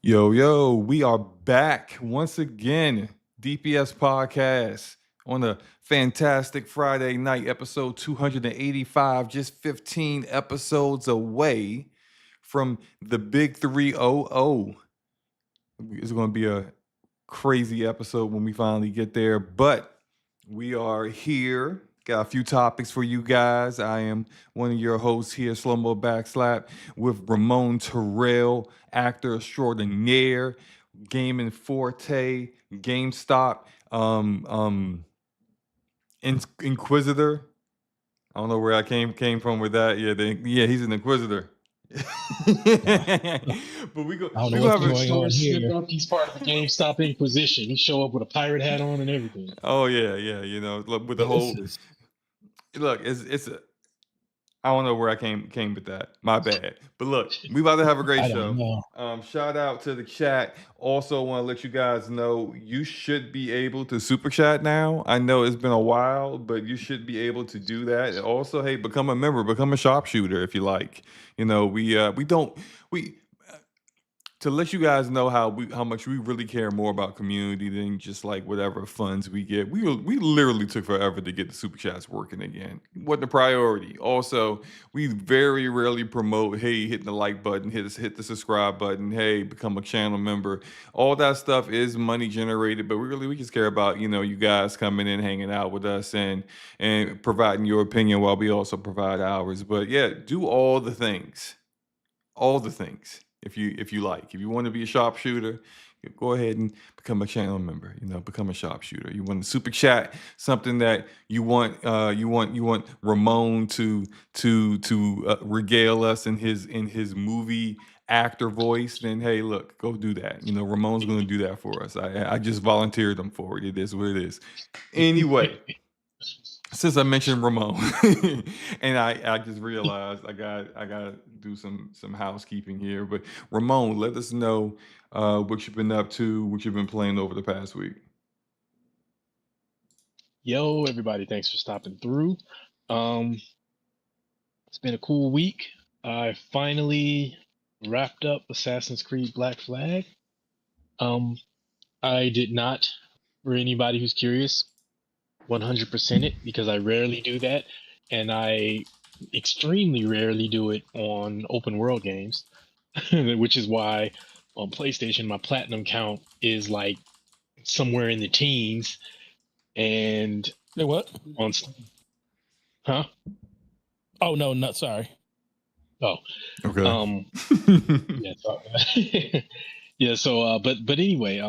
Yo, we are back once again. DPS podcast on a fantastic Friday night, episode 285, just 15 episodes away from the big 300. It's going to be a crazy episode when we finally get there, but we are here. Got a few topics for you guys. I am one of your hosts here, SloMoBackSlap, with Ramon Terrell, actor extraordinaire, gaming Forte, GameStop, Inquisitor. I don't know where I came from with that. Yeah, he's an Inquisitor. But we go. I don't We know go what's have a going on Slip here. up. He's part of the GameStop Inquisition. He show up with a pirate hat on and everything. Oh yeah. You know, look, with the whole look. It's a. I don't know where I came with that. My bad. But look, we about to have a great I show. don't know. Shout out to the chat. Also, want to let you guys know you should be able to super chat now. I know it's been a while, but you should be able to do that. And also, hey, become a member, become a sharpshooter if you like. You know, we don't we to let you guys know how much we really care more about community than just like whatever funds we get. We literally took forever to get the super chats working again. Wasn't a priority. Also, we very rarely promote, hey, hitting the like button, hit the subscribe button, hey, become a channel member. All that stuff is money generated, but we just care about, you guys coming in, hanging out with us and providing your opinion while we also provide ours. But yeah, do all the things. All the things. If you like, if you want to be a sharpshooter, go ahead and become a channel member. Become a sharpshooter. You want to super chat something that you want Ramon to regale us in his movie actor voice. Then hey, look, go do that. Ramon's going to do that for us. I just volunteered him for it. It is what it is. Anyway. Since I mentioned Ramon, and I just realized I gotta do some housekeeping here. But Ramon, let us know what you've been up to, what you've been playing over the past week. Yo, everybody, thanks for stopping through. It's been a cool week. I finally wrapped up Assassin's Creed Black Flag. I did not, for anybody who's curious, 100% it because I rarely do that, and I extremely rarely do it on open world games, which is why on PlayStation my platinum count is like somewhere in the teens, and Wait, what? on huh? Oh no, not sorry. Oh, Okay. yeah. Yeah. So, but anyway,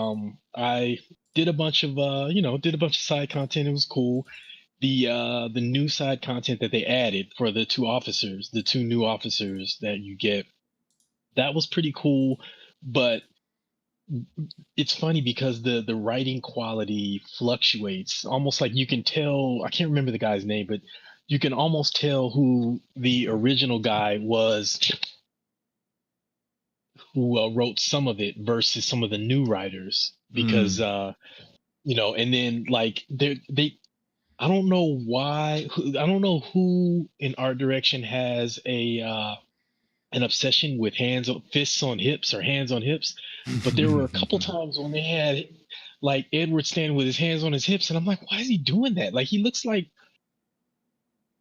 I did a bunch of side content. It was cool. The new side content that they added for the two new officers that you get, that was pretty cool. But it's funny because the writing quality fluctuates. Almost like you can tell. I can't remember the guy's name, but you can almost tell who the original guy was who wrote some of it versus some of the new writers because and then like they I don't know why I don't know who in art direction has an obsession with fists on hips or hands on hips, but there were a couple times when they had like Edward standing with his hands on his hips, and I'm like, why is he doing that? Like he looks like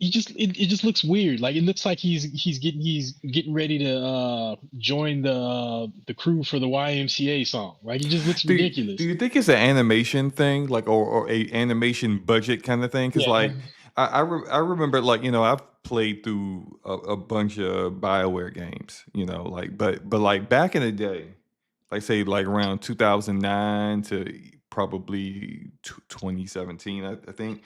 it just looks weird. Like it looks like he's getting ready to join the crew for the YMCA song. Like it just looks ridiculous. Do you think it's an animation thing, like or a animation budget kind of thing? Because like I remember, like I've played through a bunch of BioWare games, but like back in the day, like say like around 2009 to probably 2017, I think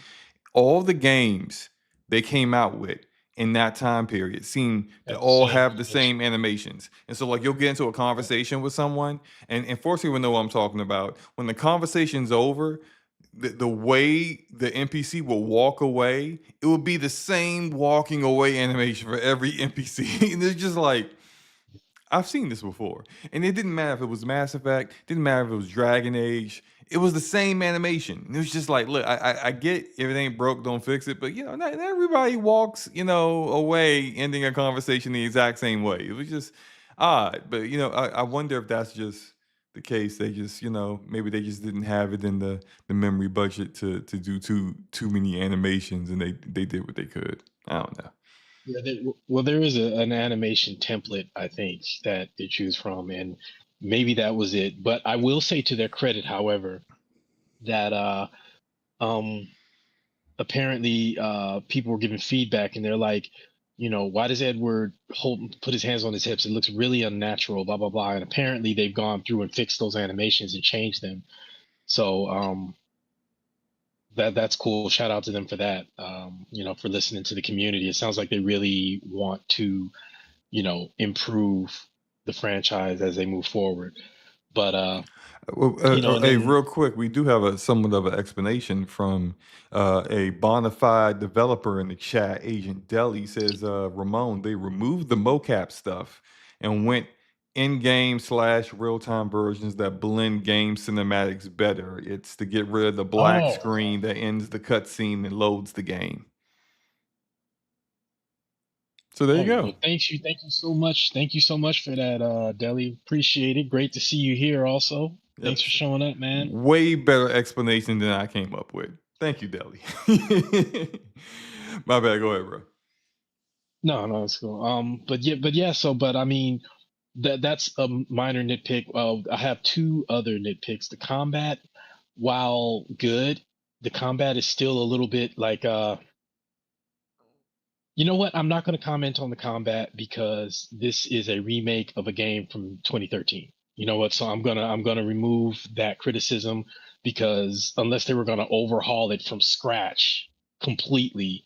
all the games they came out with in that time period seem to all have the same animations. And so like you'll get into a conversation with someone and Forte will know what I'm talking about. When the conversation's over, the way the NPC will walk away, it will be the same walking away animation for every NPC. And it's just like, I've seen this before. And it didn't matter if it was Mass Effect, didn't matter if it was Dragon Age. It was the same animation. It was just like, look, I get if it ain't broke, don't fix it. But not everybody walks, away, ending a conversation the exact same way. It was just odd. But I wonder if that's just the case. They just, maybe they just didn't have it in the memory budget to do too many animations, and they did what they could. I don't know. Yeah, well, there is an animation template, I think, that they choose from, and maybe that was it. But I will say to their credit, however, that um, apparently people were giving feedback, and they're like, why does Edward put his hands on his hips? It looks really unnatural, blah blah blah. And apparently they've gone through and fixed those animations and changed them. So that's cool. Shout out to them for that. For listening to the community. It sounds like they really want to, improve the franchise as they move forward. But Well, and hey, then real quick, we do have a somewhat of an explanation from a bona fide developer in the chat. Agent Deli says, Ramon, they removed the mocap stuff and went in-game / real-time versions that blend game cinematics better. It's to get rid of the black oh screen that ends the cutscene and loads the game. So there you go. well, thank you so much. Thank you so much for that, Deli. Appreciate it. Great to see you here. Also, thanks for Yes. showing up, man. Way better explanation than I came up with. Thank you, Deli. My bad. Go ahead, bro. No, no, it's cool. But yeah. But I mean, that's a minor nitpick. I have two other nitpicks. The combat, while good, the combat is still a little bit like you know what? I'm not going to comment on the combat because this is a remake of a game from 2013. You know what? So I'm gonna remove that criticism because unless they were going to overhaul it from scratch completely,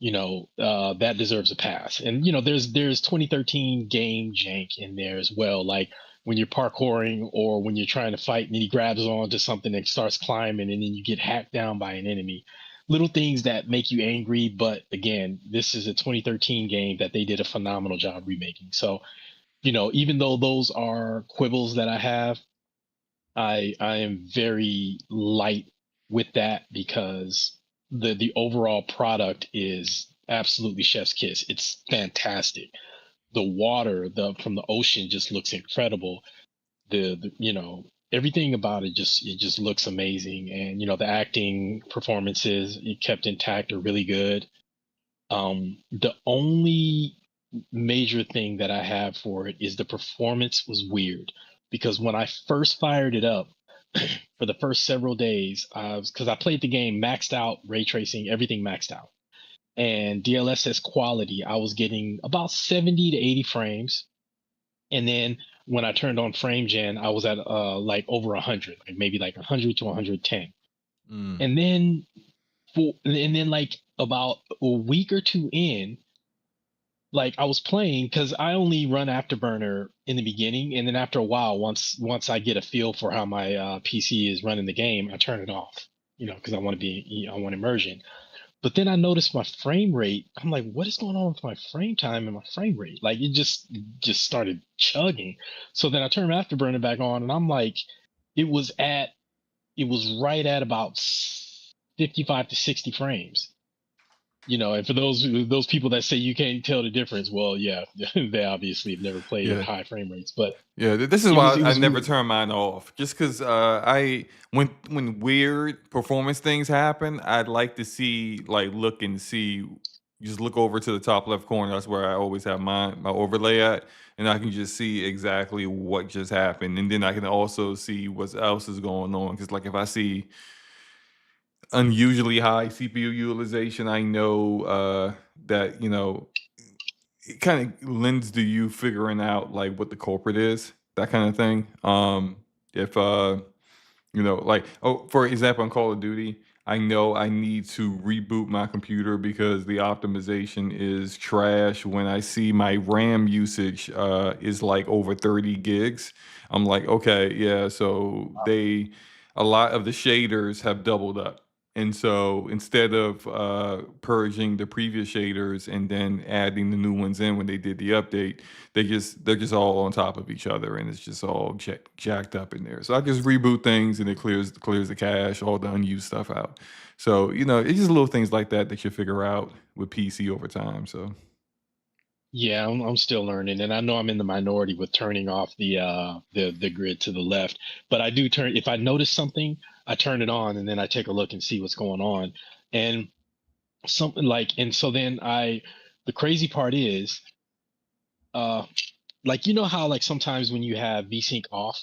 that deserves a pass. And there's 2013 game jank in there as well, like when you're parkouring or when you're trying to fight and then he grabs onto something and starts climbing and then you get hacked down by an enemy. Little things that make you angry, but again, this is a 2013 game that they did a phenomenal job remaking. So, even though those are quibbles that I have, I am very light with that because the overall product is absolutely chef's kiss. It's fantastic. The water from the ocean just looks incredible. Everything about it just looks amazing, and the acting performances it kept intact are really good. The only major thing that I have for it is the performance was weird because when I first fired it up for the first several days, because I played the game maxed out, ray tracing, everything maxed out, and DLSS quality, I was getting about 70 to 80 frames, and then when I turned on frame gen, I was at like over 100, like maybe like 100 to 110, Mm. and then like about a week or two in, like I was playing because I only run Afterburner in the beginning, and then after a while, once I get a feel for how my PC is running the game, I turn it off. Because I want immersion. But then I noticed my frame rate. I'm like, what is going on with my frame time and my frame rate? Like it just started chugging. So then I turned Afterburner back on, and I'm like, it was right at about 55 to 60 frames. And for those people that say you can't tell the difference, well, yeah, they obviously have never played at Yeah. high frame rates. But Yeah, this is it why was I never weird. turn mine off. Just because when weird performance things happen, I'd like to see look and see. Just look over to the top left corner. That's where I always have my overlay at, and I can just see exactly what just happened, and then I can also see what else is going on. Because if I see unusually high CPU utilization, I know that it kind of lends to you figuring out what the culprit is, that kind of thing. If for example, on Call of Duty, I know I need to reboot my computer because the optimization is trash. When I see my RAM usage is over 30 gigs, I'm like, okay, yeah, so a lot of the shaders have doubled up. And so instead of purging the previous shaders and then adding the new ones in when they did the update, they're just all on top of each other, and it's just all jacked up in there. So I just reboot things, and it clears the cache, all the unused stuff out. So it's just little things like that that you figure out with PC over time. So Yeah, I'm still learning, and I know I'm in the minority with turning off the grid to the left. But I do turn if I notice something, I turn it on, and then I take a look and see what's going on. And something like, and so then the crazy part is, uh, like you know how like sometimes when you have VSync off,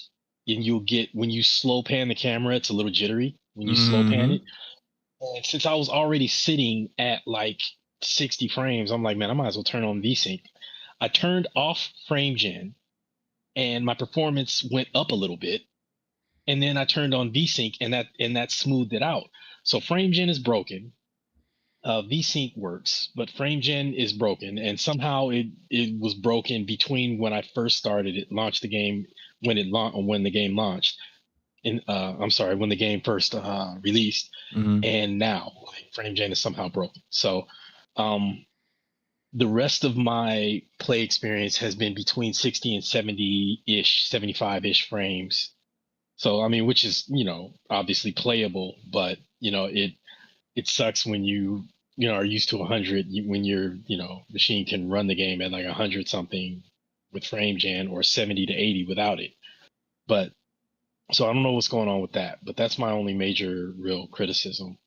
and you'll get when you slow pan the camera, it's a little jittery when you slow pan it. Mm-hmm. And since I was already sitting at like 60 frames, I'm like, man, I might as well turn on VSync. I turned off frame gen and my performance went up a little bit. And then I turned on VSync and that smoothed it out. So frame gen is broken. VSync works, but frame gen is broken, and somehow it was broken between when I first started it, launched the game when the game launched, and I'm sorry, when the game first released, Mm-hmm. and now like, frame gen is somehow broken. So um, the rest of my play experience has been between 60 and 70-ish, 75-ish frames. So I mean, which is, obviously playable, but it sucks when you are used to 100 when your machine can run the game at like 100 something with frame gen or 70 to 80 without it. But so I don't know what's going on with that, but that's my only major real criticism.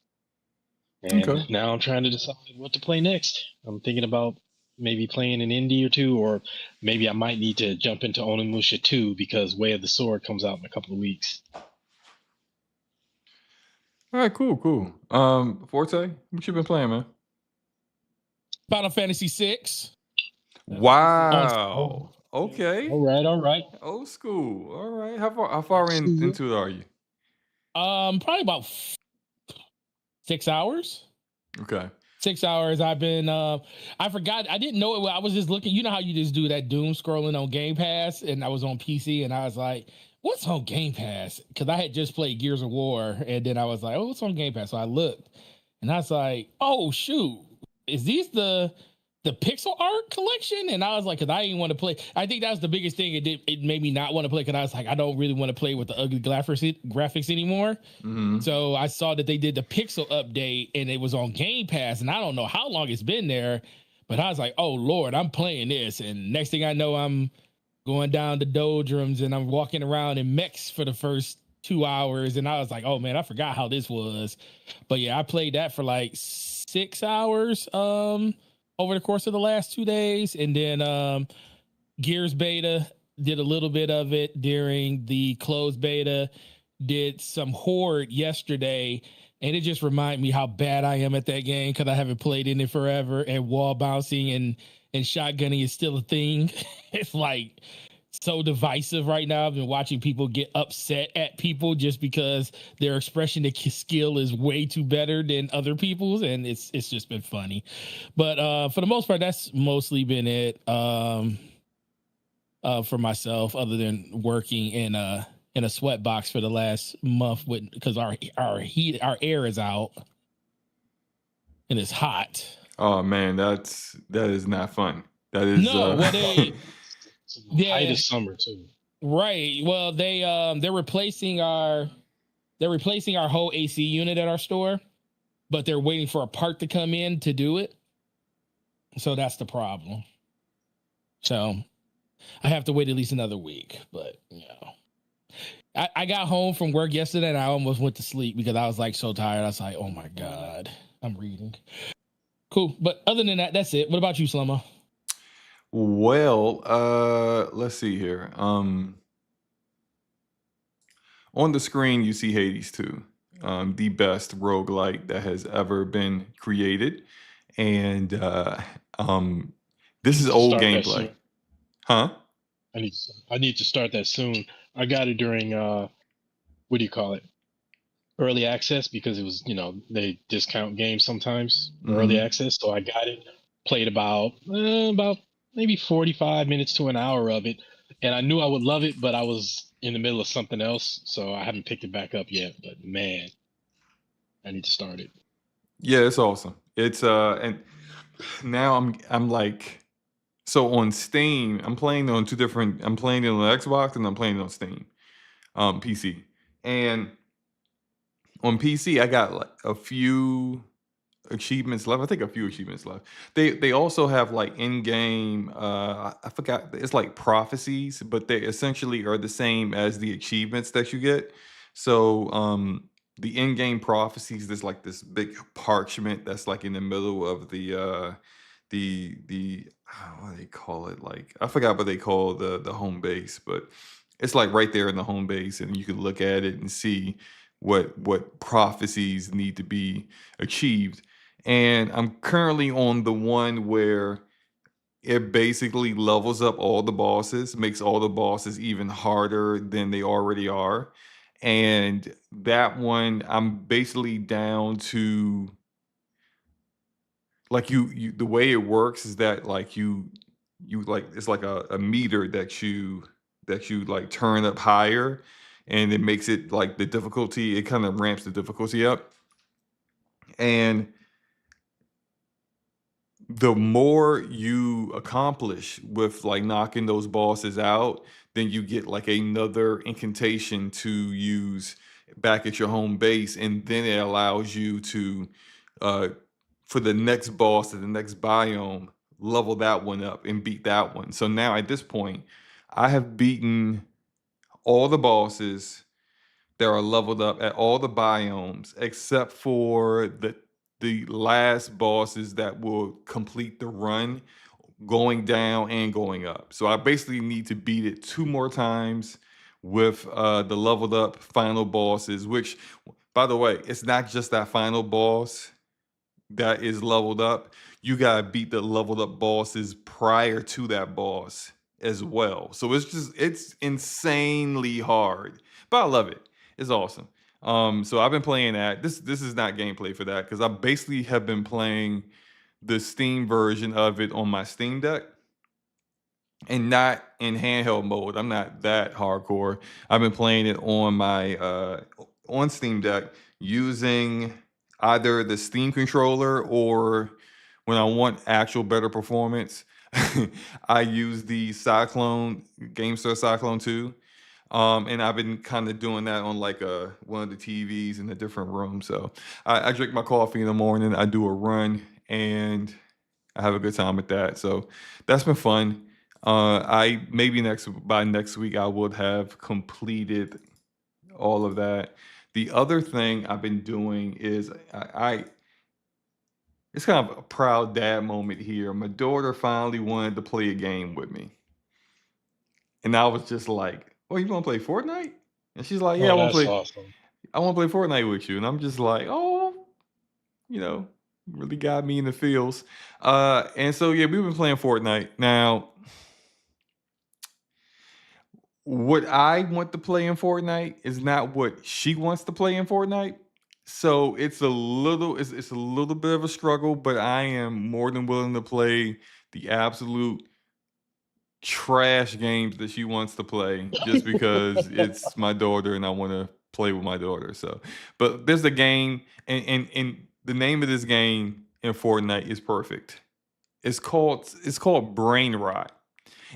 And Okay. now I'm trying to decide what to play next. I'm thinking about maybe playing an indie or two, or maybe I might need to jump into Onimusha 2 because Way of the Sword comes out in a couple of weeks. All right, cool. Forte, what you been playing, man? Final Fantasy VI on. Wow. Okay. All right. Old school. All right. How far into it are you? Probably about 6 hours. Okay. 6 hours. I've been. I forgot. I didn't know it. I was just looking. You know how you just do that doom scrolling on Game Pass, and I was on PC, and I was like, "What's on Game Pass?" Because I had just played Gears of War, and then I was like, "Oh, what's on Game Pass?" So I looked, and I was like, "Oh shoot, is these the pixel art collection?" And I was like, because I didn't want to play. I think that was the biggest thing. It made me not want to play because I was like, I don't really want to play with the ugly graphics anymore. Mm-hmm. So I saw that they did the pixel update and it was on Game Pass, and I don't know how long it's been there, but I was like, oh Lord, I'm playing this. And next thing I know, I'm going down the doldrums and I'm walking around in mechs for the first 2 hours. And I was like, oh man, I forgot how this was. But yeah, I played that for like 6 hours over the course of the last 2 days. And then Gears beta, did a little bit of it during the closed beta, did some Horde yesterday, and it just reminded me how bad I am at that game because I haven't played in it forever, and wall bouncing and shotgunning is still a thing. It's like so divisive right now. I've been watching people get upset at people just because their expression of skill is way too better than other people's, and it's just been funny. But for the most part, that's mostly been it. For myself, other than working in a sweat box for the last month with because our air is out and it's hot. Oh man, that is not fun. That is No, well they It's the height yeah of summer too. right. Well they're replacing our whole AC unit at our store, but they're waiting for a part to come in to do it. So that's the problem. So I have to wait at least another week, but I got home from work yesterday and I almost went to sleep because I was like so tired. I was like, oh my God, I'm reading. Cool. But other than that, that's it. What about you, SloMo? well. Let's see here. On the screen you see Hades 2, the best roguelike that has ever been created, and I this need is to old start that gameplay, soon. huh? I need to start that soon. I got it during what do you call it? Early access because it was, they discount games sometimes, early Mm-hmm. access. So I got it, played about maybe 45 minutes to an hour of it, and I knew I would love it, but I was in the middle of something else, so I haven't picked it back up yet. But man, I need to start it. Yeah, it's awesome. It's and now I'm like, so on Steam, I'm playing on two different. I'm playing it on Xbox and I'm playing it on Steam, PC. And on PC, I got like a few achievements left. I think a few achievements left. They also have like in-game I forgot, it's like prophecies, but they essentially are the same as the achievements that you get. So the in-game prophecies, there's like this big parchment that's like in the middle of the what do they call it? Like I forgot what they call the home base, but it's like right there in the home base, and you can look at it and see what prophecies need to be achieved. And I'm currently on the one where it basically levels up all the bosses, makes all the bosses even harder than they already are. And that one, I'm basically down to like you the way it works is that like you like it's like a meter that you like turn up higher, and it makes it like the difficulty, it kind of ramps the difficulty up. And the more you accomplish with like knocking those bosses out, then you get like another incantation to use back at your home base, and then it allows you to uh for the next boss at the next biome, level that one up and beat that one. So now at this point, I have beaten all the bosses that are leveled up at all the biomes except for the last bosses that will complete the run going down and going up. So I basically need to beat it 2 more times with the leveled up final bosses, which by the way, it's not just that final boss that is leveled up. You gotta beat the leveled up bosses prior to that boss as well. So it's insanely hard, but I love it. It's awesome. So I've been playing that. This is not gameplay for that because I basically have been playing the Steam version of it on my Steam Deck and not in handheld mode. I'm not that hardcore. I've been playing it on my on Steam Deck using either the Steam controller, or when I want actual better performance, I use the Cyclone GameStar Cyclone 2. And I've been kind of doing that on like one of the TVs in a different room. So I drink my coffee in the morning, I do a run, and I have a good time with that. So that's been fun. I maybe by next week I would have completed all of that. The other thing I've been doing is I it's kind of a proud dad moment here. My daughter finally wanted to play a game with me, and I was just like, "Oh, you want to play Fortnite?" And she's like, "Yeah, Oh, that's awesome. I want to play Fortnite with you." And I'm just like, "Oh, you know, really got me in the feels." And so yeah, we've been playing Fortnite. Now, what I want to play in Fortnite is not what she wants to play in Fortnite. So it's a little bit of a struggle, but I am more than willing to play the absolute trash games that she wants to play just because it's my daughter and I want to play with my daughter. So, but there's a game, and the name of this game in Fortnite is perfect. It's called Brain Rot,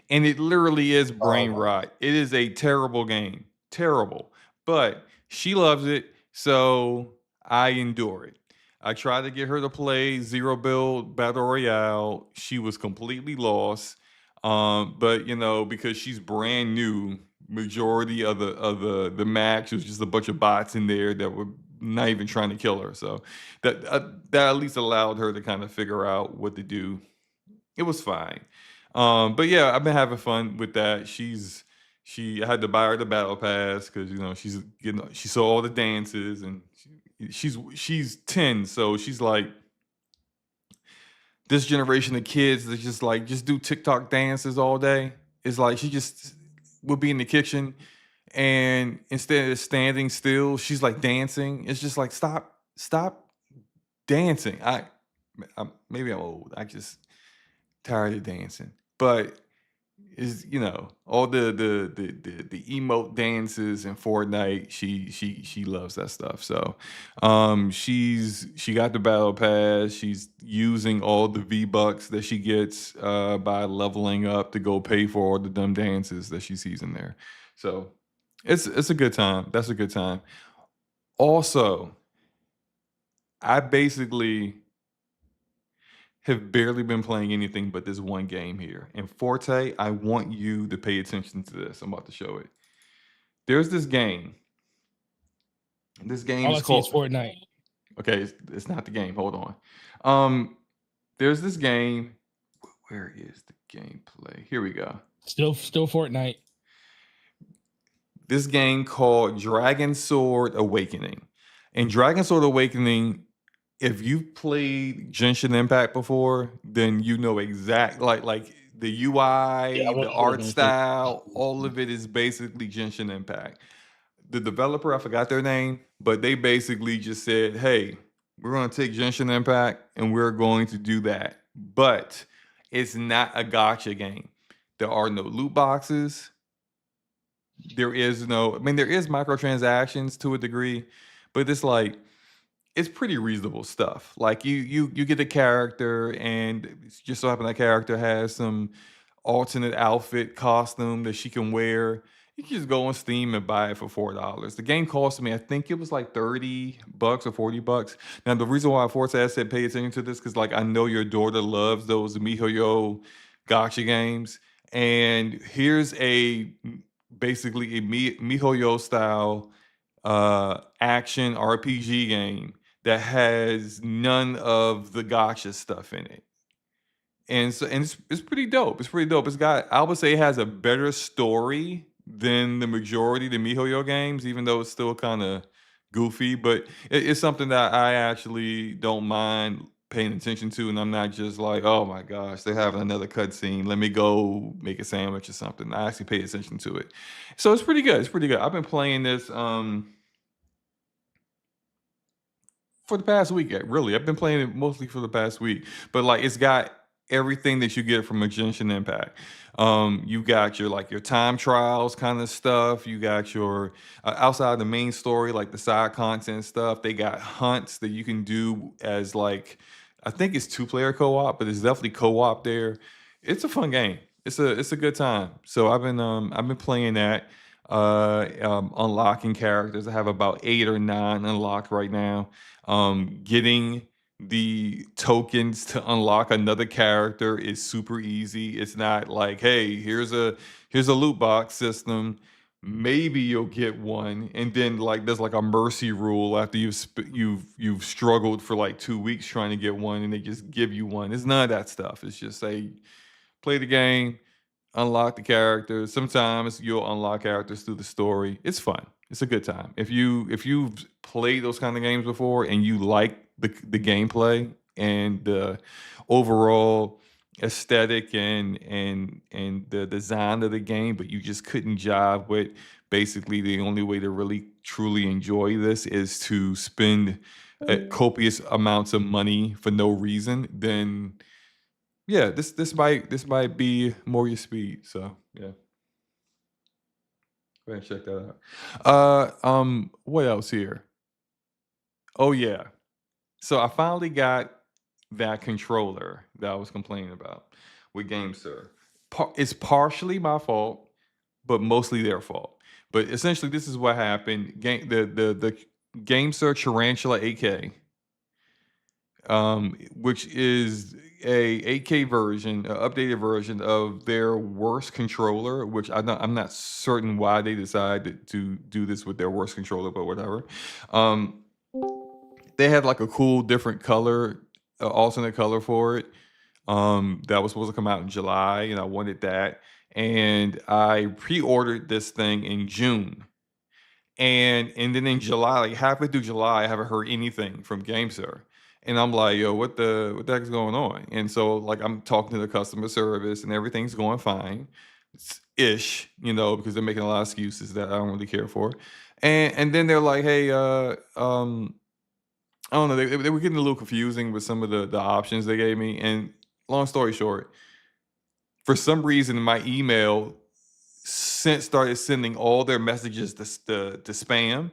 and it literally is brain Oh, rot. It is a terrible game, terrible. But she loves it, so I endure it. I tried to get her to play Zero Build Battle Royale. She was completely lost. But you know, because she's brand new, majority of the match was just a bunch of bots in there that were not even trying to kill her. So that at least allowed her to kind of figure out what to do. It was fine. But yeah, I've been having fun with that. I had to buy her the battle pass because you know she saw all the dances, and she's 10, so she's like this generation of kids that just like just do TikTok dances all day. It's like she just would be in the kitchen, and instead of standing still, she's like dancing. It's just like stop dancing. Maybe I'm old. I just tired of dancing. But is all the emote dances in Fortnite. She loves that stuff. So she got the battle pass. She's using all the V-Bucks that she gets by leveling up to go pay for all the dumb dances that she sees in there. So it's a good time. That's a good time. Also, I basically have barely been playing anything but this one game here. And Forte, I want you to pay attention to this. I'm about to show it. There's this game. This game All I is see is called. Fortnite. Okay, it's not the game. Hold on. There's this game. Where is the gameplay? Here we go. Still Fortnite. This game called Dragon Sword Awakening. And Dragon Sword Awakening, if you've played Genshin Impact before, then you know exact like the Yeah, UI, I the want art to style, all of it is basically Genshin Impact. The developer, I forgot their name, but they basically just said, "Hey, we're going to take Genshin Impact and we're going to do that." But it's not a gotcha game. There are no loot boxes. There is no, I mean, there is microtransactions to a degree, but it's like it's pretty reasonable stuff. Like you get a character, and it's just so happen that character has some alternate outfit costume that she can wear. You can just go on Steam and buy it for $4. The game cost me, I think it was like $30 or $40. Now the reason why Forza said pay attention to this, because like I know your daughter loves those MiHoYo gotcha games, and here's a basically a MiHoYo style action RPG game that has none of the gotcha stuff in it. And so and it's pretty dope. It's pretty dope. It's got, I would say it has a better story than the majority of the MiHoYo games, even though it's still kind of goofy, but it's something that I actually don't mind paying attention to, and I'm not just like, oh my gosh, they're having another cutscene. Let me go make a sandwich or something. I actually pay attention to it. So it's pretty good. It's pretty good. I've been playing this for the past week, really. I've been playing it mostly for the past week, but like it's got everything that you get from a Genshin Impact. You got your like your time trials kind of stuff. You got your outside the main story, like the side content stuff. They got hunts that you can do as like, I think it's 2-player co-op, but it's definitely co-op there. It's a fun game. It's a good time. So I've been playing that, unlocking characters. I have about 8 or 9 unlocked right now. Getting the tokens to unlock another character is super easy. It's not like, hey, here's a loot box system. Maybe you'll get one, and then like there's like a mercy rule after you've struggled for like 2 weeks trying to get one, and they just give you one. It's none of that stuff. It's just say play the game, unlock the characters. Sometimes you'll unlock characters through the story. It's fun. It's a good time. If you've played those kind of games before and you like the gameplay and the overall aesthetic and the design of the game, but you just couldn't jive with basically the only way to really truly enjoy this is to spend copious amounts of money for no reason, then yeah, this might be more your speed. So yeah, go ahead and check that out. What else here? Oh yeah, so I finally got that controller that I was complaining about with GameSir. It's partially my fault, but mostly their fault. But essentially, this is what happened. The GameSir Tarantula 8K, which is a 8K version, updated version of their worst controller, which I'm not certain why they decided to do this with their worst controller, but whatever. Um, they had like a cool different color, alternate color for it. That was supposed to come out in July, and I wanted that. And I pre-ordered this thing in June. And then in July, like halfway through July, I haven't heard anything from GameSir. And I'm like, yo, what the heck is going on? And so like I'm talking to the customer service and everything's going fine. Ish, because they're making a lot of excuses that I don't really care for. And then they're like, hey, I don't know, they were getting a little confusing with some of the options they gave me. And long story short, for some reason my email started sending all their messages to spam,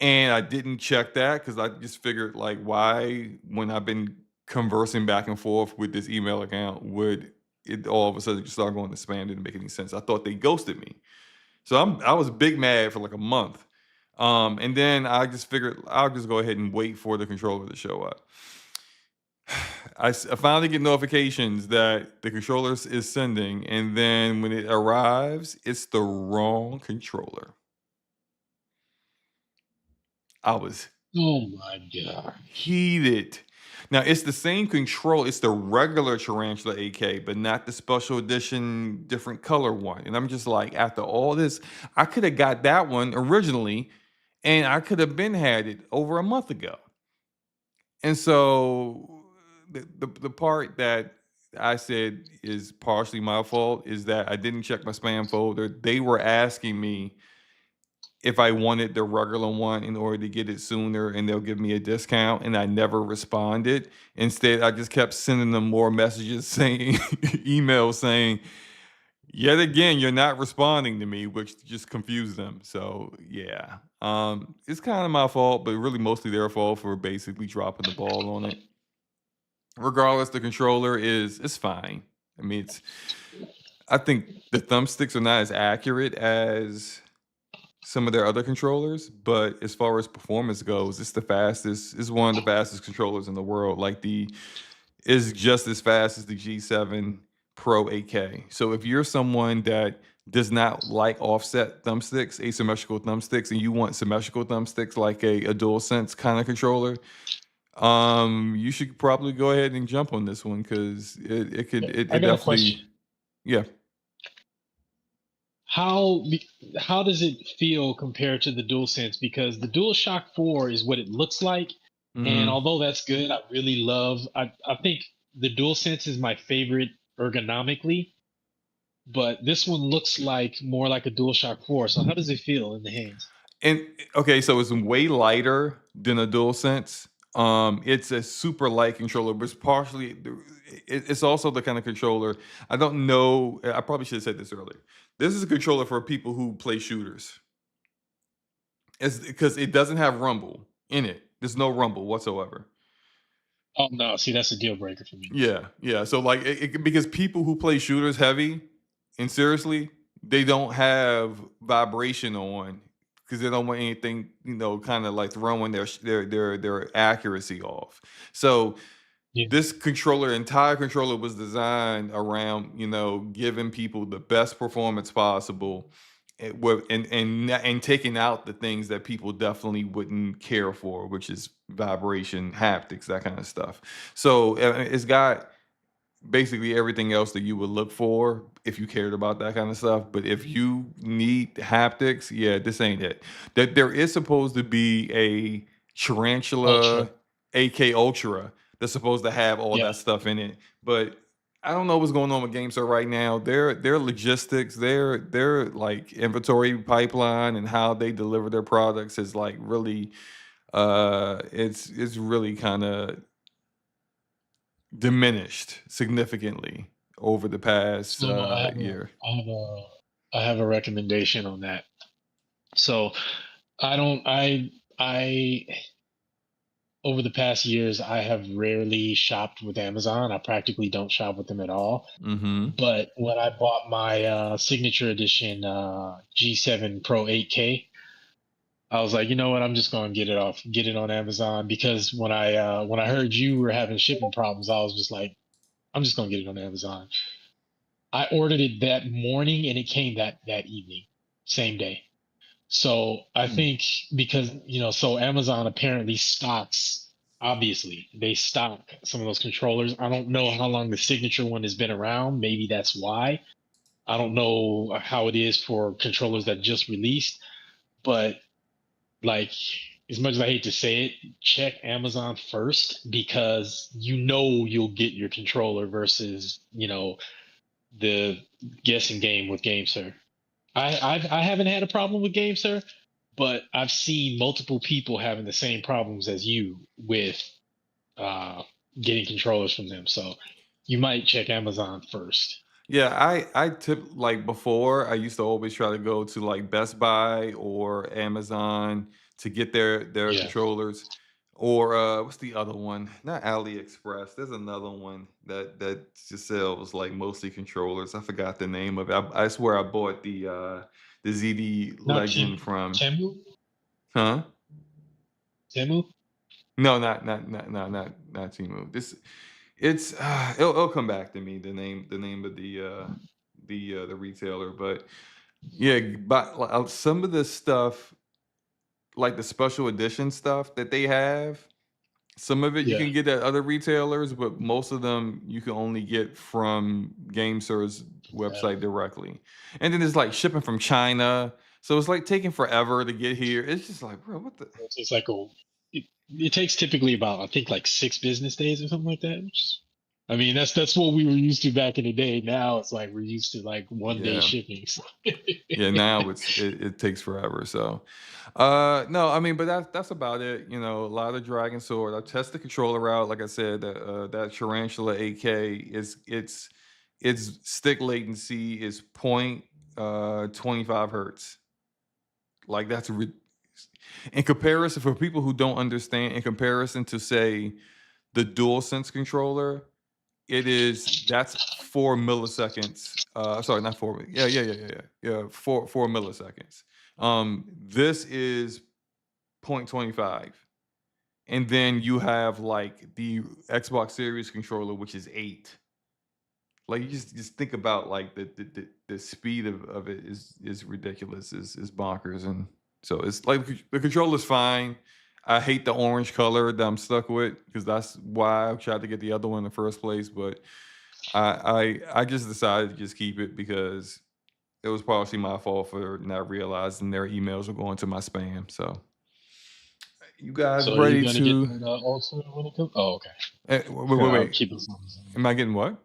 and I didn't check that because I just figured like why, when I've been conversing back and forth with this email account, would it all of a sudden just start going to spam? Didn't make any sense. I thought they ghosted me, so I was big mad for like a month. And then I just figured I'll just go ahead and wait for the controller to show up. I finally get notifications that the controller is sending, and then when it arrives, it's the wrong controller. I was Oh my god. heated. Now it's the same control. It's the regular Tarantula AK, but not the special edition, different color one. And I'm just like, after all this, I could have got that one originally, and I could have been had it over a month ago. And so the part that I said is partially my fault is that I didn't check my spam folder. They were asking me if I wanted the regular one in order to get it sooner and they'll give me a discount, and I never responded. Instead, I just kept sending them more messages saying emails saying, yet again, you're not responding to me, which just confused them. So yeah. It's kind of my fault, but really mostly their fault for basically dropping the ball on it. Regardless, the controller it's fine. I mean, I think the thumbsticks are not as accurate as some of their other controllers, but as far as performance goes, it's one of the fastest controllers in the world. Is just as fast as the G7 Pro 8K. So if you're someone that does not like offset thumbsticks, asymmetrical thumbsticks, and you want symmetrical thumbsticks like a DualSense kind of controller, you should probably go ahead and jump on this one because it I got a definitely, question. yeah. How does it feel compared to the DualSense? Because the DualShock 4 is what it looks like, and Hmm. although that's good, I really love. I think the DualSense is my favorite ergonomically, but this one looks like more like a DualShock 4. So how does it feel in the hands? And okay, so it's way lighter than a DualSense. It's a super light controller, but it's also the kind of controller. I don't know. I probably should have said this earlier. This is a controller for people who play shooters. It's because it doesn't have rumble in it. There's no rumble whatsoever. Oh no, see that's a deal breaker for me. Yeah, yeah. So like, because people who play shooters heavy and seriously, they don't have vibration on because they don't want anything, kind of like throwing their accuracy off. So Yeah, this entire controller was designed around, giving people the best performance possible, and taking out the things that people definitely wouldn't care for, which is vibration, haptics, that kind of stuff. So it's got basically everything else that you would look for if you cared about that kind of stuff. But if you need haptics, yeah, this ain't it. That there is supposed to be a Ultra. Tarantula AK Ultra that's supposed to have all Yeah, that stuff in it. But I don't know what's going on with GameStop right now. Their logistics, their like inventory pipeline and how they deliver their products is like really it's really kind of diminished significantly over the past so no, year. I have a recommendation on that. So I don't I over the past years I have rarely shopped with Amazon. I practically don't shop with them at all. Mm-hmm. But when I bought my signature edition G7 Pro 8K, I was like, you know what? I'm just going to get it on Amazon because when I heard you were having shipping problems, I was just like, I'm just going to get it on Amazon. I ordered it that morning and it came that evening, same day. So I think because so Amazon apparently stocks. Obviously, they stock some of those controllers. I don't know how long the signature one has been around. Maybe that's why. I don't know how it is for controllers that just released, but like as much as I hate to say it, check Amazon first because you'll get your controller versus the guessing game with GameSir. I haven't had a problem with GameSir, but I've seen multiple people having the same problems as you with uh, getting controllers from them. So you might check Amazon first. Yeah, I tip like before. I used to always try to go to like Best Buy or Amazon to get their Yeah. controllers, or what's the other one? Not AliExpress. There's another one that just sells like mostly controllers. I forgot the name of it. I swear I bought the ZD Not Legend from. Temu? Huh? Temu? No, not Temu. This. It's it'll come back to me, the name of the retailer, but yeah, but some of the stuff, like the special edition stuff that they have, some of it you Yeah, can get at other retailers, but most of them you can only get from GameSir's yeah. website directly. And then it's like shipping from China, so it's like taking forever to get here. It's just like, bro, what the? It's like it takes typically about, I think, like 6 business days or something like that. I mean, that's what we were used to back in the day. Now it's like we're used to like 1 day Yeah. shipping. So. Yeah, now it takes forever. So, no, I mean, but that's about it. You know, a lot of Dragon Sword. I tested the controller out. Like I said, that Tarantula 8K its stick latency is point 25 hertz. Like in comparison, for people who don't understand, in comparison to say the DualSense controller, that's 4 milliseconds. Sorry, not 4. Yeah. 4 milliseconds. This is 0.25. And then you have like the Xbox Series controller, which is 8. Like you just think about like the speed of it is ridiculous, is bonkers. And so it's like the controller's fine. I hate the orange color that I'm stuck with because that's why I tried to get the other one in the first place. But I just decided to just keep it because it was partially my fault for not realizing their emails were going to my spam. So you guys So are you ready gonna get to? that Ultra when it comes? Oh, okay. Wait. I'll keep it something. Am I getting what?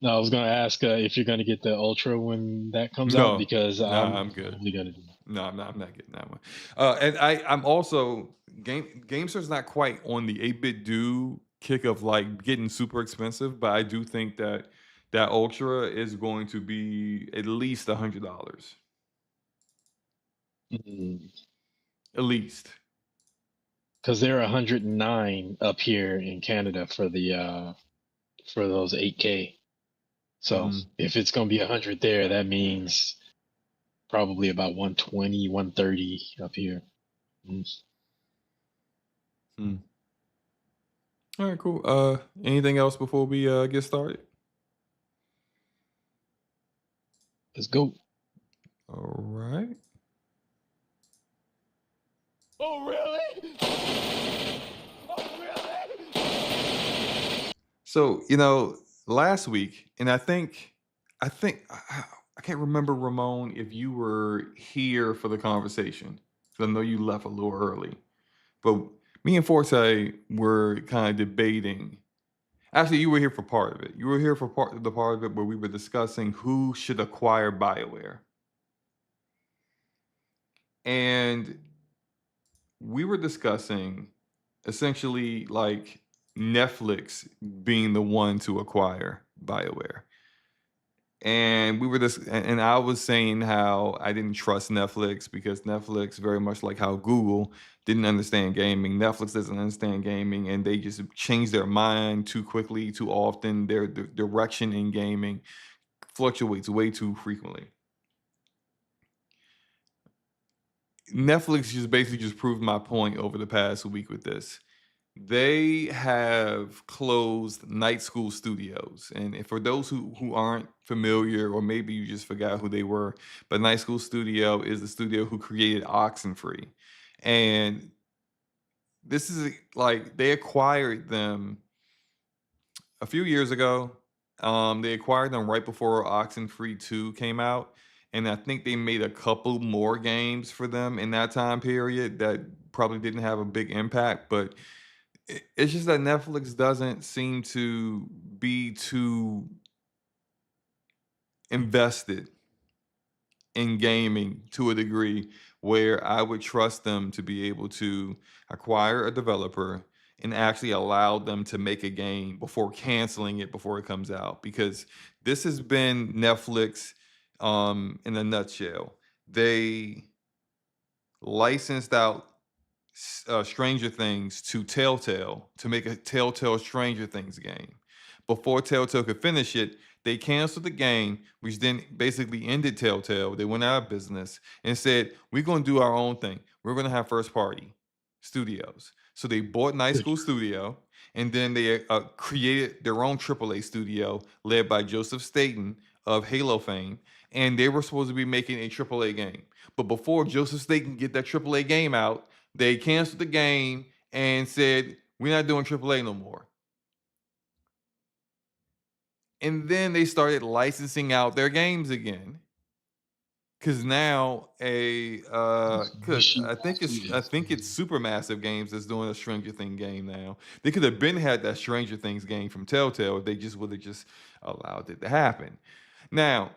No, I was gonna ask if you're gonna get the Ultra when that comes out No, because nah, I'm I'm good. probably gonna do that. No, I'm not getting that one. And I'm also GameStar's not quite on the 8-bit do kick of like getting super expensive, but I do think that that Ultra is going to be at least $100, at least. Because they're 109 up here in Canada for those 8K. So Mm, if it's gonna be 100 there, that means probably about 120, 130 up here. Mm. mm. All right, cool. Anything else before we get started? Let's go. All right. Oh really? Oh really? So, last week, and I can't remember, Ramon, if you were here for the conversation. 'Cause I know you left a little early. But me and Forte were kind of debating. Actually, you were here for part of it. You were here for the part of it where we were discussing who should acquire BioWare. And we were discussing essentially like Netflix being the one to acquire BioWare. And we were and I was saying how I didn't trust Netflix because Netflix, very much like how Google didn't understand gaming, Netflix doesn't understand gaming, and they just change their mind too quickly, too often. Their direction in gaming fluctuates way too frequently. Netflix just basically just proved my point over the past week with this. They have closed Night School Studios. And for those who aren't familiar, or maybe you just forgot who they were, but Night School Studio is the studio who created Oxenfree. And this is like they acquired them a few years ago. They acquired them right before Oxenfree 2 came out. And I think they made a couple more games for them in that time period that probably didn't have a big impact. But it's just that Netflix doesn't seem to be too invested in gaming to a degree where I would trust them to be able to acquire a developer and actually allow them to make a game before canceling it before it comes out. Because this has been Netflix in a nutshell. They licensed out Stranger Things to Telltale to make a Telltale Stranger Things game. Before Telltale could finish it, they canceled the game, which then basically ended Telltale. They went out of business and said, "We're going to do our own thing. We're going to have first party studios." So they bought Night School Studio, and then they created their own AAA studio led by Joseph Staten of Halo fame, and they were supposed to be making a AAA game. But before Joseph Staten get that AAA game out, they canceled the game and said, "We're not doing AAA no more." And then they started licensing out their games again. Cause now I think it's Supermassive Games that's doing a Stranger Thing game now. They could have been had that Stranger Things game from Telltale if they just would have just allowed it to happen. Now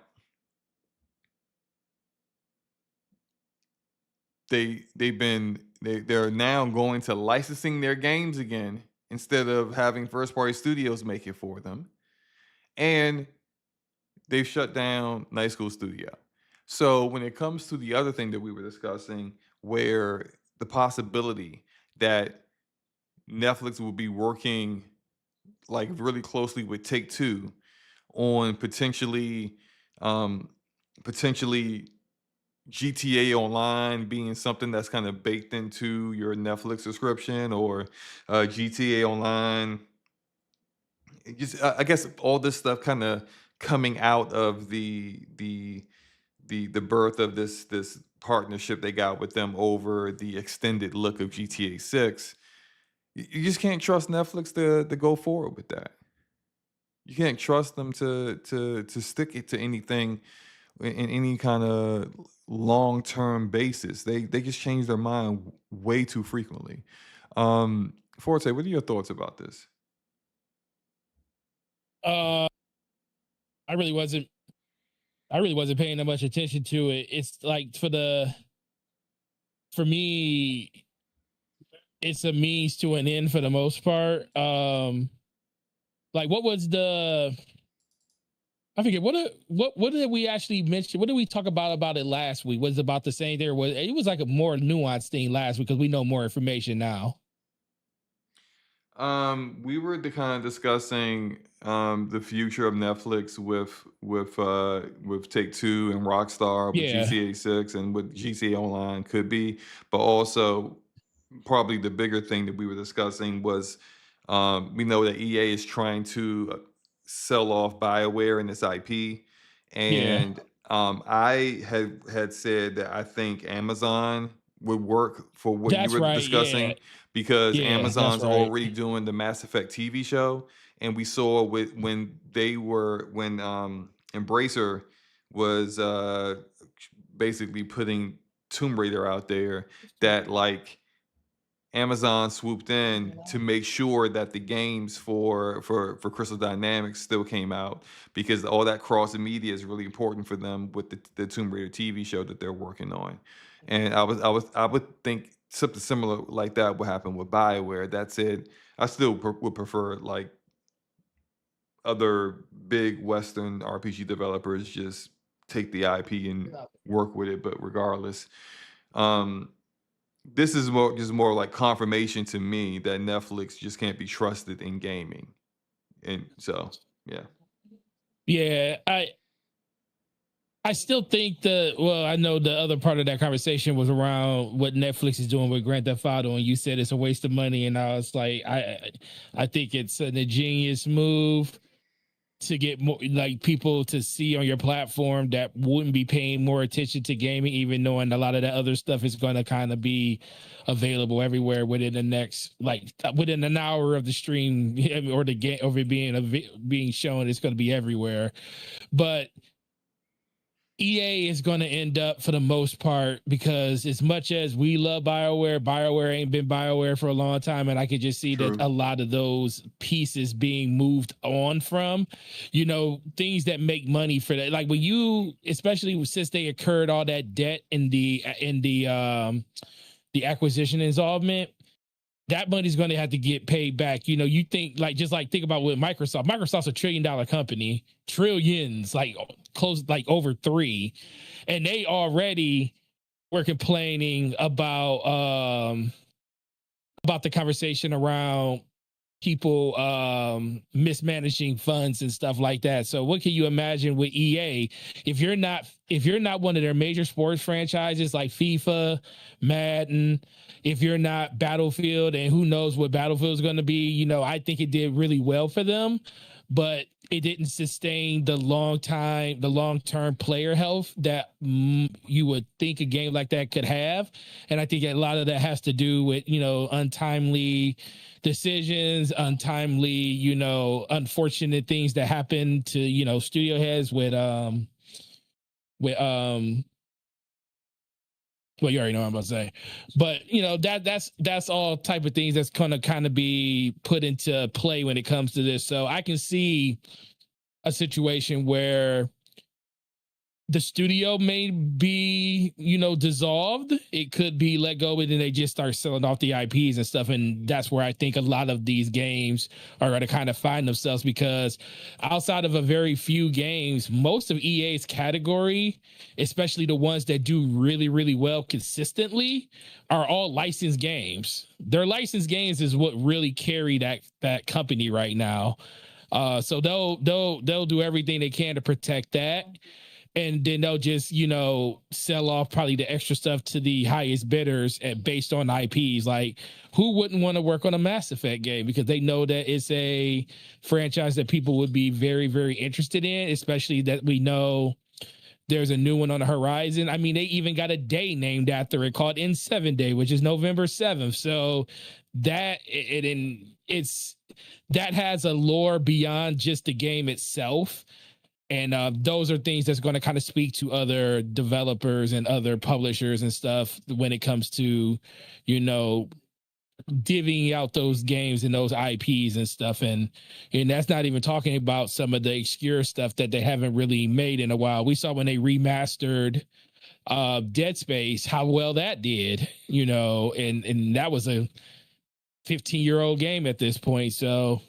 they're now going to licensing their games again instead of having first party studios make it for them. And they've shut down Night School Studio. So when it comes to the other thing that we were discussing, where the possibility that Netflix will be working like really closely with Take Two on um, potentially GTA Online being something that's kind of baked into your Netflix subscription, or GTA Online. I guess all this stuff kind of coming out of the birth of this partnership they got with them over the extended look of GTA 6. You just can't trust Netflix to go forward with that. You can't trust them to stick it to anything in any kind of long-term basis. They just change their mind way too frequently. Forte, what are your thoughts about this? I really wasn't paying that much attention to it. It's like for me, it's a means to an end for the most part. Like what was I forget what did we actually mention? What did we talk about it last week? Was it about the same there? It was like a more nuanced thing last week because we know more information now. We were kind of discussing the future of Netflix with Take Two and Rockstar with Yeah. GTA 6 and what GTA Online could be, but also probably the bigger thing that we were discussing was we know that EA is trying to sell off BioWare and its IP, Yeah. and I had said that I think Amazon would work for what you That's were right. discussing Yeah. because Yeah, that's Amazon's right. already doing the Mass Effect TV show, and we saw when Embracer was basically putting Tomb Raider out there, that like Amazon swooped in to make sure that the games for Crystal Dynamics still came out, because all that cross media is really important for them with the Tomb Raider TV show that they're working on. And I would think something similar like that would happen with BioWare. That said, I still would prefer like other big Western RPG developers just take the IP and work with it. But regardless, um, this is more like confirmation to me that Netflix just can't be trusted in gaming. And so, yeah. Yeah, I still think I know the other part of that conversation was around what Netflix is doing with Grand Theft Auto, and you said it's a waste of money, and I was like, I think it's an ingenious move to get more like people to see on your platform that wouldn't be paying more attention to gaming, even knowing a lot of that other stuff is going to kind of be available everywhere within the next, like within an hour of the stream or the game, of it being shown, it's going to be everywhere. But EA is going to end up, for the most part, because as much as we love BioWare ain't been BioWare for a long time, and I could just see True. that a lot of those pieces being moved on from, things that make money for that. Like when you, especially since they incurred all that debt in the acquisition involvement, that money's going to have to get paid back. You think think about what Microsoft's a $1 trillion company, trillions, like close, like over 3. And they already were complaining about the conversation around people mismanaging funds and stuff like that. So what can you imagine with EA? If you're not if you're not one of their major sports franchises like FIFA, Madden, if you're not Battlefield, and who knows what Battlefield is going to be, you know, I think it did really well for them, but it didn't sustain the long-term player health that you would think a game like that could have. And I think a lot of that has to do with, you know, untimely decisions, untimely, you know, unfortunate things that happen to, you know, studio heads with well, you already know what I'm about to say, but you know, that's all type of things that's gonna kind of be put into play when it comes to this. So I can see a situation where the studio may be, you know, dissolved. It could be let go, and then they just start selling off the IPs and stuff. And that's where I think a lot of these games are going to kind of find themselves, because outside of a very few games, most of EA's category, especially the ones that do really, really well consistently, are all licensed games. Their licensed games is what really carry that company right now. So they'll do everything they can to protect that. And then they'll just, you know, sell off probably the extra stuff to the highest bidders based on IPs. Like, who wouldn't want to work on a Mass Effect game? Because they know that it's a franchise that people would be very, very interested in, especially that we know there's a new one on the horizon. I mean, they even got a day named after it called N7 Day, which is November 7th. So that that has a lore beyond just the game itself. And those are things that's going to kind of speak to other developers and other publishers and stuff when it comes to, you know, divvying out those games and those IPs and stuff. And that's not even talking about some of the obscure stuff that they haven't really made in a while. We saw when they remastered Dead Space, how well that did, you know, and that was a 15-year-old game at this point. So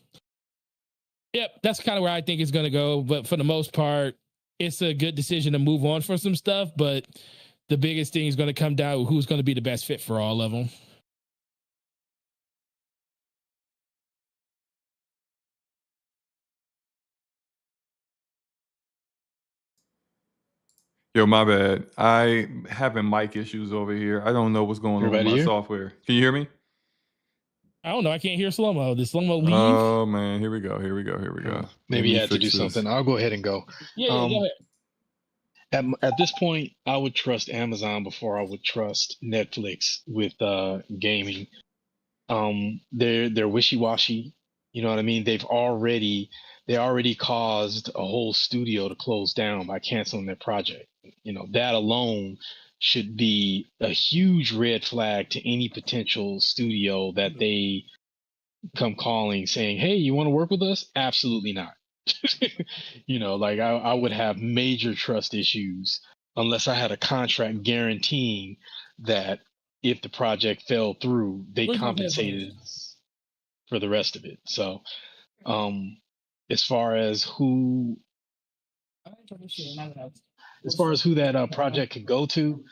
yep, that's kind of where I think it's going to go. But for the most part, it's a good decision to move on for some stuff. But the biggest thing is going to come down to who's going to be the best fit for all of them. Yo, my bad. I having mic issues over here. I don't know what's going on with my software. Can you hear me? I don't know. I can't hear SloMo. Did SloMo leave? Oh man, here we go. Maybe you had to do something. I'll go ahead and go. Yeah, go ahead. At this point, I would trust Amazon before I would trust Netflix with gaming. They're wishy-washy. You know what I mean? They already caused a whole studio to close down by canceling their project. You know, that alone should be a huge red flag to any potential studio that they come calling saying, hey, you want to work with us? Absolutely not. You know, like I would have major trust issues unless I had a contract guaranteeing that if the project fell through, they compensated for the rest of it. So as far as who that project could go to,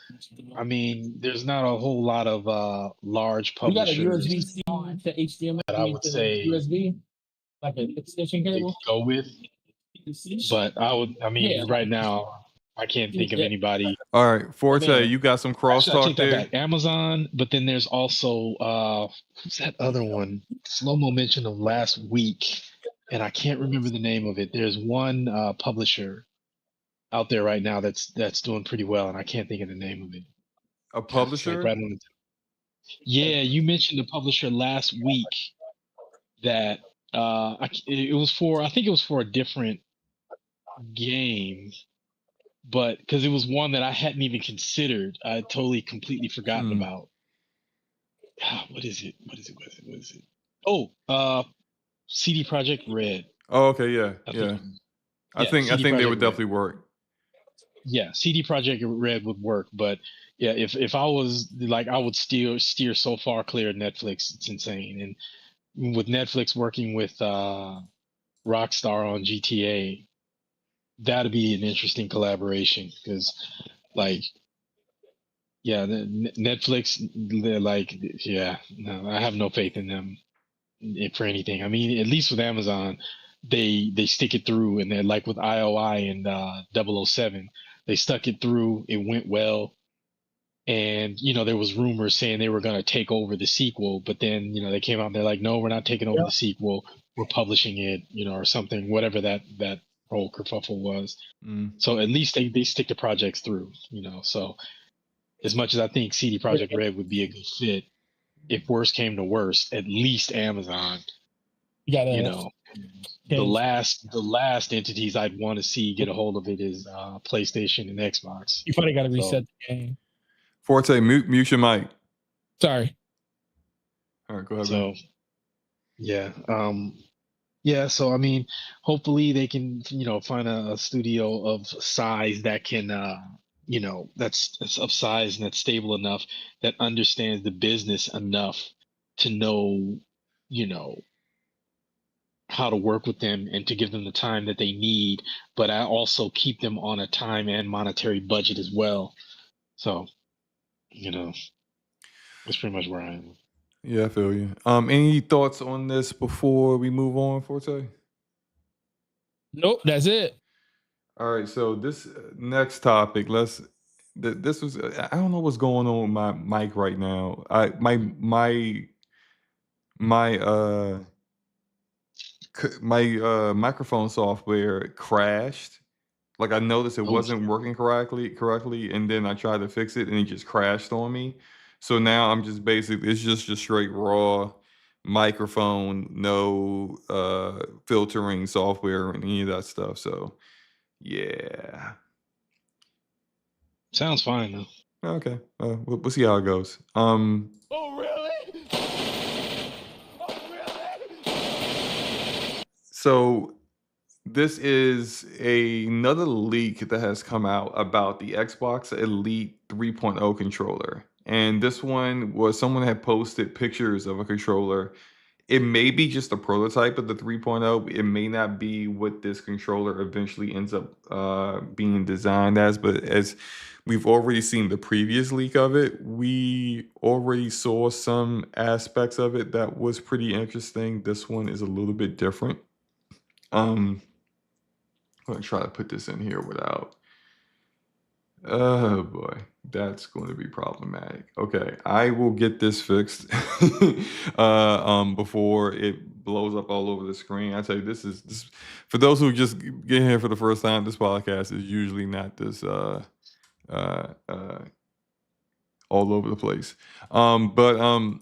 I mean, there's not a whole lot of large publishers. You got a USB-C to HDMI that I would say USB, like an extension cable. Go with, but right now I can't think of anybody. All right, Forte, you got some crosstalk there. Amazon, but then there's also who's that other one? SloMo mentioned them last week, and I can't remember the name of it. There's one publisher out there right now that's doing pretty well, and I can't think of the name of it. A publisher? Yeah, you mentioned a publisher last week that it was for a different game, but because it was one that I hadn't even considered, I had totally completely forgotten about. What is it? Oh, CD Projekt Red. Oh, okay, yeah. I think they would definitely work. Yeah, CD Projekt Red would work, but yeah, if I was like, I would steer so far clear of Netflix. It's insane. And with Netflix working with Rockstar on GTA, that'd be an interesting collaboration because, like, yeah, Netflix, they're like, yeah, no, I have no faith in them for anything. I mean, at least with Amazon, they stick it through, and they're like with IOI and 007. They stuck it through. It went well. And, there was rumors saying they were going to take over the sequel, but then, they came out and they're like, no, we're not taking over the sequel. We're publishing it, or something, whatever that whole kerfuffle was. So at least they stick the projects through, so as much as I think CD Projekt Red would be a good fit, if worse came to worst, at least Amazon, the last entities I'd want to see get a hold of it is PlayStation and Xbox. You probably got to reset the game. Forte, mute your mic. Sorry. All right, go ahead. So, yeah. So, I mean, hopefully they can, find a studio of size that can, that's of size and that's stable enough, that understands the business enough to know, how to work with them and to give them the time that they need, but I also keep them on a time and monetary budget as well. So, that's pretty much where I am. Yeah, I feel you. Any thoughts on this before we move on, Forte? Nope, that's it. All right, so this next topic, this was I don't know what's going on with my mic right now. My microphone software crashed. Like I noticed it wasn't working correctly, and then I tried to fix it and it just crashed on me. So now I'm just basically it's just straight raw microphone, no filtering software and any of that stuff. So yeah. Sounds fine though. Okay. We'll see how it goes. Oh really? Oh really? So this is another leak that has come out about the Xbox Elite 3.0 controller. And this one was someone had posted pictures of a controller. It may be just a prototype of the 3.0. It may not be what this controller eventually ends up being designed as. But as we've already seen the previous leak of it, we already saw some aspects of it that was pretty interesting. This one is a little bit different. I'm going to try to put this in here without. Oh boy, that's going to be problematic. Okay, I will get this fixed before it blows up all over the screen. I tell you, this for those who just get here for the first time. This podcast is usually not this all over the place. But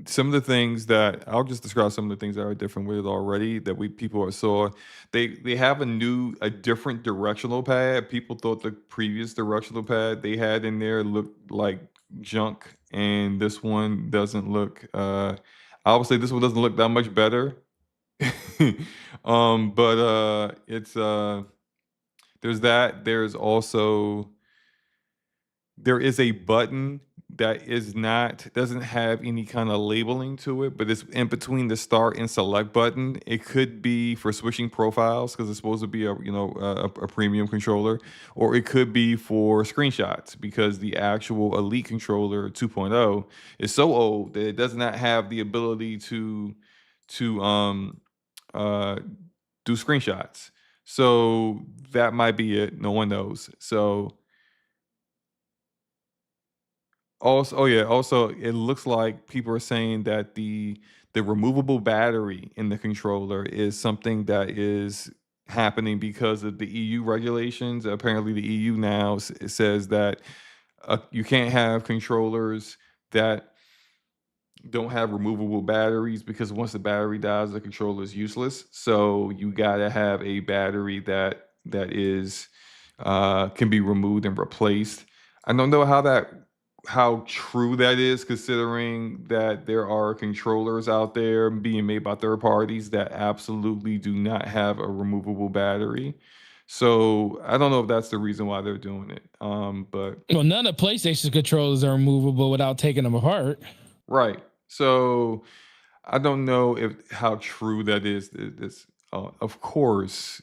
some of the things that I'll just describe some of the things that are different with it already that people saw. They have a different directional pad. People thought the previous directional pad they had in there looked like junk, and this one doesn't look. I would say this one doesn't look that much better. But it's there's that. There is a button that doesn't have any kind of labeling to it, but it's in between the start and select button. It could be for switching profiles because it's supposed to be a premium controller, or it could be for screenshots because the actual Elite controller 2.0 is so old that it does not have the ability to do screenshots. So that might be it. No one knows. So also it looks like people are saying that the removable battery in the controller is something that is happening because of the EU regulations. Apparently the EU now says that you can't have controllers that don't have removable batteries because once the battery dies, the controller is useless. So you gotta have a battery that is can be removed and replaced. I don't know how true that is, considering that there are controllers out there being made by third parties that absolutely do not have a removable battery. So I don't know if that's the reason why they're doing it. But well, none of PlayStation controllers are removable without taking them apart. Right. So I don't know how true that is. Of course,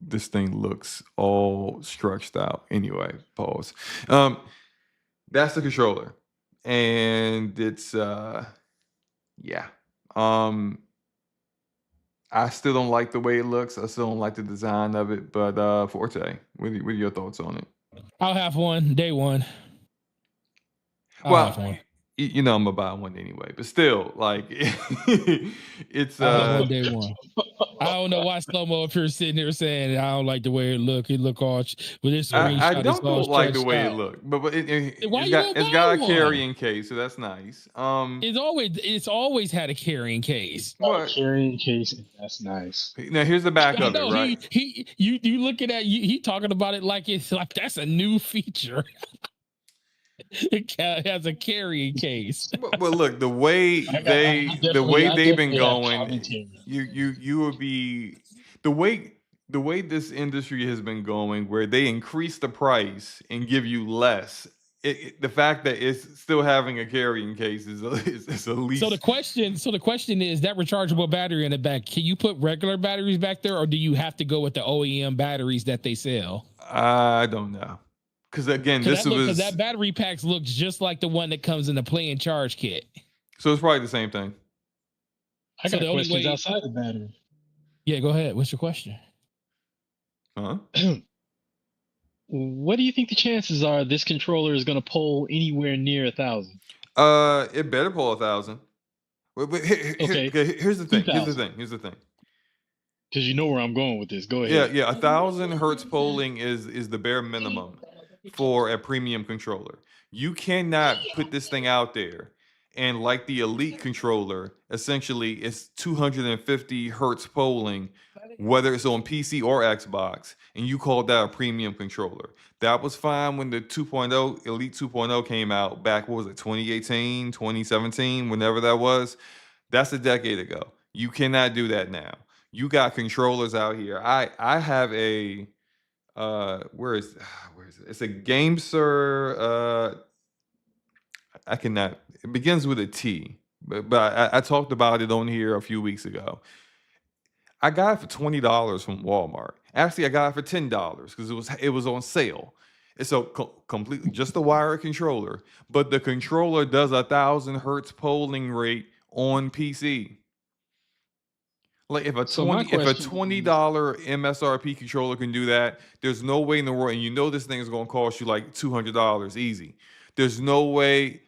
this thing looks all stretched out. Anyway, pause. That's the controller, and it's yeah. I still don't like the way it looks. I still don't like the design of it. But Forte, what are your thoughts on it? I'll have one day one. I'll have Well, one. you know I'm gonna buy one anyway, but still, like, it's I'll have one day one. I don't know why SloMo up here sitting here saying I don't like the way it look. It look all with this I screenshot. It's all don't like the stretched way it out. look, but Why you won't it's buy got a one? carrying case, so that's nice. It's always had a carrying case. What? Carrying case, and that's nice. Now here's the back I of it, know right? you looking at he talking about it like it's like that's a new feature. It has a carrying case. But look, the way they've been going, you would be the way this industry has been going, where they increase the price and give you less. The fact that it's still having a carrying case is a least. So the question is that rechargeable battery in the back. Can you put regular batteries back there, or do you have to go with the OEM batteries that they sell? I don't know, because again, Because that battery packs looks just like the one that comes in the play and charge kit. So it's probably the same thing. I got questions outside the battery. Yeah, go ahead. What's your question? Huh? What do you think the chances are this controller is going to pull anywhere near 1,000? It better pull 1,000. Okay. Here's the thing. 2,000. Here's the thing. Because you know where I'm going with this. Go ahead. Yeah. 1,000 hertz polling is the bare minimum for a premium controller. You cannot put this thing out there and, like the Elite controller, essentially it's 250 hertz polling, whether it's on PC or Xbox, and you call that a premium controller. That was fine when the 2.0 Elite 2.0 came out back, what was it, 2018, 2017, whenever that was. That's a decade ago. You cannot do that now. You got controllers out here. I have a where is it? It's a GameSir. I cannot. It begins with a T, but I talked about it on here a few weeks ago. I got it for $20 from Walmart. Actually, I got it for $10 because it was on sale. It's a completely just a wired controller, but the controller does 1,000 hertz polling rate on PC. Like if a $20 MSRP controller can do that, there's no way in the world, and you know this thing is going to cost you like $200 easy. There's no way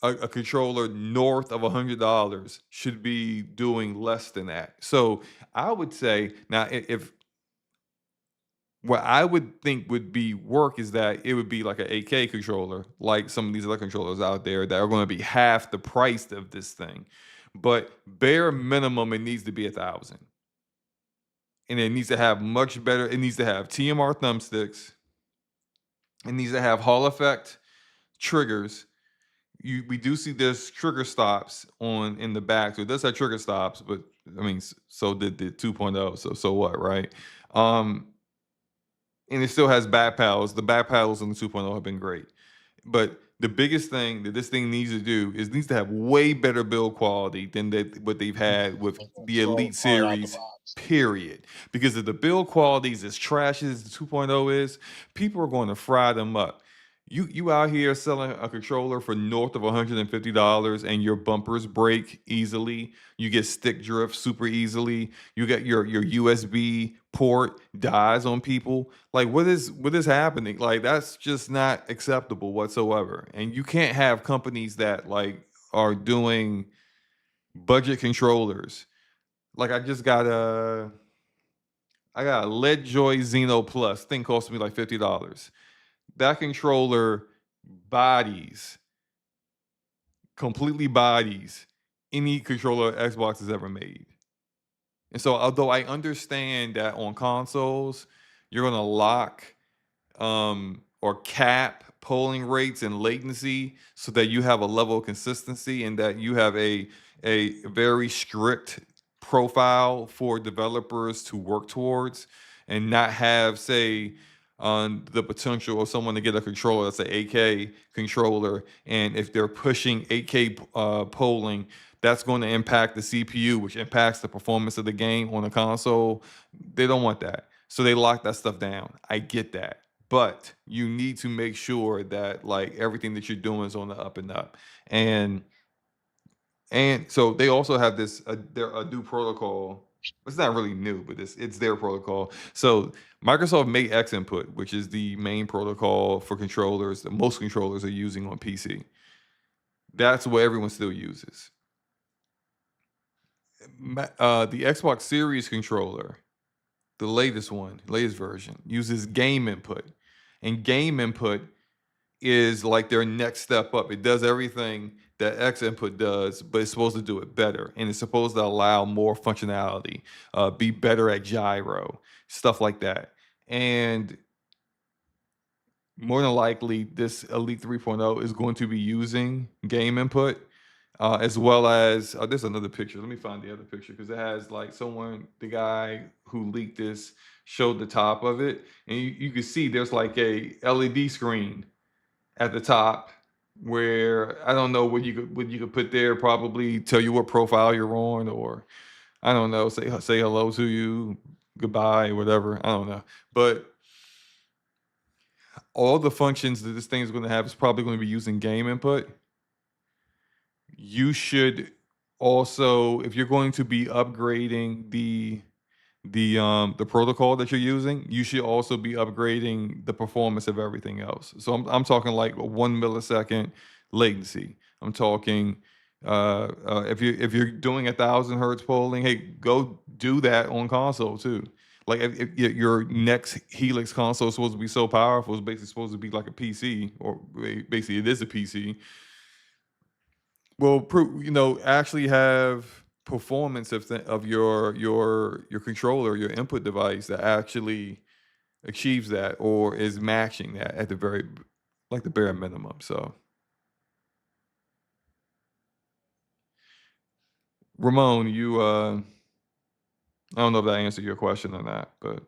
a controller north of $100 should be doing less than that. So I would say now, if what I would think would be work is that it would be like an 8K controller, like some of these other controllers out there that are going to be half the price of this thing. But bare minimum, it needs to be 1,000. And it needs to have much better. It needs to have TMR thumbsticks. It needs to have Hall effect triggers. We do see there's trigger stops in the back. So it does have trigger stops, but I mean, so did the 2.0. So what, right? And it still has back paddles. The back paddles in the 2.0 have been great. But the biggest thing that this thing needs to do is needs to have way better build quality than what they've had with the Elite series, period. Because if the build quality is as trash as the 2.0 is, people are going to fry them up. You out here selling a controller for north of $150 and your bumpers break easily. You get stick drift super easily. You got your USB port dies on people. Like what is happening? Like that's just not acceptable whatsoever. And you can't have companies that like are doing budget controllers. Like I got a LedJoy Xeno Plus. Thing cost me like $50. That controller completely bodies any controller Xbox has ever made. And so although I understand that on consoles, you're gonna lock or cap polling rates and latency so that you have a level of consistency and that you have a very strict profile for developers to work towards and not have, say, on the potential of someone to get a controller that's an 8K controller, and if they're pushing 8K polling, that's going to impact the CPU, which impacts the performance of the game on the console. They don't want that, so they lock that stuff down. I get that, but you need to make sure that like everything that you're doing is on the up and up, and so they also have this a new protocol It's not really new, but it's their protocol. So Microsoft made X input, which is the main protocol for controllers that most controllers are using on PC. That's what everyone still uses. The Xbox Series controller, the latest one, latest version, uses game input. And game input is like their next step up. It does everything that X input does, but it's supposed to do it better. And it's supposed to allow more functionality, be better at gyro, stuff like that. And more than likely, this Elite 3.0 is going to be using game input, as well as there's another picture. Let me find the other picture because it has like the guy who leaked this showed the top of it, and you can see there's like a LED screen at the top where I don't know what you could put there. Probably tell you what profile you're on, or I don't know, say hello to you, goodbye, whatever. I don't know, but all the functions that this thing is going to have is probably going to be using game input. You should also, if you're going to be upgrading the protocol that you're using, you should also be upgrading the performance of everything else. So I'm talking like 1 millisecond latency. I'm talking if you're doing 1,000 hertz polling, hey, go do that on console too. Like if your next Helix console is supposed to be so powerful, it's basically supposed to be like a PC, or basically it is a PC. Well, actually have performance of your controller, your input device that actually achieves that or is matching that at the the bare minimum. So, Ramon, I don't know if that answered your question or not, but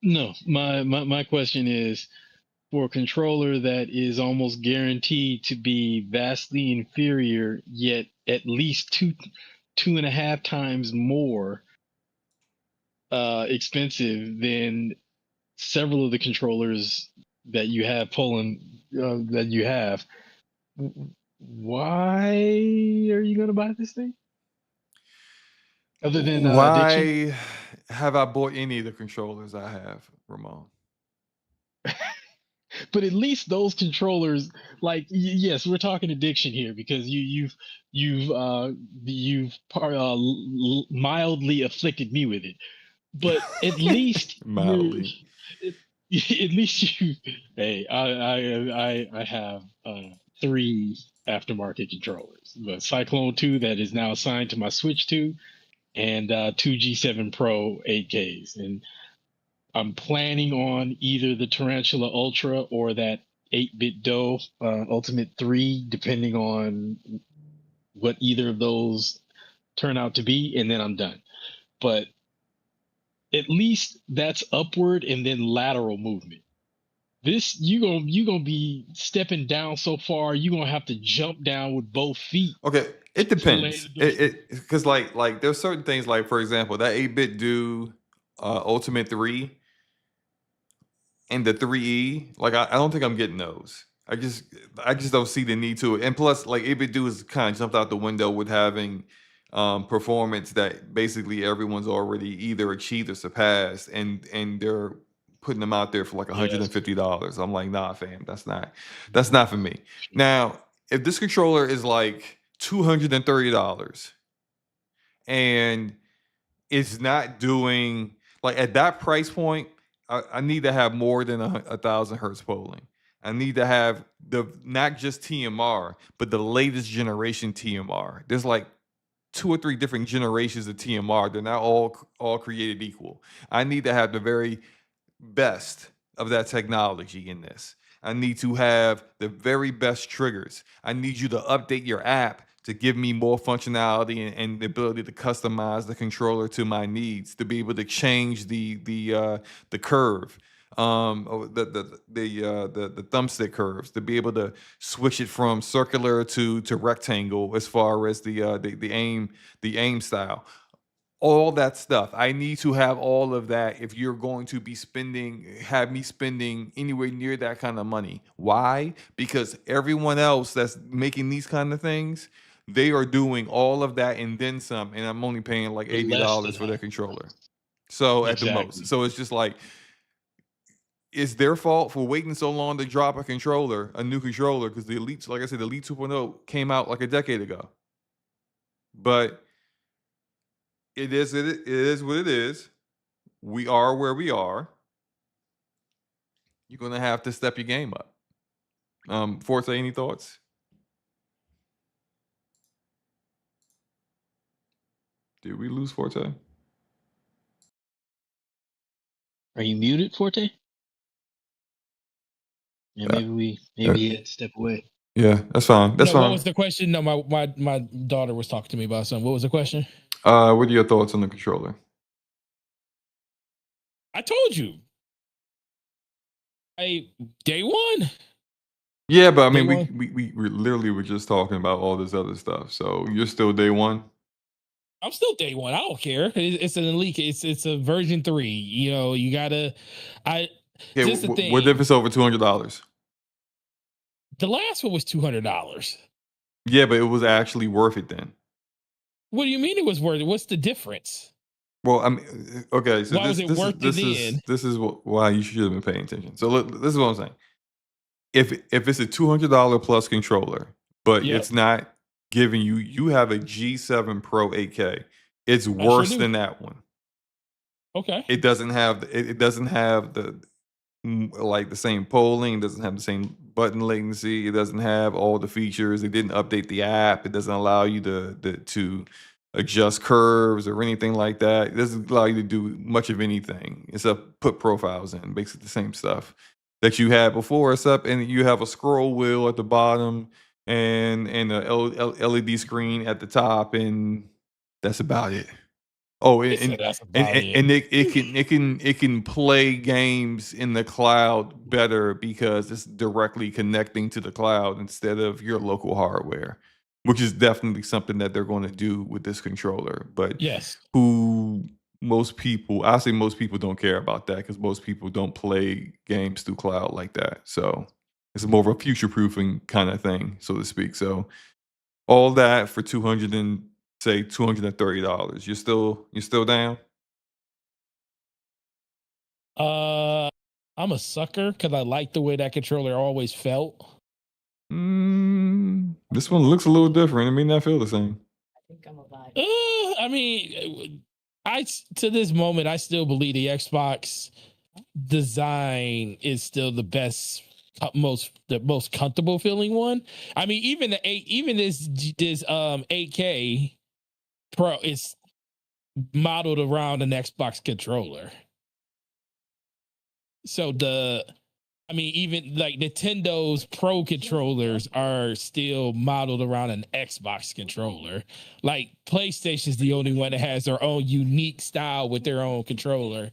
No, my question is, for a controller that is almost guaranteed to be vastly inferior, yet at least two and a half times more expensive than several of the controllers that you have that you have, why are you going to buy this thing? Other than addiction? why have I bought any of the controllers I have, Ramon? But at least those controllers, like yes, we're talking addiction here because mildly afflicted me with it. But at least you're Mildly. at least you. Hey, I have 3 aftermarket controllers: the Cyclone 2 that is now assigned to my Switch 2, and 2 G7 Pro 8Ks, and I'm planning on either the Tarantula Ultra or that 8-bit Doe Ultimate 3, depending on what either of those turn out to be, and then I'm done. But at least that's upward and then lateral movement. This you gonna be stepping down so far, you're gonna have to jump down with both feet. Okay, it to land depends. those- It because like there's certain things, like for example that 8-bit do Ultimate 3 and the 3E. Like I don't think I'm getting those. I just don't see the need to it. And plus, like 8-bit do is kind of jumped out the window with having performance that basically everyone's already either achieved or surpassed, and they're putting them out there for like Yes. $150. I'm like, nah, fam, that's not for me. Now, if this controller is like $230 and it's not doing, like, at that price point, I need to have more than 1,000 hertz polling. I need to have not just TMR, but the latest generation TMR. There's like 2 or 3 different generations of TMR. They're not all created equal. I need to have the very best of that technology in this. I need to have the very best triggers. I need you to update your app to give me more functionality and the ability to customize the controller to my needs, to be able to change the curve, or the thumbstick curves, to be able to switch it from circular to rectangle as far as the aim style, all that stuff. I need to have all of that if you're going to have me spending anywhere near that kind of money. Why? Because everyone else that's making these kind of things, They are doing all of that and then some, and I'm only paying like For less than $80 for their that. controller. So at the most. Exactly. So it's just like it's their fault for waiting so long to drop a controller, a new controller, because the Elite, like I said, the Elite 2.0 came out like a decade ago. But it is what it is. We are where we are. You're gonna have to step your game up. Forte, any thoughts? Did we lose Forte? Are you muted, Forte? Yeah, maybe he had to step away. Yeah, that's fine. That's No, fine. what was the question? No, my daughter was talking to me about something. What was the question? What are your thoughts on the controller? I told you. Day one. Yeah, but I mean, Day one. we literally were just talking about all this other stuff. So you're still day one. I'm still day one. I don't care. It's an elite. It's a version 3. You know, you gotta. Okay, Just the thing. what if it's over $200? The last one was $200. Yeah, but it was actually worth it then. What do you mean it was worth it? What's the difference? Well, I mean, okay. So Why was it worth it this is why you should have been paying attention. So look, this is what I'm saying. If it's a $200 plus controller, but Yep. it's not giving you have a G7 Pro 8K, it's sure worse do. than that one. Okay. It doesn't have it doesn't have the like the same polling, it doesn't have the same button latency, it doesn't have all the features. They didn't update the app. It doesn't allow you to adjust curves or anything like that. It doesn't allow you to do much of anything except put profiles in, basically the same stuff that you had before, except and you have a scroll wheel at the bottom and a LED screen at the top, and that's about it. Oh, They said that's about it. and it can play games in the cloud better because it's directly connecting to the cloud instead of your local hardware, which is definitely something that they're going to do with this controller. But Yes. most people, I say most people don't care about that because most people don't play games through cloud like that. So it's more of a future proofing kind of thing, so to speak. So all that for $230. You're still down? I'm a sucker because I like the way that controller always felt. This one looks a little different. It may not feel the same. I think I'm a vibe. I mean, to this moment, I still believe the Xbox design is still the best, the most comfortable feeling one. I mean, even this 8K Pro is modeled around an Xbox controller. So even like Nintendo's Pro controllers are still modeled around an Xbox controller. Like PlayStation's the only one that has their own unique style with their own controller.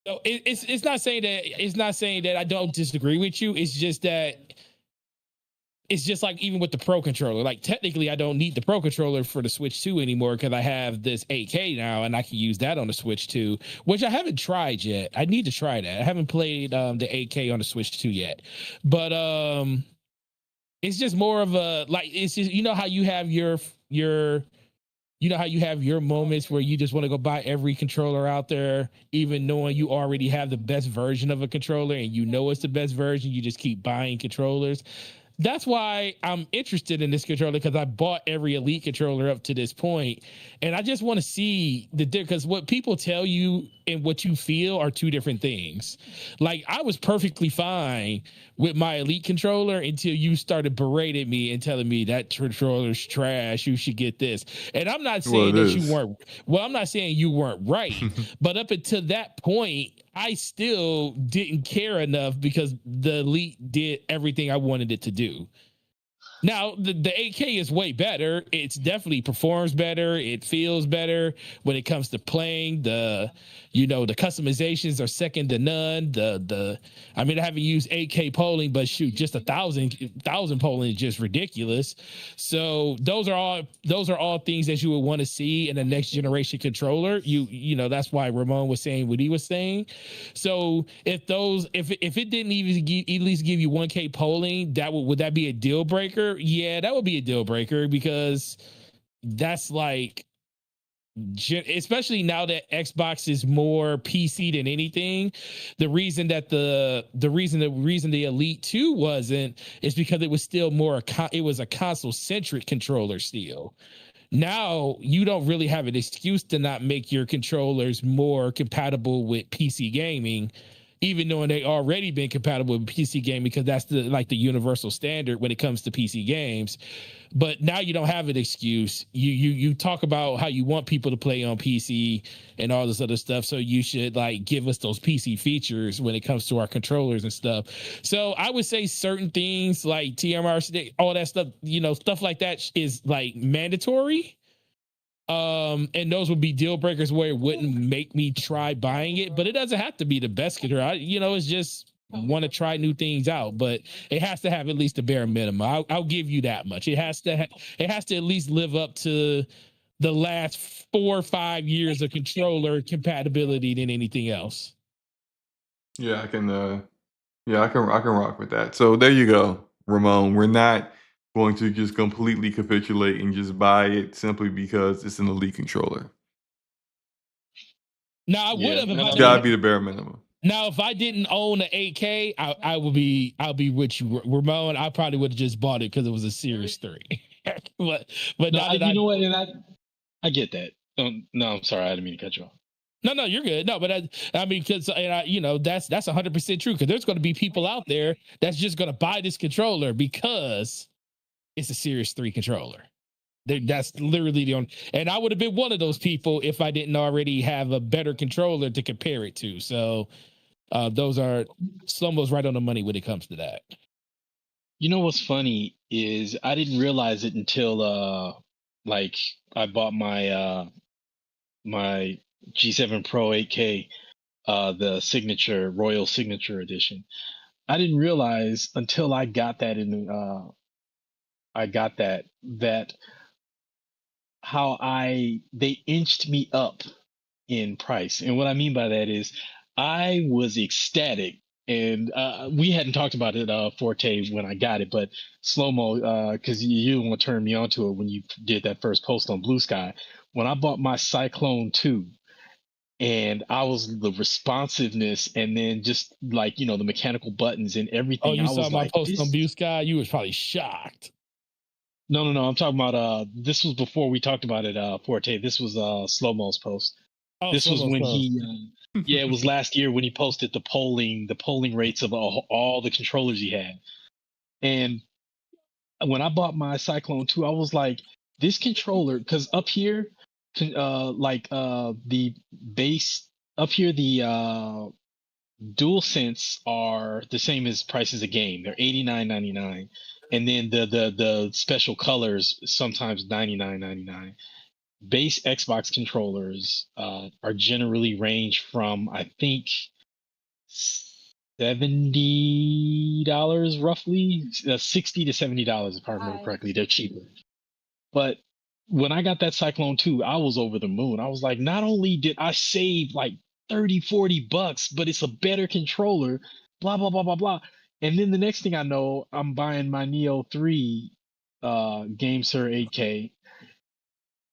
So it's not saying that I don't disagree with you. It's just that it's just like even with the Pro controller. Like technically, I don't need the Pro controller for the Switch 2 anymore because I have this 8K now, and I can use that on the Switch 2, which I haven't tried yet. I need to try that. I haven't played the 8K on the Switch 2 yet, but it's just more of a like it's just how you have your moments where you just want to go buy every controller out there, even knowing you already have the best version of a controller and it's the best version. You just keep buying controllers. That's why I'm interested in this controller, because I bought every Elite controller up to this point, and I just want to see because what people tell you and what you feel are two different things. Like I was perfectly fine with my Elite controller until you started berating me and telling me that controller's trash. You should get this, and I'm not saying you weren't. Well, I'm not saying you weren't right, but up until that point, I still didn't care enough because the Elite did everything I wanted it to do. Now, the 8K is way better. It's definitely performs better. It feels better when it comes to playing. The customizations are second to none. I haven't used 8K polling, but shoot, just 1,000 polling is just ridiculous. So those are all things that you would want to see in a next generation controller. That's why Ramon was saying what he was saying. So if it didn't even at least give you 1K polling, would that be a deal breaker? breaker. Yeah, that would be a deal breaker because that's like, especially now that Xbox is more PC than anything. The reason that the reason the Elite 2 wasn't is because it was still more it was a console centric controller still. Now you don't really have an excuse to not make your controllers more compatible with PC gaming, even though they already been compatible with PC gaming because that's the universal standard when it comes to PC games. But now you don't have an excuse. You talk about how you want people to play on PC and all this other stuff. So you should like give us those PC features when it comes to our controllers and stuff. So I would say certain things like TMR, all that stuff, stuff like that is like mandatory. And those would be deal breakers where it wouldn't make me try buying it, but it doesn't have to be the best controller. It's just want to try new things out, but it has to have at least a bare minimum. I'll give you that much. It has to at least live up to the last 4 or 5 years of controller compatibility than anything else. Yeah, I can rock with that. So there you go, Ramon. We're not going to just completely capitulate and just buy it simply because it's an Elite controller. Now I would have. It's gotta be the bare minimum. Now, if I didn't own an 8K, I'll be with you, Ramon. I probably would have just bought it because it was a Series 3. but no, you know what? And I get that. No, I'm sorry, I didn't mean to cut you off. No, you're good. No, but I mean, because that's 100% true. Because there's going to be people out there that's just going to buy this controller because it's a Series 3 controller. That's literally the only, and I would have been one of those people if I didn't already have a better controller to compare it to. So those are SloMo's right on the money when it comes to that. You know what's funny is I didn't realize it until like I bought my my G7 Pro 8K, the signature Royal Signature Edition. I didn't realize until I got that that how they inched me up in price. And what I mean by that is I was ecstatic, and we hadn't talked about it Forte when I got it, but SloMo, because you want to turn me onto it when you did that first post on Blue Sky. When I bought my Cyclone 2, and I was the responsiveness, and then just like the mechanical buttons and everything. Oh, you saw my like, post on Blue Sky? You was probably shocked. No. I'm talking about this was before we talked about it, Forte. This was SloMo's post. Oh, this was when he it was last year when he posted the polling rates of all the controllers he had. And when I bought my Cyclone 2, I was like, this controller, because up here, the base up here, the DualSense are the same as prices a game. They're $89.99, and then the special colors sometimes $99.99. Base Xbox controllers are generally range from I think $70 roughly, $60 to $70 if I remember correctly. They're cheaper, but when I got that Cyclone 2, I was over the moon. I was like, not only did I save like 30-40 bucks, but it's a better controller, blah blah blah blah blah. And then the next thing I know, I'm buying my Neo 3 GameSir 8K,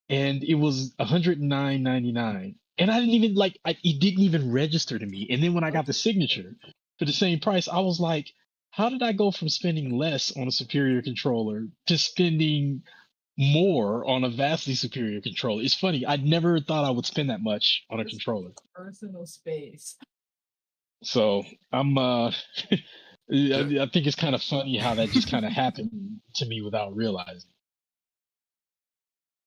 and it was $109.99. And I didn't even it didn't even register to me. And then when I got the signature for the same price, I was like, how did I go from spending less on a superior controller to spending more on a vastly superior controller? It's funny. I never thought I would spend that much on a controller. Personal space. So I'm I think it's kind of funny how that just kind of happened to me without realizing.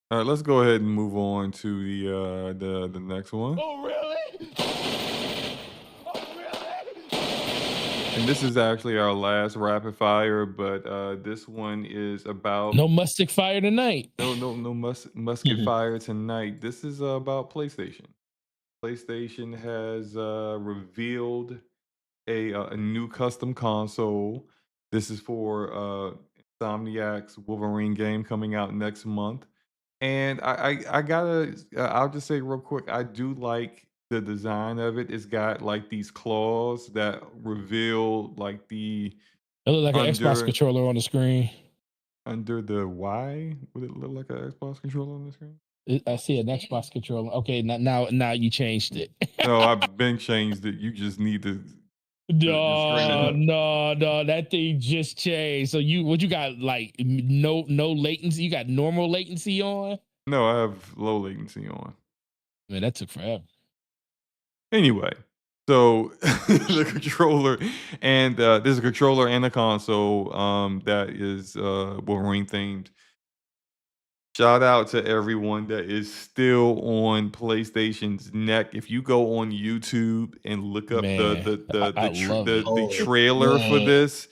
All right, let's go ahead and move on to the next one. Oh, really? Oh, really? And this is actually our last rapid fire, but this one is about No musket fire tonight. no musket fire tonight. This is about PlayStation. PlayStation has revealed a new custom console. This is for Insomniac's Wolverine game coming out next month. And I gotta I'll just say real quick, I do like the design of it. It's got like these claws that reveal like the It looked like an Xbox under controller on the screen. under the Y, would it look like an Xbox controller on the screen? I see an Xbox controller. Okay, now you changed it. No, I've been changed it. You just need to the screen it No, up. no, that thing just changed. So what you got like no latency? You got normal latency on? No, I have low latency on. Man, that took forever. Anyway, so the controller and there's a controller and a console that is Wolverine themed. Shout out to everyone that is still on PlayStation's neck. If you go on YouTube and look up Man, I love it. the Oh, trailer for man. this,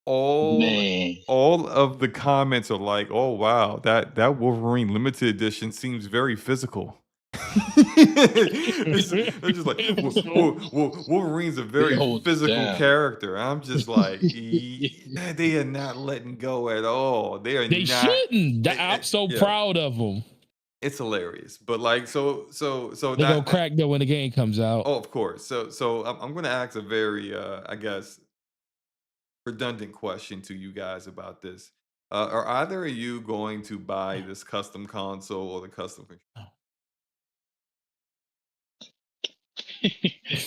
Man. all of the comments are like, "Oh wow, that Wolverine limited edition seems very physical." They're just like, Wolverine's a very holds physical down. character. I'm just like, they are not letting go at all. They are They not. shouldn't. I'm so Yeah. proud of them. It's hilarious, but like, so They're gonna crack though when the game comes out. Oh, of course. So I'm going to ask a very, I guess, redundant question to you guys about this. Are either of you going to buy this custom console or the custom controller?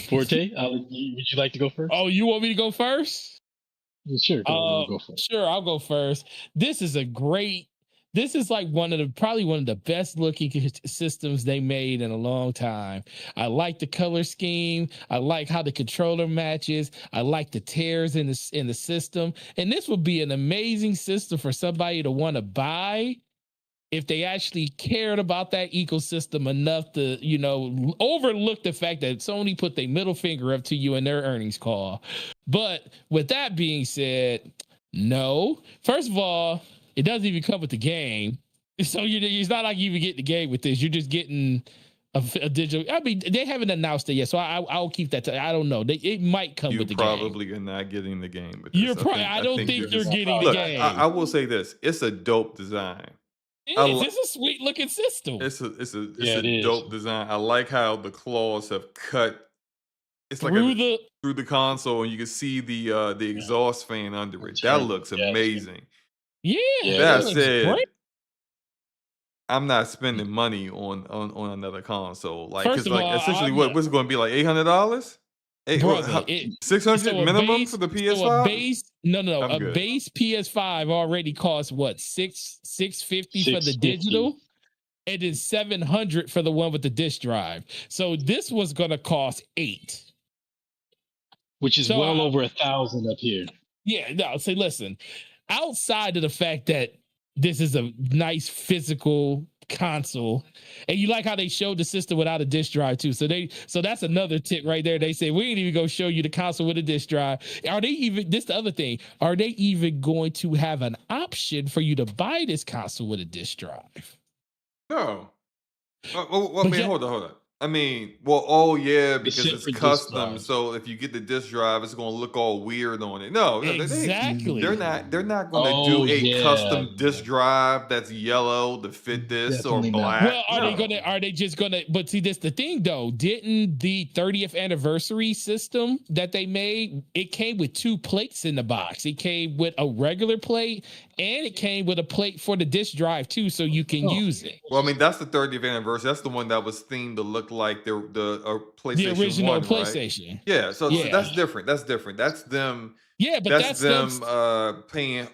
Forte, would you like to go first? Oh, you want me to go first? Sure, go for it. Sure, I'll go first. This is like probably one of the best looking systems they made in a long time. I like the color scheme. I like how the controller matches. I like the tears in the system. And this would be an amazing system for somebody to want to buy if they actually cared about that ecosystem enough to, overlook the fact that Sony put their middle finger up to you in their earnings call. But with that being said, no. First of all, it doesn't even come with the game. So it's not like you even get the game with this. You're just getting a digital. I mean, they haven't announced it yet, so I'll keep that. I don't know. It might come with the game. You probably are not getting the game with this. You're probably. I don't think you're getting the game. I will say this: it's a dope design. It's a sweet looking system. It's a dope design. I like how the claws have cut. It's through like through the console, and you can see the exhaust fan under it. That looks amazing. Yeah. That said, great. I'm not spending money on another console. Like, because like essentially, what's it going to be like $800? 600 minimum for the PS5. So a base base PS5 already costs what $650 for the digital, and then $700 for the one with the disc drive. So this was gonna cost $800, which is well over 1,000 up here. Yeah, no. Say, listen. Outside of the fact that this is a nice physical console, and you like how they showed the system without a disc drive too. So that's another tip right there. They say we ain't even gonna show you the console with a disc drive. Are they even? This the other thing. Are they even going to have an option for you to buy this console with a disc drive? No. I mean, hold on. I mean, because it's custom. So if you get the disc drive, it's going to look all weird on it. No, exactly. They're not going to do a custom disc drive that's yellow to fit this Definitely or black. Not. Well, are they just gonna? But see, this the thing though. Didn't the 30th anniversary system that they made? It came with 2 plates in the box. It came with a regular plate, and it came with a plate for the disc drive too, so you can use it. Well, I mean, that's the 30th anniversary. That's the one that was themed to look like the PlayStation, the original 1, PlayStation. Right? Yeah, so that's different. That's different. That's them. Yeah, but that's them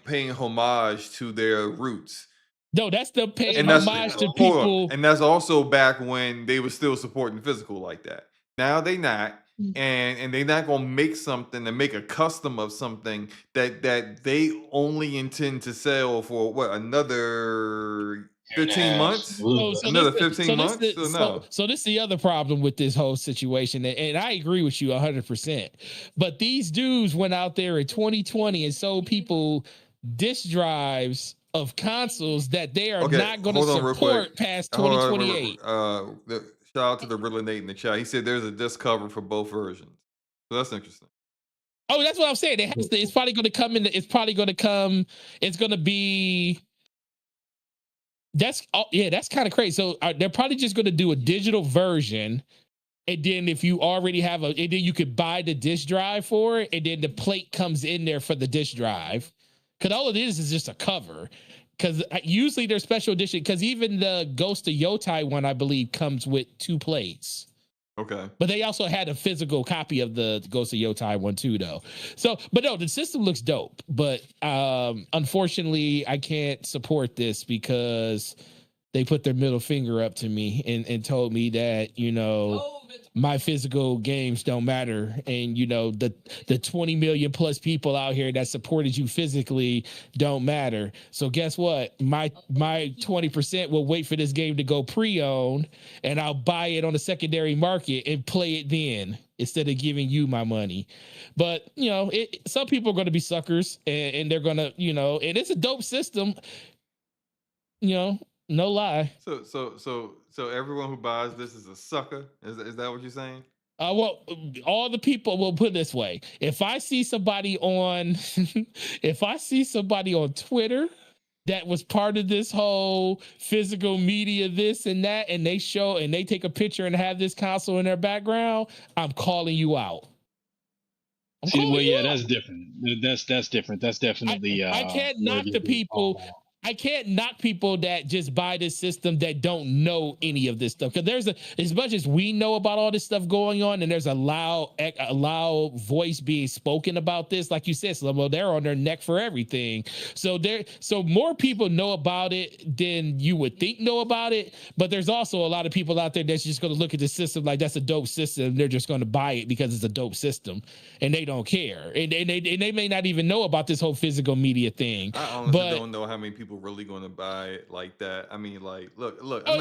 paying homage to their roots. No, that's them paying homage to people. And that's also back when they were still supporting physical like that. Now they not. And they're not gonna make something and make a custom of something that they only intend to sell for another 15 months? Another 15 months? So this is the other problem with this whole situation, and I agree with you 100%. But these dudes went out there in 2020 and sold people disc drives of consoles that they are not going to support past 2028. Shout out to the Real Nate in the chat. He said there's a disc cover for both versions. So that's interesting. Oh, that's what I'm saying. It's probably going to come in. It's going to be. That's kind of crazy. So they're probably just going to do a digital version, and then if you already have and then you could buy the disc drive for it, and then the plate comes in there for the disc drive. Because all it is just a cover. because usually their special edition, because even the Ghost of Yotai one, I believe, comes with 2 plays. Okay. But they also had a physical copy of the Ghost of Yotai one too, though. So, but no, the system looks dope. But unfortunately, I can't support this because they put their middle finger up to me and told me that, you know, my physical games don't matter. And, you know, the 20 million plus people out here that supported you physically don't matter. So guess what? My 20% will wait for this game to go pre-owned, and I'll buy it on the secondary market and play it then instead of giving you my money. But, you know, some people are going to be suckers, and they're going to, you know, and it's a dope system, you know. No lie. So everyone who buys this is a sucker. Is that what you're saying? Well, all the people will put it this way. If I see somebody on if I see somebody on Twitter that was part of this whole physical media, this and that, and they show and they take a picture and have this console in their background, I'm calling you out. That's different. That's different. That's definitely I can't knock the people. I can't knock people that just buy this system that don't know any of this stuff. Because as much as we know about all this stuff going on, and there's a loud voice being spoken about this, like you said, SloMo, they're on their neck for everything. So more people know about it than you would think know about it. But there's also a lot of people out there that's just going to look at the system like that's a dope system. They're just going to buy it because it's a dope system, and they don't care. And they may not even know about this whole physical media thing. I honestly don't know how many people really going to buy it like that. I mean, like, look. I'm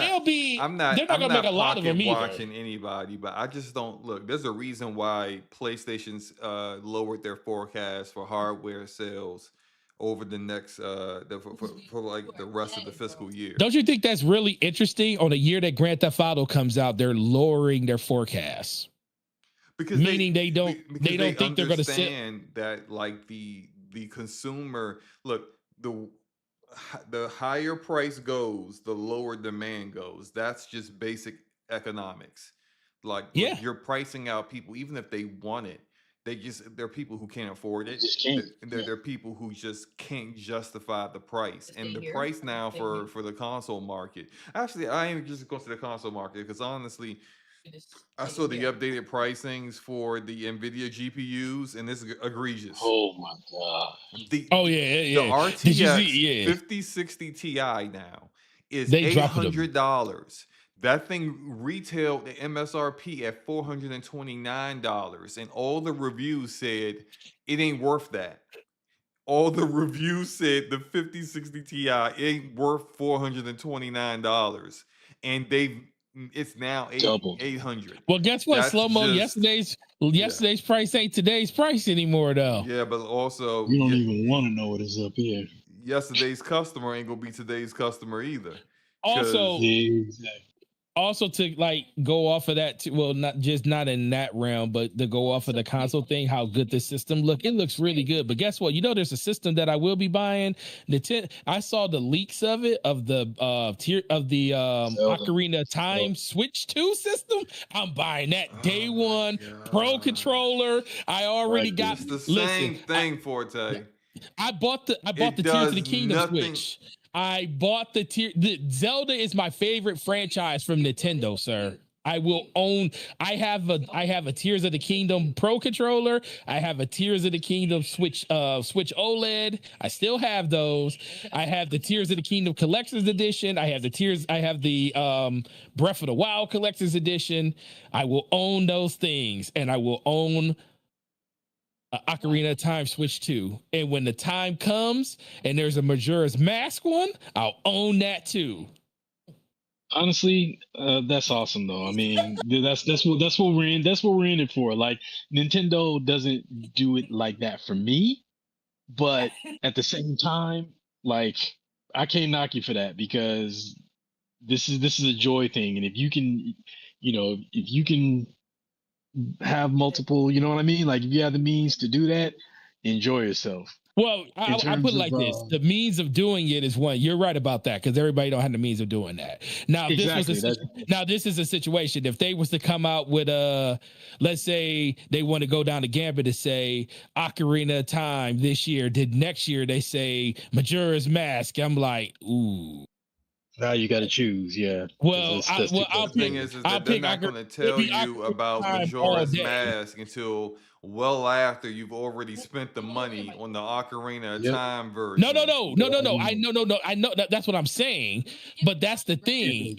not gonna make a lot of them either. Watching anybody, but I just don't look. There's a reason why PlayStation's lowered their forecast for hardware sales over the next for like the rest of the fiscal year. Don't you think that's really interesting? On a year that Grand Theft Auto comes out, they're lowering their forecasts. Because they don't think they're going to sit that, like, the consumer, look, the higher price goes, the lower demand goes. That's just basic economics. Like, look, you're pricing out people, even if they want it. They're people who can't afford it. They're people who just can't justify the price. And the price now for the console market. Actually, I ain't just going to the console market because honestly, I saw the updated pricings for the NVIDIA GPUs, and it's egregious. Oh my god! The RTX 5060 Ti now is $800. That thing retailed the MSRP at $429, and all the reviews said it ain't worth that. All the reviews said the 5060 Ti ain't worth $429, and it's now $800. Well, guess what, SloMo? Yesterday's price ain't today's price anymore, though. Yeah, but also you don't even want to know what is up here. Yesterday's customer ain't gonna be today's customer either. Also, to like go off of that, not in that realm, but to go off of the console thing, how good this system it looks really good. But guess what? You know, there's a system that I will be buying. I saw the leaks of it, of the Ocarina of Time Switch 2 system. I'm buying that day one. Pro controller. I already got. It's the same thing, Forte. I bought the Tears of the Kingdom Switch. I bought the Zelda is my favorite franchise from Nintendo, sir. I have a Tears of the Kingdom Pro controller. I have a Tears of the Kingdom Switch OLED. I still have those. I have the Tears of the Kingdom Collector's Edition. I have the Breath of the Wild Collector's Edition. I will own those things, and I will own Ocarina of Time Switch 2. And when the time comes and there's a Majora's Mask one, I'll own that too. Honestly, that's awesome though. I mean, that's what we're in. That's what we're in it for. Like, Nintendo doesn't do it like that for me, but at the same time, like, I can't knock you for that because this is a joy thing. And if you can have multiple, you know what I mean? Like, if you have the means to do that, enjoy yourself. Well, In I put terms it like of this: the means of doing it is one. You're right about that because everybody don't have the means of doing that. Now, if this was exactly now this is a situation. If they was to come out with let's say they want to go down the gambit to say Ocarina of Time this year, did next year they say Majora's Mask? I'm like, ooh. now you got to choose, yeah, because Well, that's too I'll The close thing pick. together. is I'll that they're pick not Ocarina. going to It'll tell be you Ocarina of about Time all Majora's day. Mask until well after you've already spent the money on the Ocarina of Yep. Time No, version. I know. I know that's what I'm saying. But that's the thing.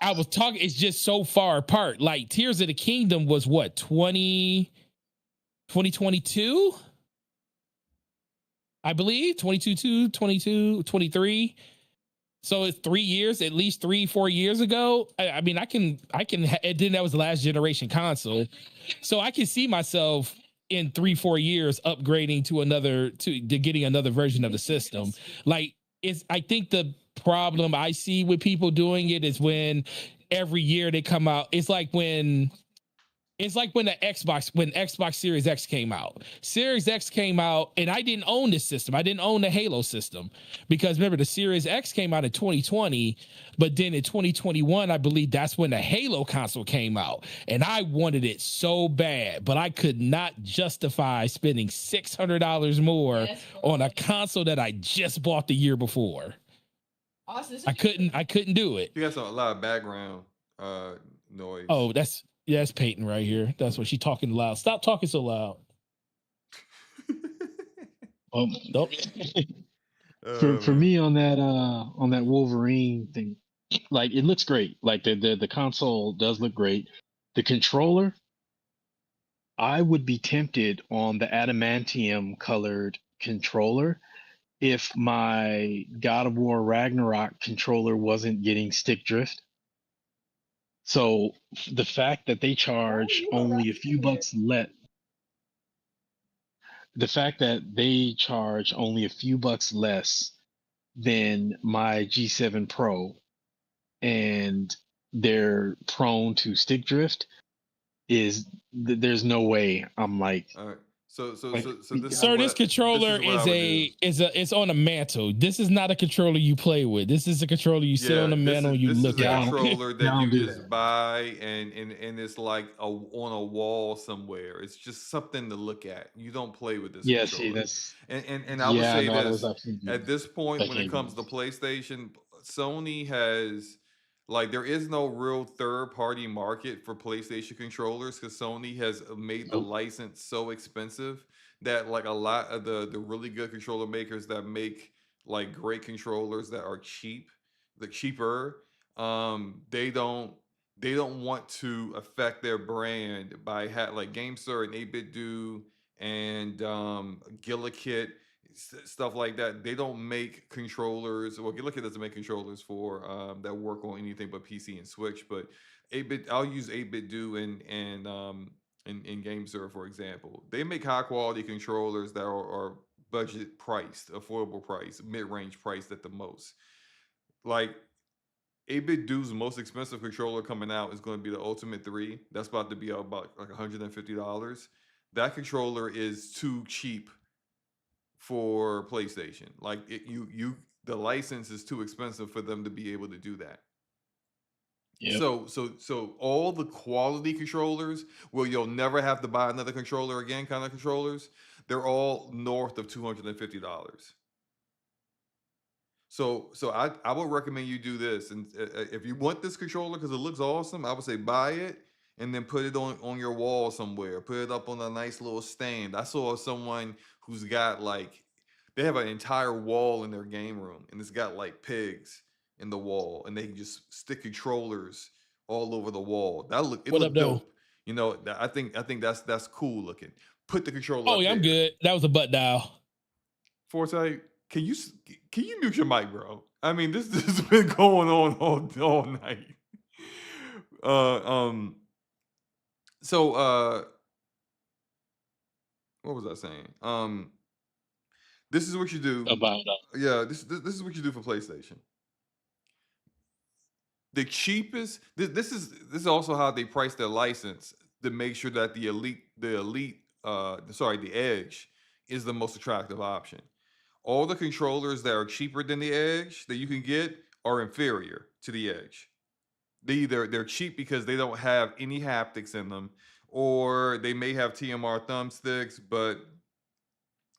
I was talking. It's just so far apart. Like Tears of the Kingdom was what 2022, I believe 22, 23. So it's 3 years, at least 3-4 years ago. I mean, I can. And then that was the last generation console, so I can see myself in 3-4 years upgrading to getting another version of the system. Like I think the problem I see with people doing it is when every year they come out. It's like when Xbox Series X came out. Series X came out, and I didn't own this system. I didn't own the Halo system because remember the Series X came out in 2020, but then in 2021, I believe that's when the Halo console came out, and I wanted it so bad, but I could not justify spending $600 more on a console that I just bought the year before. I couldn't do it. You got a lot of background noise. Oh, that's Peyton right here. That's what she's talking loud. Stop talking so loud. Nope. For me on that Wolverine thing, like it looks great. Like the console does look great. The controller, I would be tempted on the adamantium colored controller if my God of War Ragnarok controller wasn't getting stick drift. So the fact that they charge only a few bucks less, the fact that they charge only a few bucks less than my G7 Pro, and they're prone to stick drift, there's no way I'm like. All right. So Like, this Sir, is this controller it's on a mantle. This is not a controller you play with. This is a controller you sit on the mantle. You look at. at. This is a controller that Don't you do just that. buy and it's like on a wall somewhere. It's just something to look at. You don't play with this Yeah, controller. see, that's And I would say no, this that's absolutely at this point that when it can't comes be. to PlayStation, Sony has like there is no real third party market for PlayStation controllers because Sony has made the Nope. license so expensive that like a lot of the really good controller makers that make like great controllers that are cheaper, they don't want to affect their brand by like GameSir and 8-Bit Do and Gillikit stuff like that. They don't make controllers. Well, Gillikit doesn't make controllers for that work on anything but PC and Switch. But 8-Bit, I'll use 8-Bit Do in GameSir, for example. They make high quality controllers that are budget priced, affordable price, mid range priced at the most. Like 8-Bit Do's most expensive controller coming out is going to be the Ultimate 3. That's about to be about like $150. That controller is too cheap for PlayStation. Like the license is too expensive for them to be able to do that. Yep. So all the quality controllers where you'll never have to buy another controller again kind of controllers, they're all north of $250. So I would recommend you do this, and if you want this controller because it looks awesome, I would say buy it and then put it on your wall somewhere. Put it up on a nice little stand. I saw someone who's got like they have an entire wall in their game room, and it's got like pigs in the wall, and they can just stick controllers all over the wall. It What looked up, though? dope. You know, I think that's cool looking. Put the controller. Oh up yeah, I'm there. good. That was a butt dial. Forte, can you mute your mic, bro? I mean, this has been going on all night. So what was I saying? This is what you do. About Yeah, this is what you do for PlayStation. The cheapest. This is also how they price their license to make sure that the Edge is the most attractive option. all the controllers that are cheaper than the Edge that you can get are inferior to the Edge. They're cheap because they don't have any haptics in them, or they may have TMR thumbsticks, but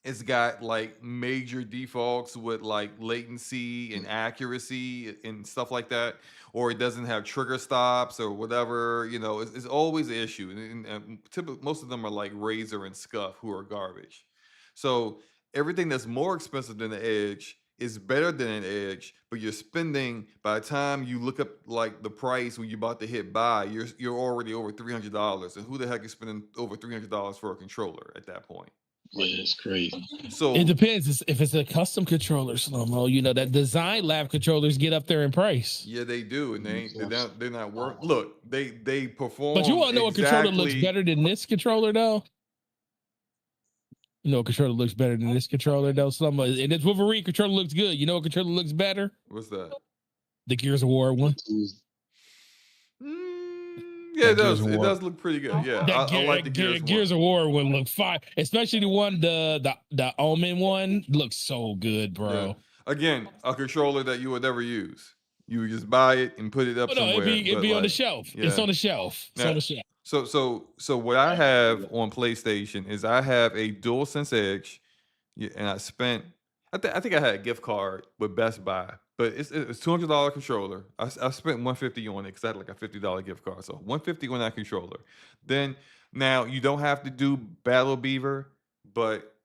it's got like major defaults with like latency and accuracy and stuff like that, or it doesn't have trigger stops or whatever. It's always an issue. And most of them are like Razer and Scuff, who are garbage. So everything that's more expensive than the Edge is better than an Edge, but you're spending, by the time you look up like the price when you're about to hit buy, you're already over $300. And who the heck is spending over $300 for a controller at that point? Yeah, it's crazy. So It depends if it's a custom controller, SloMo. That design lab controllers get up there in price. yeah, they do, and they're not worth. Look, they perform. But you want to know a controller looks better than this controller, though? You know, a controller looks better than this controller, though. And this Wolverine controller looks good. You know, a controller looks better. What's that? The Gears of War one. Yeah, it does. It does look pretty good. Yeah, I like the Gears of War one look fine, especially the one the Omen one looks so good, bro. Yeah. Again, a controller that you would never use. You would just buy it and put it up somewhere. It'd be on the shelf. Yeah. It's on the shelf. It's on the shelf. So what I have on PlayStation is I have a DualSense Edge, and I spent. I think I had a gift card with Best Buy, but it's $200 controller. I spent $150 on it because I had like a $50 gift card, so $150 on that controller. Then now you don't have to do Battle Beaver, but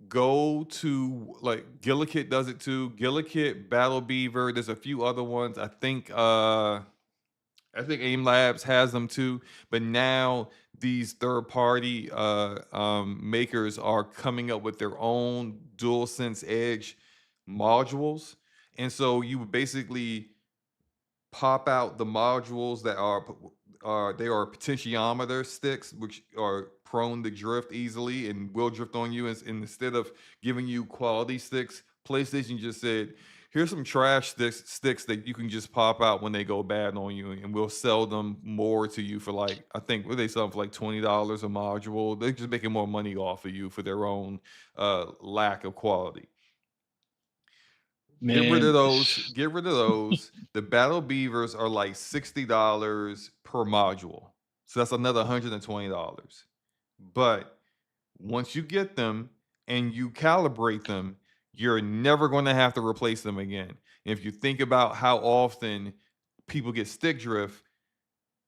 go to like Gillakit does it too. Gillakit, Battle Beaver. There's a few other ones. I think AIM Labs has them too, but now these third-party makers are coming up with their own DualSense Edge modules, and so you would basically pop out the modules that are potentiometer sticks, which are prone to drift easily and will drift on you. And instead of giving you quality sticks, PlayStation just said, here's some trash sticks that you can just pop out when they go bad on you, and we'll sell them more to you for like, I think what they sell for like $20 a module. They're just making more money off of you for their own lack of quality. Man. Get rid of those. The Battle Beavers are like $60 per module, so that's another $120. But once you get them and you calibrate them, you're never going to have to replace them again. And if you think about how often people get stick drift,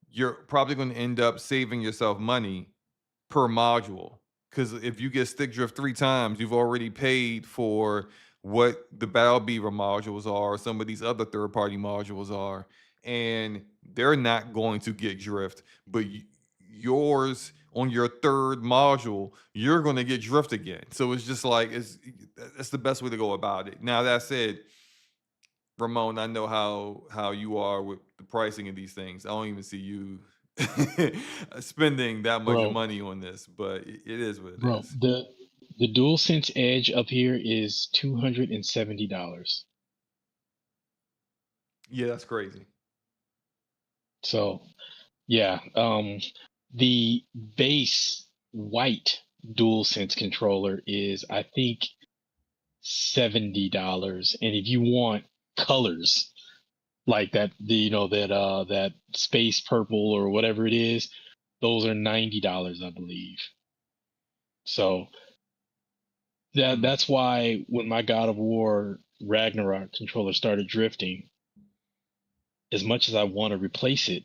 you're probably going to end up saving yourself money per module. Because if you get stick drift 3 times, you've already paid for what the Battle Beaver modules are, some of these other third-party modules are, and they're not going to get drift. But yours, on your third module, you're going to get drift again. So it's just like, that's the best way to go about it. Now, that said, Ramon, I know how you are with the pricing of these things. I don't even see you spending that much money on this, but it is what it is. The DualSense Edge up here is $270. Yeah, that's crazy. So, yeah, the base white DualSense controller is, I think, $70, and if you want colors like that, that space purple or whatever it is, those are $90, I believe. So that's why when my God of War Ragnarok controller started drifting, as much as I want to replace it,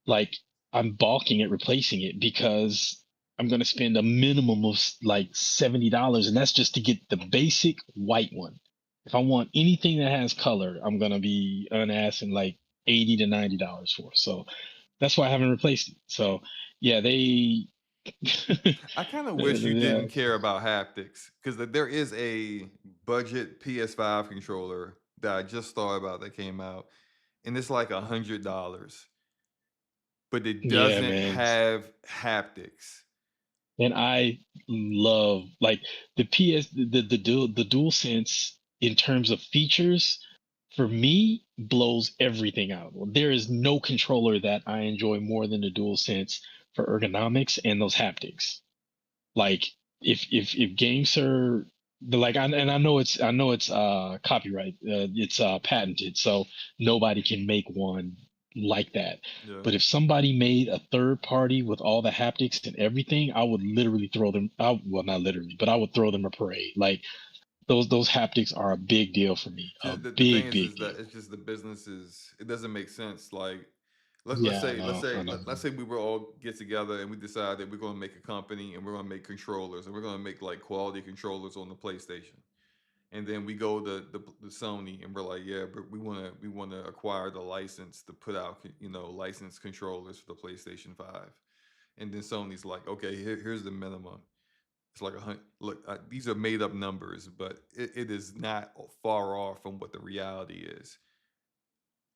like I'm balking at replacing it because I'm going to spend a minimum of like $70, and that's just to get the basic white one. If I want anything that has color, I'm going to be asking like $80 to $90 for. So that's why I haven't replaced it. So yeah, I kind of wish you didn't care about haptics, because there is a budget PS5 controller that I just thought about that came out, and it's like $100, but it doesn't have haptics. And I love like the DualSense in terms of features. For me, blows everything out. There is no controller that I enjoy more than the DualSense for ergonomics and those haptics. Like if GameSir I know it's copyright, it's patented, so nobody can make one like that. Yeah. But if somebody made a third party with all the haptics and everything, I would literally throw them out. Well, not literally, but I would throw them a parade. Like those haptics are a big deal for me. See, A the thing big, is big that deal. it's just the businesses. It doesn't make sense. Like, let's Yeah, say I know. let's say we were all get together and we decide that we're going to make a company and we're going to make controllers and we're going to make like quality controllers on the PlayStation. And then we go to the Sony and we're like, yeah, but we want to acquire the license to put out licensed controllers for the PlayStation 5. And then Sony's like, okay, here's the minimum. It's like 100. Look, these are made up numbers, but it is not far off from what the reality is.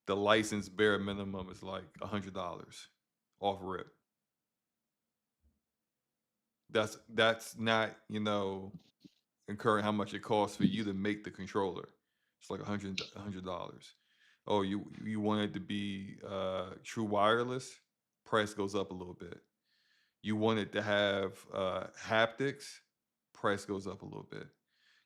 The license bare minimum is like $100 off rip. That's not incurring how much it costs for you to make the controller. It's like $100. Oh, you want it to be true wireless? Price goes up a little bit. You want it to have haptics? Price goes up a little bit.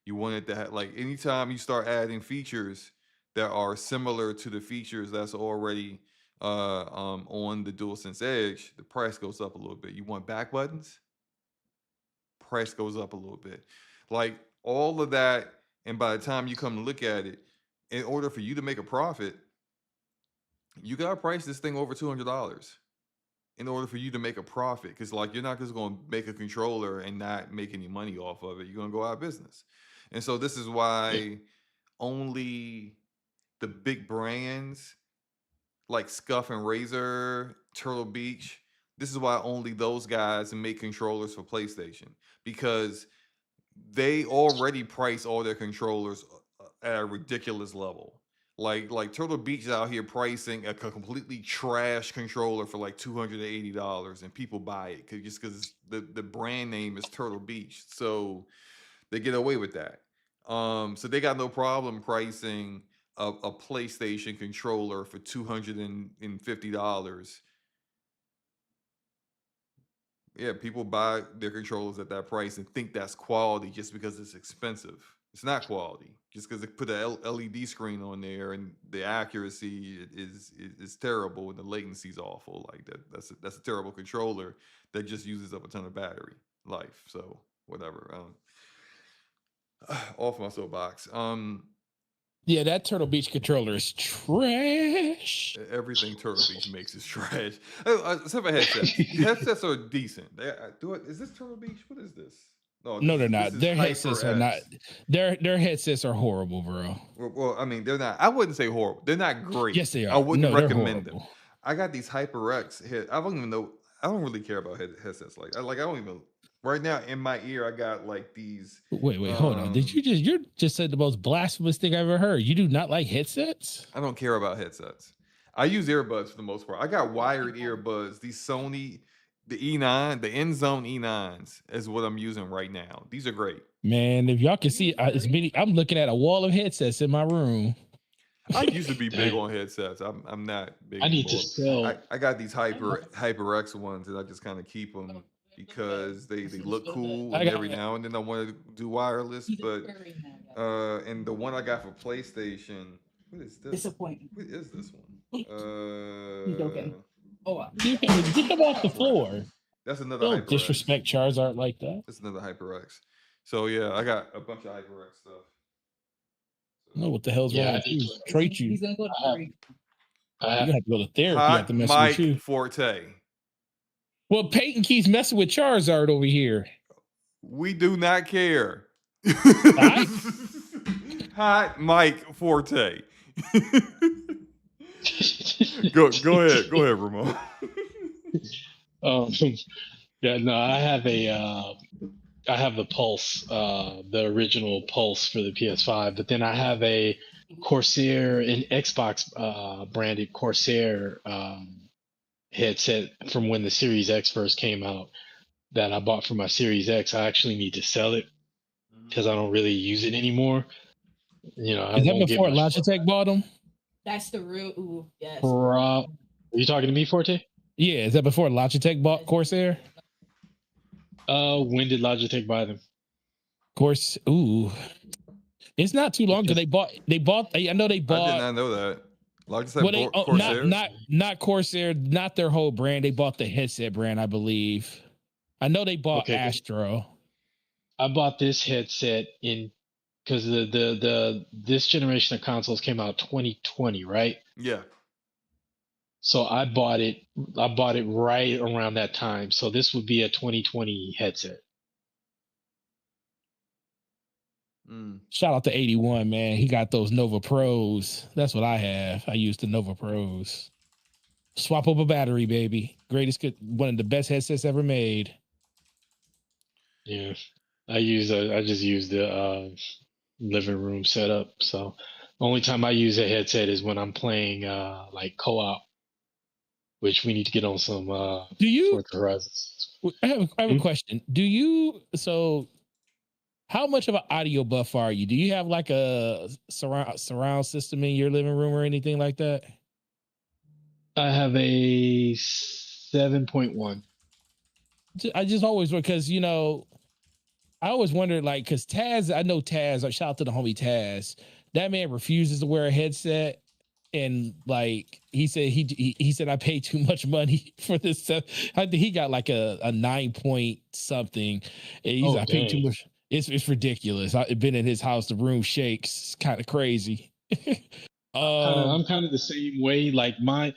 You want it to have, like, anytime you start adding features that are similar to the features that's already on the DualSense Edge, the price goes up a little bit. You want back buttons? Price goes up a little bit. Like, all of that, and by the time you come to look at it, in order for you to make a profit, you gotta price this thing over $200 in order for you to make a profit. Because, like, you're not just gonna make a controller and not make any money off of it. You're gonna go out of business. And so this is why only the big brands like Scuff and Razor, Turtle Beach, this is why only those guys make controllers for PlayStation, because they already price all their controllers at a ridiculous level. Like Turtle Beach is out here pricing a completely trash controller for like $280, and people buy it just because the brand name is Turtle Beach, so they get away with that. So they got no problem pricing a PlayStation controller for $250. Yeah, people buy their controllers at that price and think that's quality just because it's expensive. It's not quality just because they put a LED screen on there and the accuracy is terrible and the latency is awful. Like that's a terrible controller that just uses up a ton of battery life. So whatever. Off my soapbox. Yeah, that Turtle Beach controller is trash. Everything Turtle Beach makes is trash. Except for headsets. Headsets are decent. Is this Turtle Beach? What is this? No, they're This not. is Their headsets are not. HyperX. Their headsets are horrible, bro. Well, I mean, they're not. I wouldn't say horrible. They're not great. Yes, they I are. wouldn't No, they're recommend them. horrible. I got these HyperX head. I don't even know. I don't really care about headsets. I don't even. Right now in my ear, I got like these. Wait, hold on. Did you just said the most blasphemous thing I've ever heard? You do not like headsets? I don't care about headsets. I use earbuds for the most part. I got wired earbuds. These Sony, the E9, the InZone E9s is what I'm using right now. These are great. Man, if y'all can see, it's many. I'm looking at a wall of headsets in my room. I used to be big on headsets. I'm not big. I need to anymore. sell. I got these HyperX ones, and I just kind of keep them because they look cool. And every now and then I want to do wireless, but and the one I got for PlayStation. What is this? Disappointing. What is this one? Get him off the floor. That's another Don't HyperX. disrespect Charizard like that. That's another HyperX. So yeah, I got a bunch of HyperX stuff. I don't know what the hell's wrong with you. Treat you. He's gonna go to therapy. You're gonna have to go to therapy Hot after messing Mike with you. Forte. Well, Peyton keeps messing with Charizard over here. We do not care. Right? Hot Mike Forte. Go ahead, Ramon. Yeah, no, I have the Pulse, the original Pulse for the PS5, but then I have a Corsair, an Xbox branded Corsair headset from when the Series X first came out that I bought for my Series X. I actually need to sell it because I don't really use it anymore. You know, is that before Logitech bought them? That's the real. Ooh, yes. Are you talking to me, Forte? Yeah, is that before Logitech bought Corsair? When did Logitech buy them? course, ooh, it's not too long because they bought. I know they I did bought. not know that. Logitech Well, they Corsair. not Corsair, not their whole brand. They bought the headset brand, I believe. I know they bought Astro. I bought this headset in because this generation of consoles came out 2020, right? Yeah. So I bought it right around that time. So this would be a 2020 headset. Shout out to 81, man. He got those Nova Pros. That's what I have. I use the Nova Pros. Swap up a battery, baby. One of the best headsets ever made. Yeah. I just use the living room setup. So the only time I use a headset is when I'm playing like co-op, which we need to get on some Forte Horizons. I have a question. How much of an audio buff are you? Do you have like a surround system in your living room or anything like that? I have a 7.1. I just always, because I always wondered, like, because Taz, I know Taz, shout out to the homie Taz, that man refuses to wear a headset. And like he said I paid too much money for this stuff. I think he got like a 9 point something. And I paid too much. It's ridiculous. I've been in his house, the room shakes. It's kind of crazy. I'm kind of the same way. Like my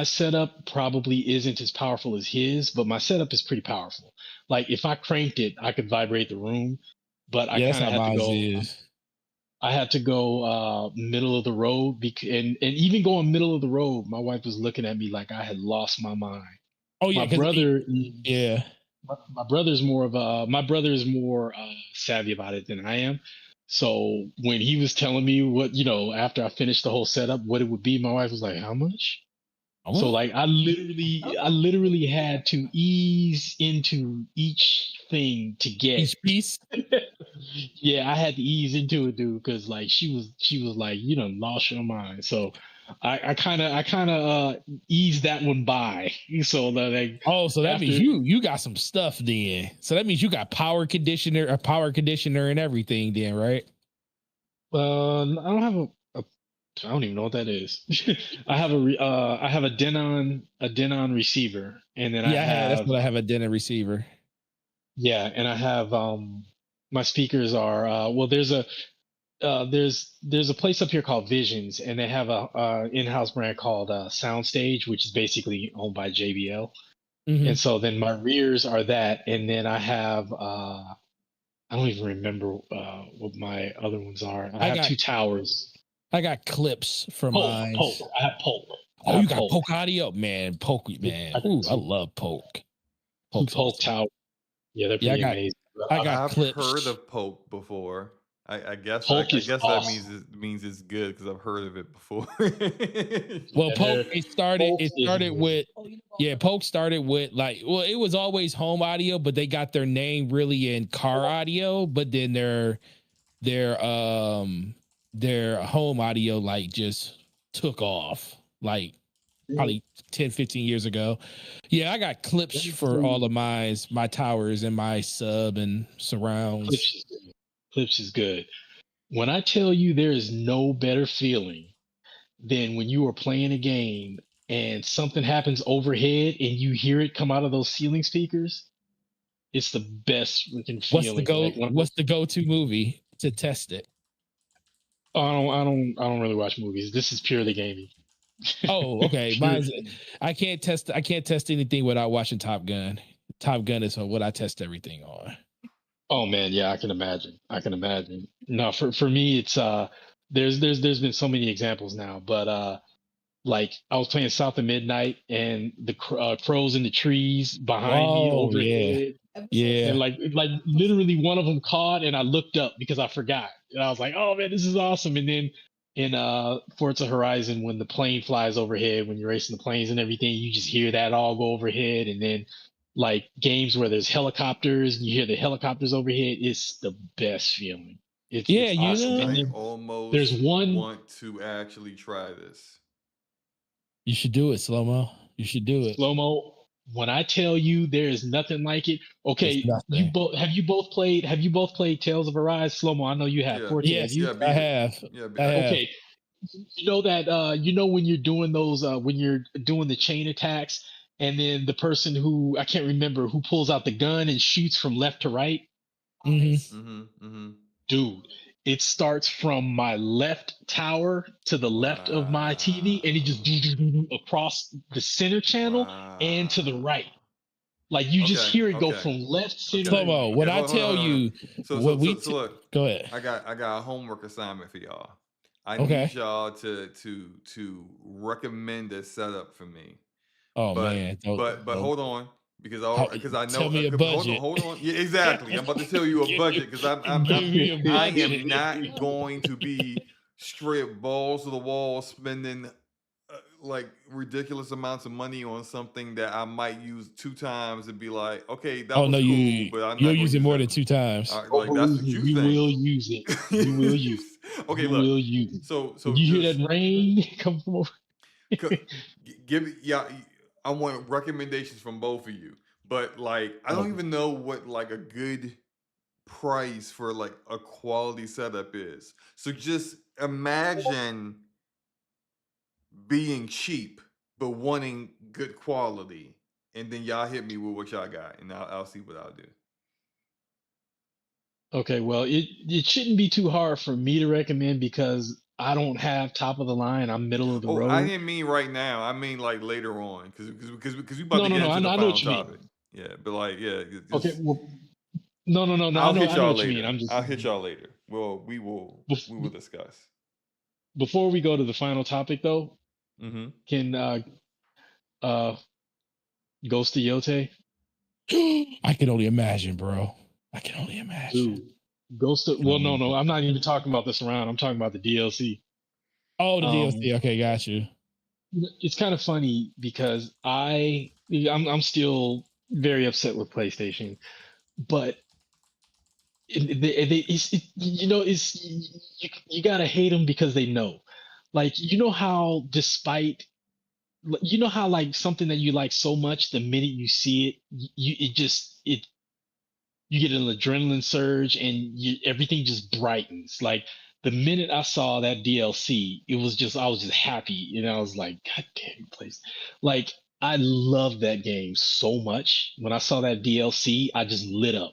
setup probably isn't as powerful as his, but my setup is pretty powerful. Like if I cranked it, I could vibrate the room, but I kind of had to go. I had to go middle of the road and even going middle of the road, my wife was looking at me like I had lost my mind. Oh yeah, my brother. My brother's more savvy about it than I am. So when he was telling me what, after I finished the whole setup, what it would be, my wife was like, "How much?" Oh. So like I literally had to ease into each thing to get each piece. Yeah, I had to ease into it, dude, because like she was like, "You done lost your mind." So I kind of eased that one by. So that that means you got some stuff then. So that means you got a power conditioner and everything then, right? I don't have I don't even know what that is. I have a Denon receiver, and then that's what I have, a Denon receiver. Yeah, and I have my speakers are there's a place up here called Visions, and they have a in-house brand called Soundstage, which is basically owned by JBL. Mm-hmm. And so then my rears are that, and then I have I don't even remember what my other ones are. I have 2 towers. I got clips from mine. Polk. I have Polk. Oh, you got Polk audio, man. Polk, man. Ooh, I love Polk. Polk tower. Yeah, they're pretty amazing. I've heard of Polk before. I guess that awesome. means it's good because I've heard of it before. Well, Polk started with Polk started with it was always home audio, but they got their name really in car audio, but then their home audio just took off probably 10, 15 years ago. Yeah, I got clips for all of my towers and my sub and surrounds. Clips is good. When I tell you there is no better feeling than when you are playing a game and something happens overhead and you hear it come out of those ceiling speakers, it's the best freaking feeling. What's the go-to movie to test it? I don't really watch movies. This is purely gaming. Oh, okay. I can't test anything without watching Top Gun. Top Gun is what I test everything on. Oh man, yeah, I can imagine. No, for me, it's there's been so many examples now, but like I was playing South of Midnight and the crows in the trees behind me overhead. Yeah, and like literally one of them caught, and I looked up because I forgot, and I was like, "Oh man, this is awesome!" And then in Forza Horizon, when the plane flies overhead, when you're racing the planes and everything, you just hear that all go overhead. And then like games where there's helicopters and you hear the helicopters overhead, it's the best feeling. It's awesome. I almost want to actually try this. You should do it, SloMo. You should do it. SloMo, When I tell you there is nothing like it, It's okay, nothing. have you both played Tales of Arise? SloMo, I know you have. Yeah. Forte, have Yes, you? Yeah, I beat it. have. Yeah, I have. Okay. You know that when you're doing those when you're doing the chain attacks and then the person who I can't remember who pulls out the gun and shoots from left to right? Mhm. Dude, it starts from my left tower to the left of my TV and it just across the center channel and to the Wow. right. Like you just Okay. hear it go Okay. from left, center, Okay. and right. Slow-mo, when Okay. I Hold on. tell Hold on. you So when we look, go ahead. I got a homework assignment for y'all. I need Okay. y'all to recommend a setup for me. Oh But man. but hold on because I Tell know me a budget. hold on. Yeah, exactly. I'm about to tell you a budget because Give me a I budget. am not going to be straight balls to the wall spending like ridiculous amounts of money on something that I might use 2 times and be like, okay, that Oh was no, cool, but I'm you'll not going use to it use more that. than 2 times. Oh, Like that's believe what me, you we think. will use it. We will use it. Okay, We look. will use it. So When you hear just that rain come from over. give me I want recommendations from both of you. But like I don't even know what like a good price for like a quality setup is. So just imagine being cheap but wanting good quality, and then y'all hit me with what y'all got, and I'll see what I'll do. Okay, well, it shouldn't be too hard for me to recommend because I don't have top of the line. I'm middle of the Oh, I road. didn't mean right now. I mean like later on, because we about No, to no, get no. into the I know final what you topic. mean. Yeah, but like yeah, Okay, just well, no. I'll hit I know y'all what you mean. later. I'm just I'll hit y'all later. Well, we will bef- discuss. before we go to the final topic though. Mm-hmm. Can uh Ghost of Yote? I can only imagine, bro. I can only imagine. Dude, Ghost of, well, no, I'm not even talking about this round. I'm talking about the DLC. Oh, the Um, DLC. Okay, got you. it's kind of funny because I'm still very upset with PlayStation, but you gotta hate them because they know, like you know how like something that you like so much, the minute you see it, you get an adrenaline surge and everything just brightens. Like the minute I saw that DLC, I was just happy, and I was like, God damn, please! Like I love that game so much. When I saw that DLC, I just lit up.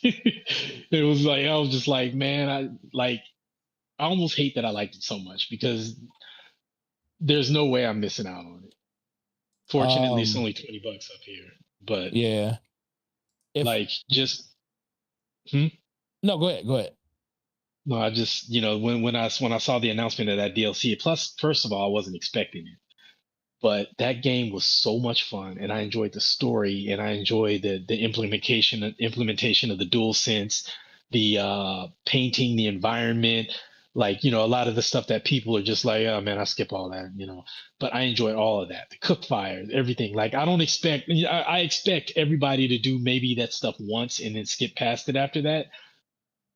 It was like I was just like, man, I almost hate that I liked it so much because there's no way I'm missing out on it. Fortunately, it's only $20 up here, but Yeah. like just. Hmm? No, go ahead. Go ahead. No, I just when I saw the announcement of that DLC. Plus, first of all, I wasn't expecting it, but that game was so much fun, and I enjoyed the story, and I enjoyed the implementation of the dual sense, the painting, the environment, like a lot of the stuff that people are just like, oh man, I skip all that, but I enjoyed all of that, the cook fires, everything. Like I don't expect, I expect everybody to do maybe that stuff once and then skip past it after that.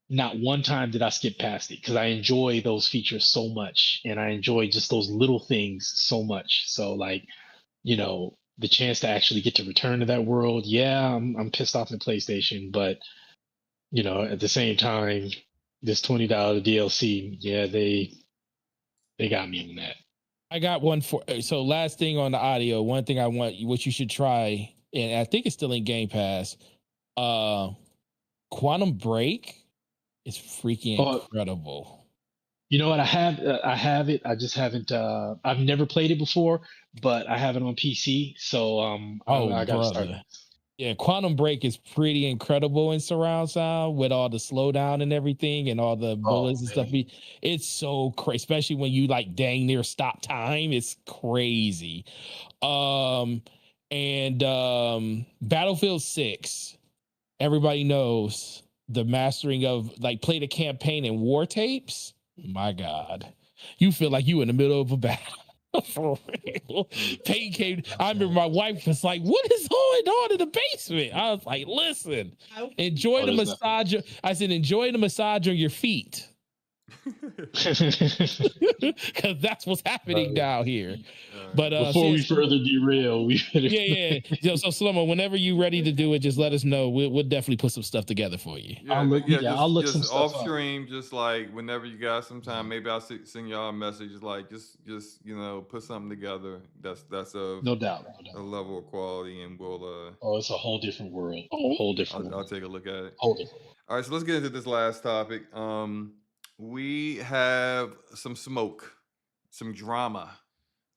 Not one time did I skip past it because I enjoy those features so much and I enjoy just those little things so much. So like, the chance to actually get to return to that world, yeah, I'm pissed off at PlayStation, but at the same time, this $20 DLC, yeah, they got me in that. I got one for so last thing on the audio. One thing I want, what you should try, and I think it's still in Game Pass. Quantum Break is freaking incredible. You know what? I have it. I just haven't. I've never played it before, but I have it on PC. So I got to start. Yeah, Quantum Break is pretty incredible in surround sound with all the slowdown and everything and all the bullets and stuff. It's so crazy, especially when you like dang near stop time. It's crazy. And Battlefield 6, everybody knows the mastering of like play the campaign and war tapes. My God, you feel like you in the middle of a battle. For real. Peyton came. I remember my wife was like, "What is going on in the basement?" I was like, "Listen, enjoy the massage." I said, "Enjoy the massage on your feet." because that's what's happening down here. Alright. But Before we further derail, we better. yeah. So Slomo, whenever you're ready to do it, just let us know. We'll definitely put some stuff together for you. Yeah, I'll look. yeah, Yeah, I'll look just some stuff off up. stream, just like whenever you got some time, maybe I'll send y'all a message, like just put something together that's of No doubt. a level of quality, and we'll Oh, it's a whole different world. Oh. Whole different I'll world. take a look at it. Whole different world. All right, so let's get into this last topic. We have some smoke, some drama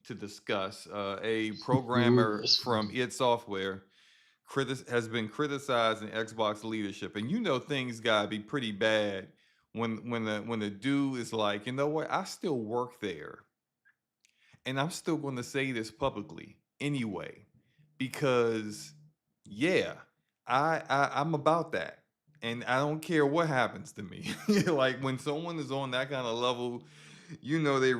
to discuss. A programmer Yes. from id Software has been criticizing Xbox leadership, and things gotta be pretty bad when the dude is like, you know what, I still work there, and I'm still going to say this publicly anyway, because yeah, I'm about that, and I don't care what happens to me. Like when someone is on that kind of level, they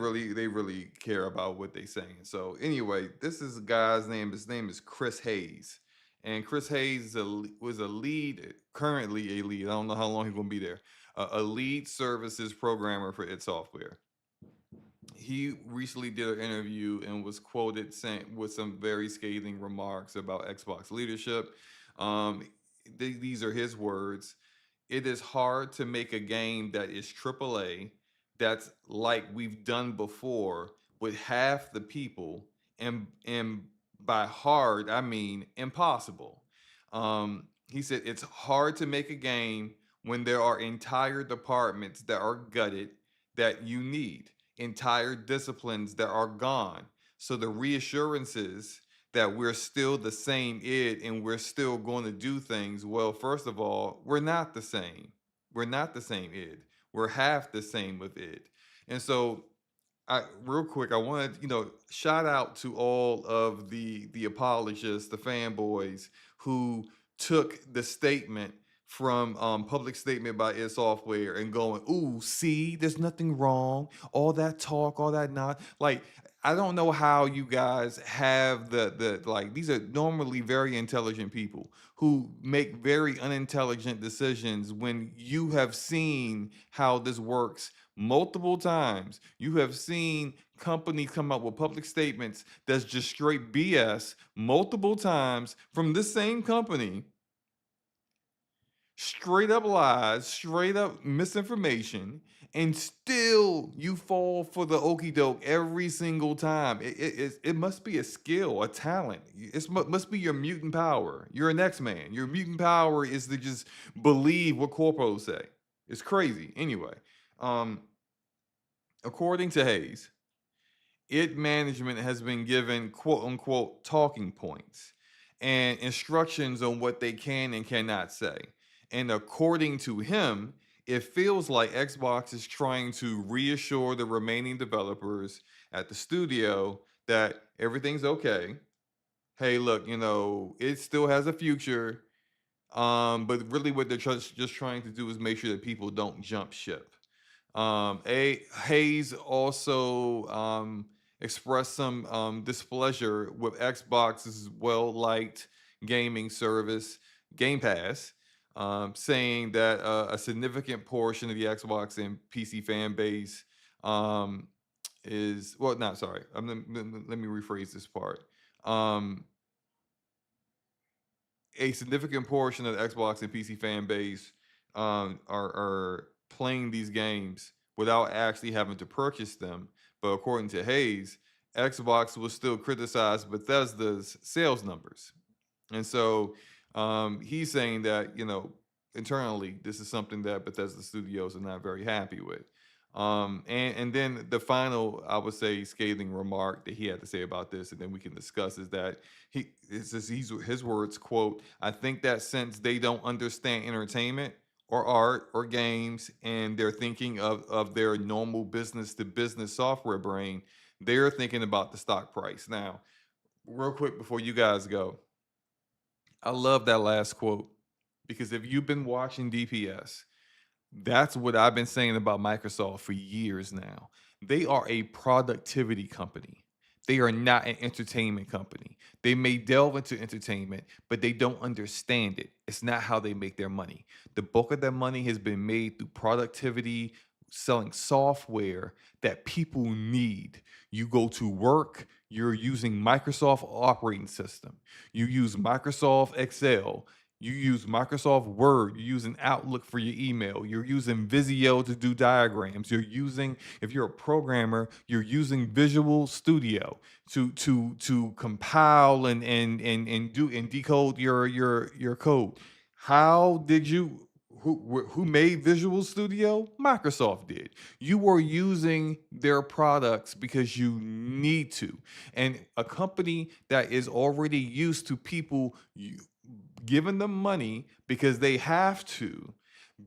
really care about what they saying. So anyway, this is a guy's name. His name is Chris Hayes, and Chris Hayes was a lead, currently a lead. I don't know how long he's going to be there. A lead services programmer for id Software. He recently did an interview and was quoted saying with some very scathing remarks about Xbox leadership. Um, these are his words. It is hard to make a game that is AAA, that's like we've done before, with half the people, and by hard I mean impossible. He said it's hard to make a game when there are entire departments that are gutted that you need, entire disciplines that are gone. So the reassurances that we're still the same id and we're still going to do things, well, first of all, we're not the same. We're not the same id. We're half the same with id. And so real quick, I want to, shout out to all of the apologists, the fanboys who took the statement from public statement by id Software and going, ooh, see, there's nothing wrong. All that talk, all that not like. I don't know how you guys have the like. These are normally very intelligent people who make very unintelligent decisions when you have seen how this works multiple times. You have seen companies come out with public statements that's just straight BS multiple times from this same company. Straight up lies, straight up misinformation, and still you fall for the okey doke every single time. It must be a skill, a talent. It must be your mutant power. You're an X-Man. Your mutant power is to just believe what corpos say. It's crazy. Anyway, according to Hayes, id management has been given quote unquote talking points and instructions on what they can and cannot say. And according to him, it feels like Xbox is trying to reassure the remaining developers at the studio that everything's okay. Hey, look, it still has a future. But really what they're just trying to do is make sure that people don't jump ship. Hayes also expressed some displeasure with Xbox's well-liked gaming service, Game Pass, saying that a significant portion of the Xbox and PC fan base is well, not sorry. Let me rephrase this part. A significant portion of the Xbox and PC fan base are playing these games without actually having to purchase them. But according to Hayes, Xbox will still criticize Bethesda's sales numbers. And so he's saying that, internally, this is something that Bethesda Studios are not very happy with. And then the final, I would say, scathing remark that he had to say about this, and then we can discuss, is that his words, quote, I think that since they don't understand entertainment or art or games, and they're thinking of their normal business to business software brain, they're thinking about the stock price. Now, real quick before you guys go, I love that last quote, because if you've been watching DPS, that's what I've been saying about Microsoft for years now. They are a productivity company. They are not an entertainment company. They may delve into entertainment, but they don't understand it. It's not how they make their money. The bulk of their money has been made through productivity, selling software that people need. You go to work, you're using Microsoft operating system. You use Microsoft Excel. You use Microsoft Word. You're using Outlook for your email. You're using Visio to do diagrams. You're using, if you're a programmer, you're using Visual Studio to compile and do and decode your code. How did you? Who made Visual Studio? Microsoft did. You were using their products because you need to. And a company that is already used to people giving them money because they have to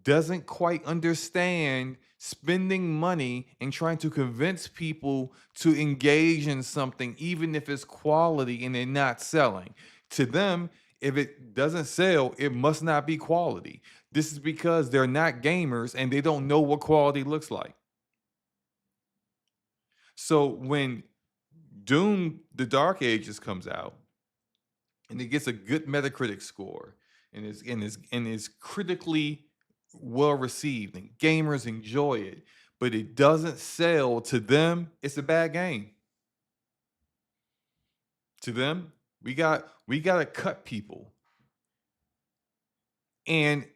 doesn't quite understand spending money and trying to convince people to engage in something, even if it's quality and they're not selling. To them, if it doesn't sell, it must not be quality. This is because they're not gamers and they don't know what quality looks like. So when Doom The Dark Ages comes out and it gets a good Metacritic score and is critically well received and gamers enjoy it, but it doesn't sell, to them, it's a bad game. To them, we got to cut people. And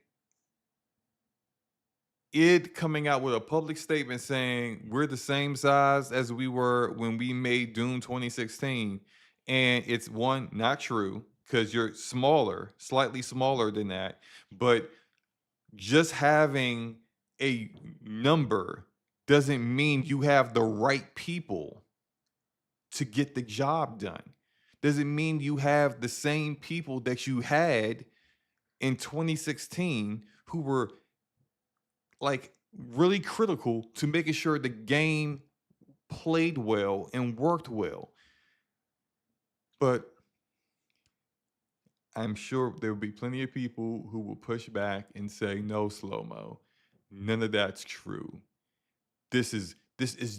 it coming out with a public statement saying we're the same size as we were when we made Doom 2016, and it's one, not true, because you're smaller, slightly smaller than that, but just having a number doesn't mean you have the right people to get the job done. Doesn't mean you have the same people that you had in 2016 who were like really critical to making sure the game played well and worked well. But I'm sure there will be plenty of people who will push back and say, no, SloMo, none of that's true. This is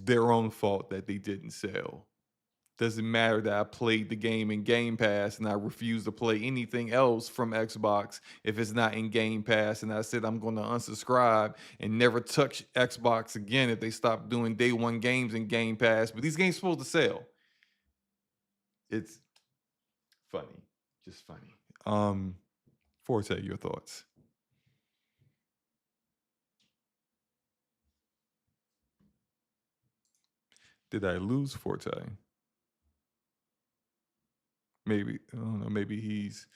their own fault that they didn't sell. Doesn't matter that I played the game in Game Pass and I refuse to play anything else from Xbox if it's not in Game Pass. And I said I'm going to unsubscribe and never touch Xbox again if they stop doing day one games in Game Pass. But these games are supposed to sell. It's funny, just funny. Forte, your thoughts? Did I lose Forte? Maybe, I don't know, maybe he's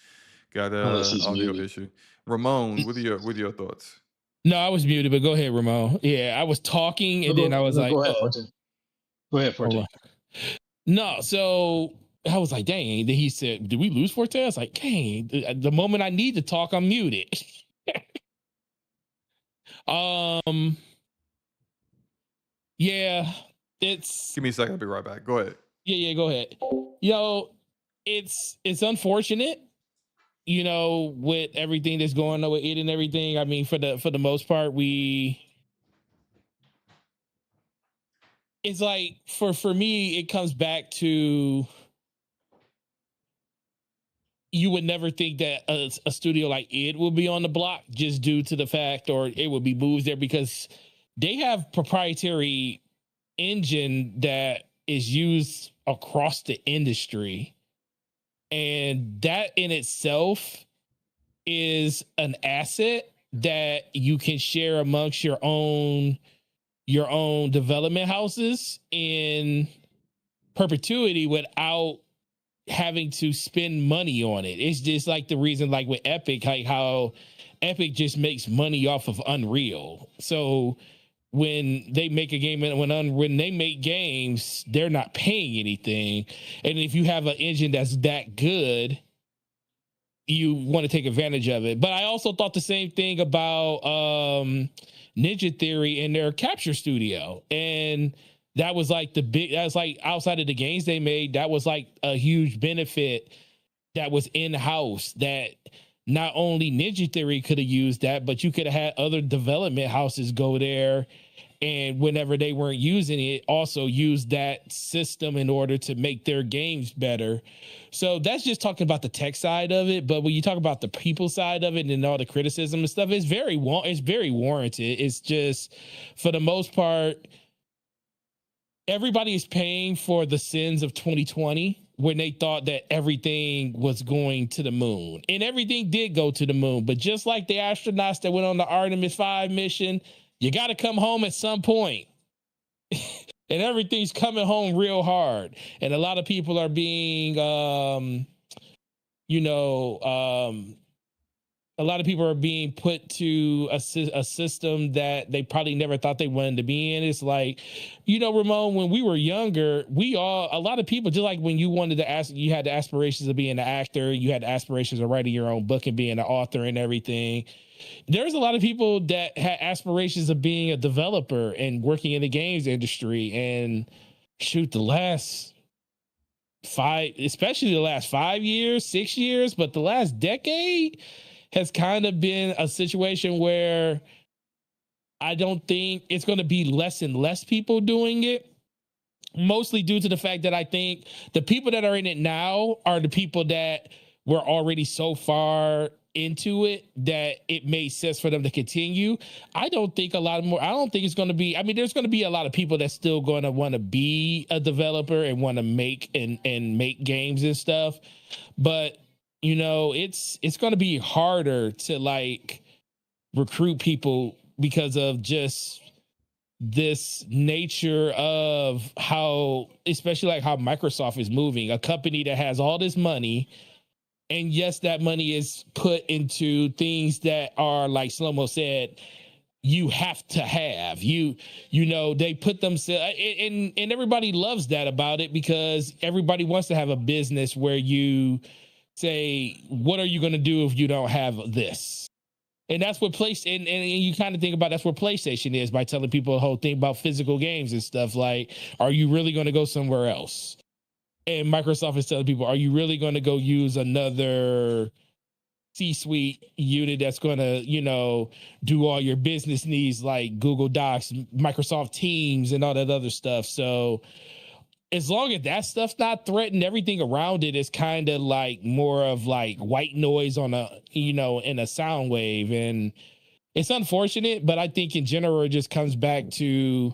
got Unless a he's audio muted. issue. Ramon, what are your thoughts? No, I was muted, but go ahead, Ramon. Yeah, I was talking and then I was like, go ahead, oh, Forte. Go ahead, Forte. hold on. No, so I was like, dang. Then he said, did we lose Forte? I was like, dang, the moment I need to talk, I'm muted. Yeah, it's Give me a second, I'll be right back. Go ahead. yeah, go ahead. It's unfortunate, with everything that's going on with it and everything. I mean, for the most part, it's like for me, it comes back to, you would never think that a studio like it will be on the block just due to the fact, or it would be moves there, because they have proprietary engine that is used across the industry. And that in itself is an asset that you can share amongst your own development houses in perpetuity without having to spend money on it. It's just like the reason, like with Epic, like how Epic just makes money off of Unreal. So when they make a game and when they make games, they're not paying anything. And if you have an engine that's that good, you want to take advantage of it. But I also thought the same thing about Ninja Theory and their capture studio. And that was like outside of the games they made, that was like a huge benefit that was in-house, that not only Ninja Theory could have used that, but you could have had other development houses go there and whenever they weren't using it, also used that system in order to make their games better. So that's just talking about the tech side of it. But when you talk about the people side of it and all the criticism and stuff, it's very warranted. It's just, for the most part, everybody is paying for the sins of 2020 when they thought that everything was going to the moon, and everything did go to the moon. But just like the astronauts that went on the Artemis 5 mission, you got to come home at some point. And everything's coming home real hard. And a lot of people are being, a lot of people are being put to a system that they probably never thought they wanted to be in. It's like, Ramon, when we were younger, a lot of people, just like when you wanted to you had the aspirations of being an actor, you had the aspirations of writing your own book and being an author and everything. There's a lot of people that had aspirations of being a developer and working in the games industry. And shoot, especially the last 5 years, 6 years, but the last decade has kind of been a situation where I don't think it's going to be less and less people doing it, mostly due to the fact that I think the people that are in it now are the people that were already so far into it that it made sense for them to continue. I don't think it's going to be, there's going to be a lot of people that's still going to want to be a developer and want to make and make games and stuff. But, it's going to be harder to like recruit people because of just this nature of how, especially like how Microsoft is moving, a company that has all this money. And yes, that money is put into things that are, like SloMo said, you have to have. They put themselves, and everybody loves that about it, because everybody wants to have a business where you say, what are you going to do if you don't have this? And that's what and you kind of think about, that's what PlayStation is, by telling people the whole thing about physical games and stuff. Like, are you really going to go somewhere else? And Microsoft is telling people, are you really going to go use another C-suite unit that's going to, do all your business needs like Google Docs, Microsoft Teams, and all that other stuff? So as long as that stuff's not threatened, everything around it is kind of like more of like white noise on in a sound wave. And it's unfortunate, but I think in general, it just comes back to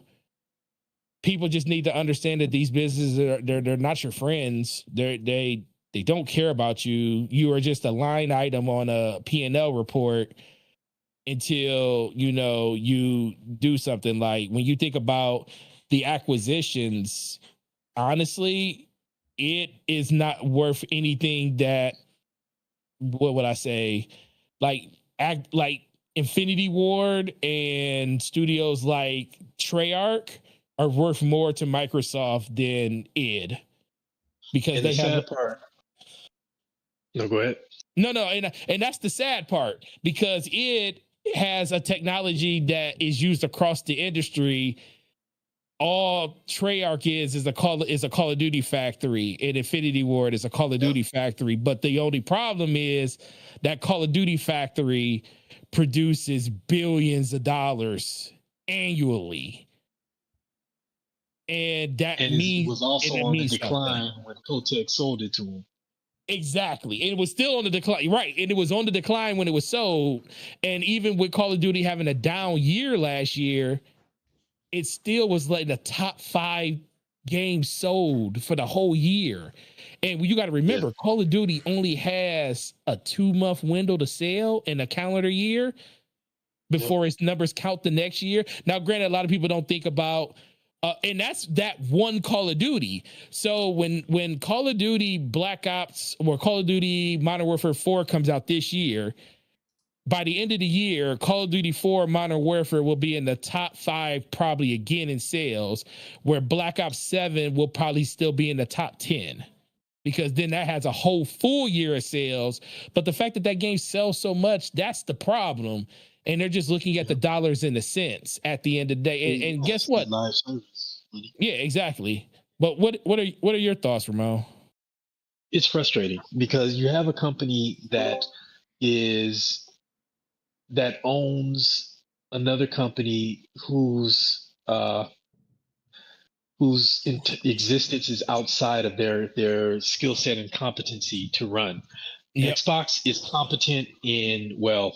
people just need to understand that these businesses they're not your friends. They don't care about you. You are just a line item on a P&L report until you do something. Like when you think about the acquisitions, honestly, it is not worth anything that, what would I say, like Infinity Ward and studios like Treyarch are worth more to Microsoft than id, because they have sad part. No, go ahead. No, and that's the sad part, because id has a technology that is used across the industry. All Treyarch is a Call of Duty factory, and Infinity Ward is a Call of Duty factory. But the only problem is that Call of Duty factory produces billions of dollars annually. And that means, was also on the decline something. when Kotick sold it to him. Exactly. And it was still on the decline. Right. And it was on the decline when it was sold. And even with Call of Duty having a down year last year, it still was like the top 5 games sold for the whole year. And you got to remember, Call of Duty only has a 2-month window to sell in a calendar year before its numbers count the next year. Now, granted, a lot of people don't think about, and that's that one Call of Duty. So when Call of Duty Black Ops or Call of Duty Modern Warfare 4 comes out this year, by the end of the year, Call of Duty 4 Modern Warfare will be in the top 5 probably again in sales, where Black Ops 7 will probably still be in the top 10, because then that has a whole full year of sales. But the fact that that game sells so much, that's the problem. And they're just looking at the dollars and the cents at the end of the day. And guess what? Live service. Yeah, exactly. But what are your thoughts, Ramon? It's frustrating because you have a company that owns another company whose uh, existence is outside of their skill set and competency to run. Yep. Xbox is competent in, well,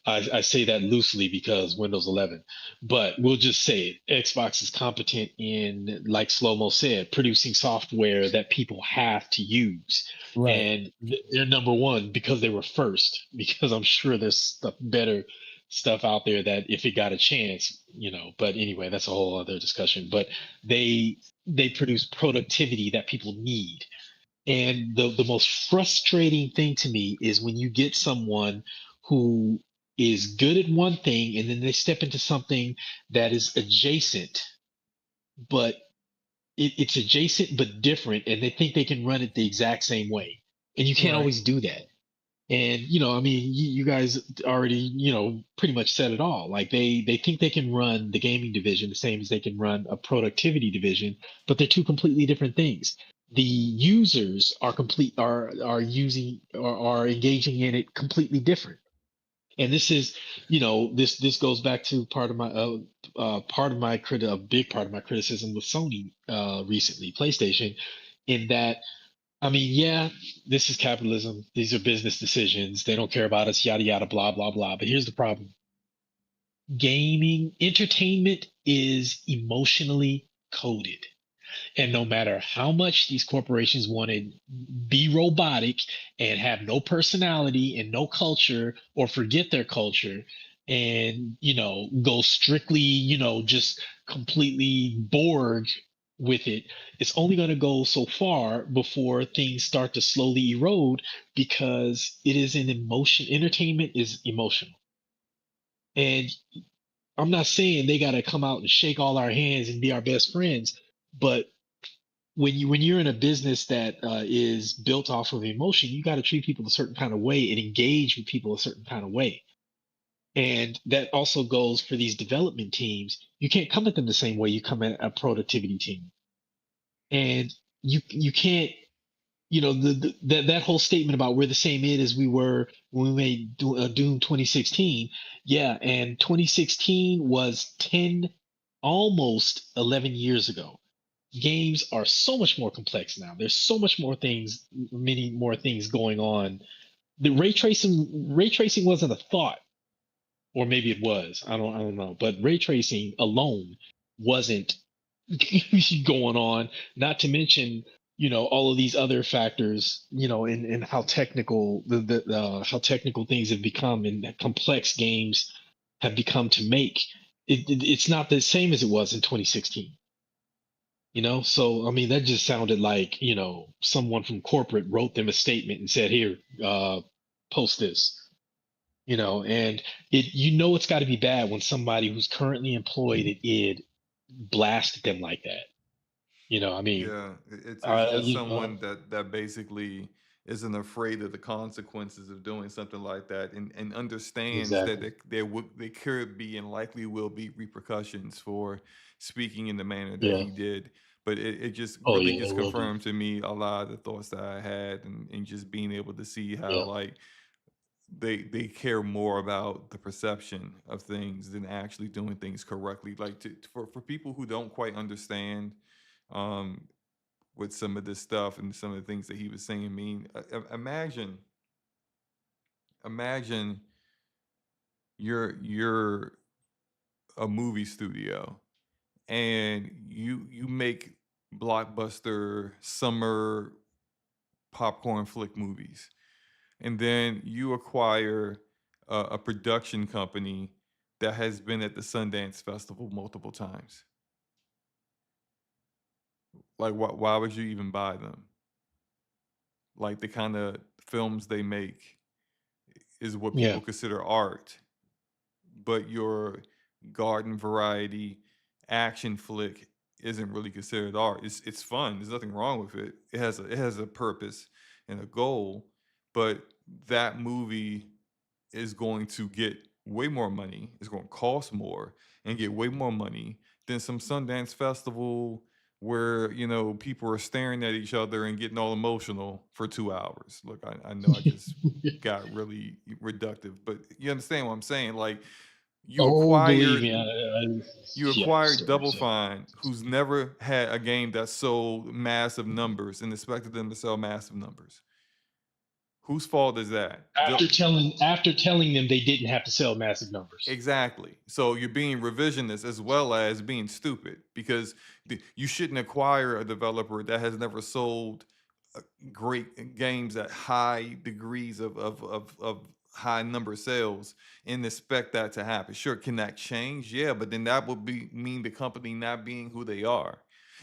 I say that loosely because Windows 11, but we'll just say it. Xbox is competent in, like SloMo said, producing software that people have to use. Right. And they're number one because they were first, because I'm sure there's stuff better stuff out there that if it got a chance, but anyway, that's a whole other discussion. But they produce productivity that people need. And the most frustrating thing to me is when you get someone who is good at one thing and then they step into something that is adjacent, but it's adjacent but different, and they think they can run it the exact same way. And you can't Right. always do that. And I mean, you guys already, pretty much said it all. Like they think they can run the gaming division the same as they can run a productivity division, but they're two completely different things. The users are using or are engaging in it completely different. And this is, this goes back to part of my a big part of my criticism with Sony recently, PlayStation, in that, I mean, yeah, this is capitalism. These are business decisions. They don't care about us, yada, yada, blah, blah, blah. But here's the problem: gaming entertainment is emotionally coded. And no matter how much these corporations want to be robotic and have no personality and no culture, or forget their culture and, go strictly, just completely Borg with it, it's only going to go so far before things start to slowly erode, because it is an emotion. Entertainment is emotional. And I'm not saying they got to come out and shake all our hands and be our best friends, but when you're in a business that is built off of emotion, you got to treat people a certain kind of way and engage with people a certain kind of way. And that also goes for these development teams. You can't come at them the same way you come at a productivity team. And you can't, that whole statement about we're the same id as we were when we made Doom 2016. Yeah, and 2016 was 10, almost 11 years ago. Games are so much more complex now. There's so much more things, many more things going on. The ray tracing wasn't a thought, or maybe it was. I don't know. But ray tracing alone wasn't going on. Not to mention, all of these other factors, and how technical how technical things have become and complex games have become to make. It's not the same as it was in 2016. So I mean, that just sounded like, someone from corporate wrote them a statement and said, here, post this. And it's got to be bad when somebody who's currently employed at id blasted them like that. I mean, Yeah, it's just you know, someone that basically isn't afraid of the consequences of doing something like that, and understands that exactly. there could be and likely will be repercussions for speaking in the manner that Yeah. he did. But it just Oh really yeah, just it will be. confirmed to me a lot of the thoughts that I had, and just being able to see how, Yeah. like, they care more about the perception of things than actually doing things correctly. Like, for people who don't quite understand, um with some of this stuff and some of the things that he was saying. I mean, imagine you're a movie studio, and you make blockbuster summer popcorn flick movies, and then you acquire a production company that has been at the Sundance Festival multiple times. Like, why would you even buy them? Like, the kind of films they make is what Yeah. people consider art, but your garden variety action flick isn't really considered art. It's fun. There's nothing wrong with it. It has a purpose and a goal, but that movie is going to get way more money. It's going to cost more and get way more money than some Sundance festival where, people are staring at each other and getting all emotional for 2 hours. Look, I know I just got really reductive, but you understand what I'm saying? Like, You Oh, believe acquired me, you yeah, acquired story. Double So Fine, who's never had a game that sold massive numbers and expected them to sell massive numbers. Whose fault is that? after telling them they didn't have to sell massive numbers. Exactly. So you're being revisionist as well as being stupid because you shouldn't acquire a developer that has never sold great games at high degrees of high number sales and expect that to happen. Sure, can that change? Yeah, but then that would mean the company not being who they are.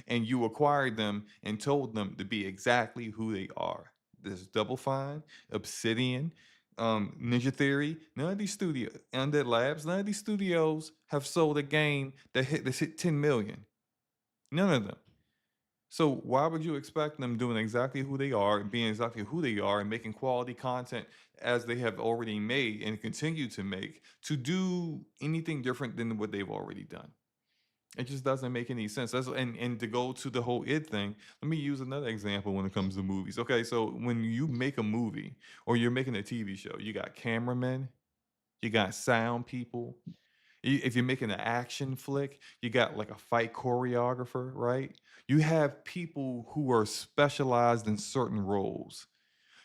And you acquired them and told them to be exactly who they are. There's Double Fine, Obsidian, Ninja Theory. None of these studios, Undead Labs, none of these studios have sold a game that hit 10 million. None of them. So why would you expect them doing exactly who they are and being exactly who they are and making quality content as they have already made and continue to make to do anything different than what they've already done? It just doesn't make any sense. And to go to the whole id thing, let me use another example when it comes to movies. Okay, so when you make a movie or you're making a TV show, you got cameramen, you got sound people. If you're making an action flick, you got like a fight choreographer, right? You have people who are specialized in certain roles.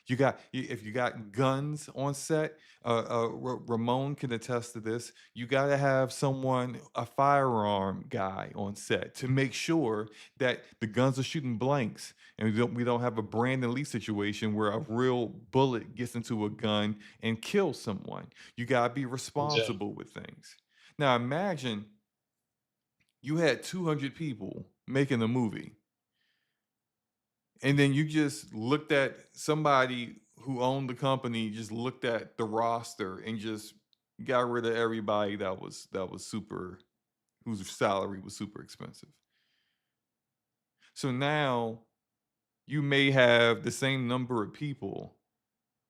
If you got guns on set, Ramon can attest to this. You got to have a firearm guy on set to make sure that the guns are shooting blanks, and we don't have a Brandon Lee situation where a real bullet gets into a gun and kills someone. You got to be Exactly. responsible with things. Now imagine you had 200 people making a movie, and then you just looked at somebody who owned the company, just looked at the roster and just got rid of everybody that was super, whose salary was super expensive. So now you may have the same number of people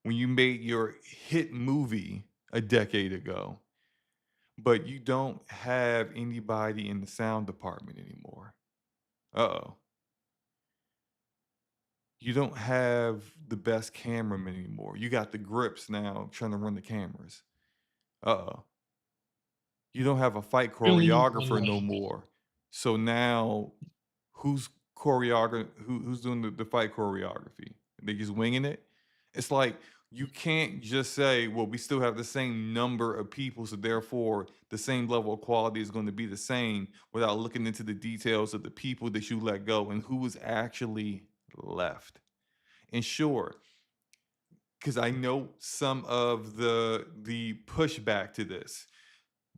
when you made your hit movie a decade ago, but you don't have anybody in the sound department anymore. Uh-oh. You don't have the best cameraman anymore. You got the grips now trying to run the cameras. Uh-oh. You don't have a fight Really choreographer no annoying. more. So now who's who's doing the fight choreography? They just winging it? It's like you can't just say, well, we still have the same number of people, so therefore the same level of quality is going to be the same without looking into the details of the people that you let go and who was actually left. And sure, because I know some of the pushback to this.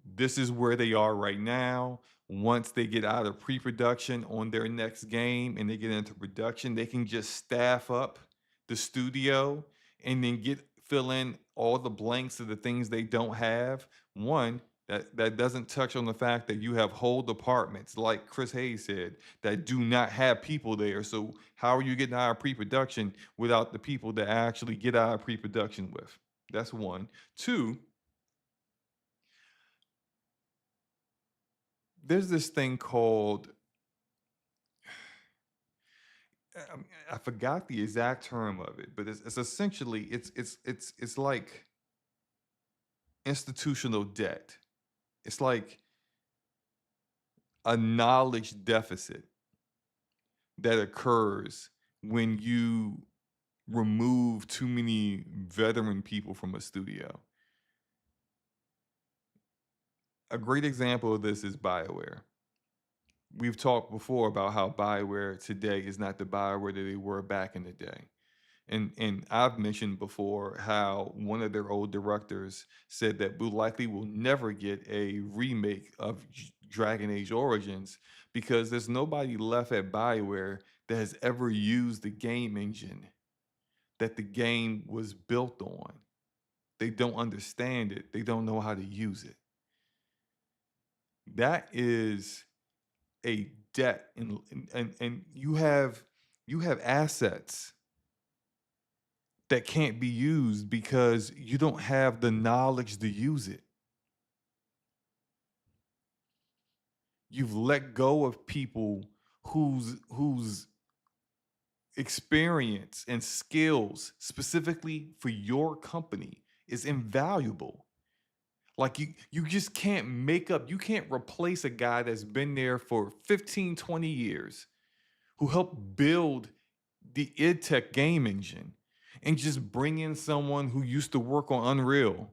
This is where they are right now. Once they get out of pre-production on their next game and they get into production, they can just staff up the studio and then fill in all the blanks of the things they don't have. One, that doesn't touch on the fact that you have whole departments, like Chris Hayes said, that do not have people there. So how are you getting out of pre-production without the people that actually get out of pre-production with? That's one. Two, there's this thing called I forgot the exact term of it, but it's essentially it's like institutional debt. It's like a knowledge deficit that occurs when you remove too many veteran people from a studio. A great example of this is BioWare. We've talked before about how BioWare today is not the BioWare that they were back in the day. And I've mentioned before how one of their old directors said that we likely will never get a remake of Dragon Age Origins because there's nobody left at BioWare that has ever used the game engine that the game was built on. They don't understand it. They don't know how to use it. That is a debt, and you have assets that can't be used because you don't have the knowledge to use it. You've let go of people whose experience and skills specifically for your company is invaluable. Like you just can't you can't replace a guy that's been there for 15, 20 years, who helped build the id Tech game engine, and just bring in someone who used to work on Unreal.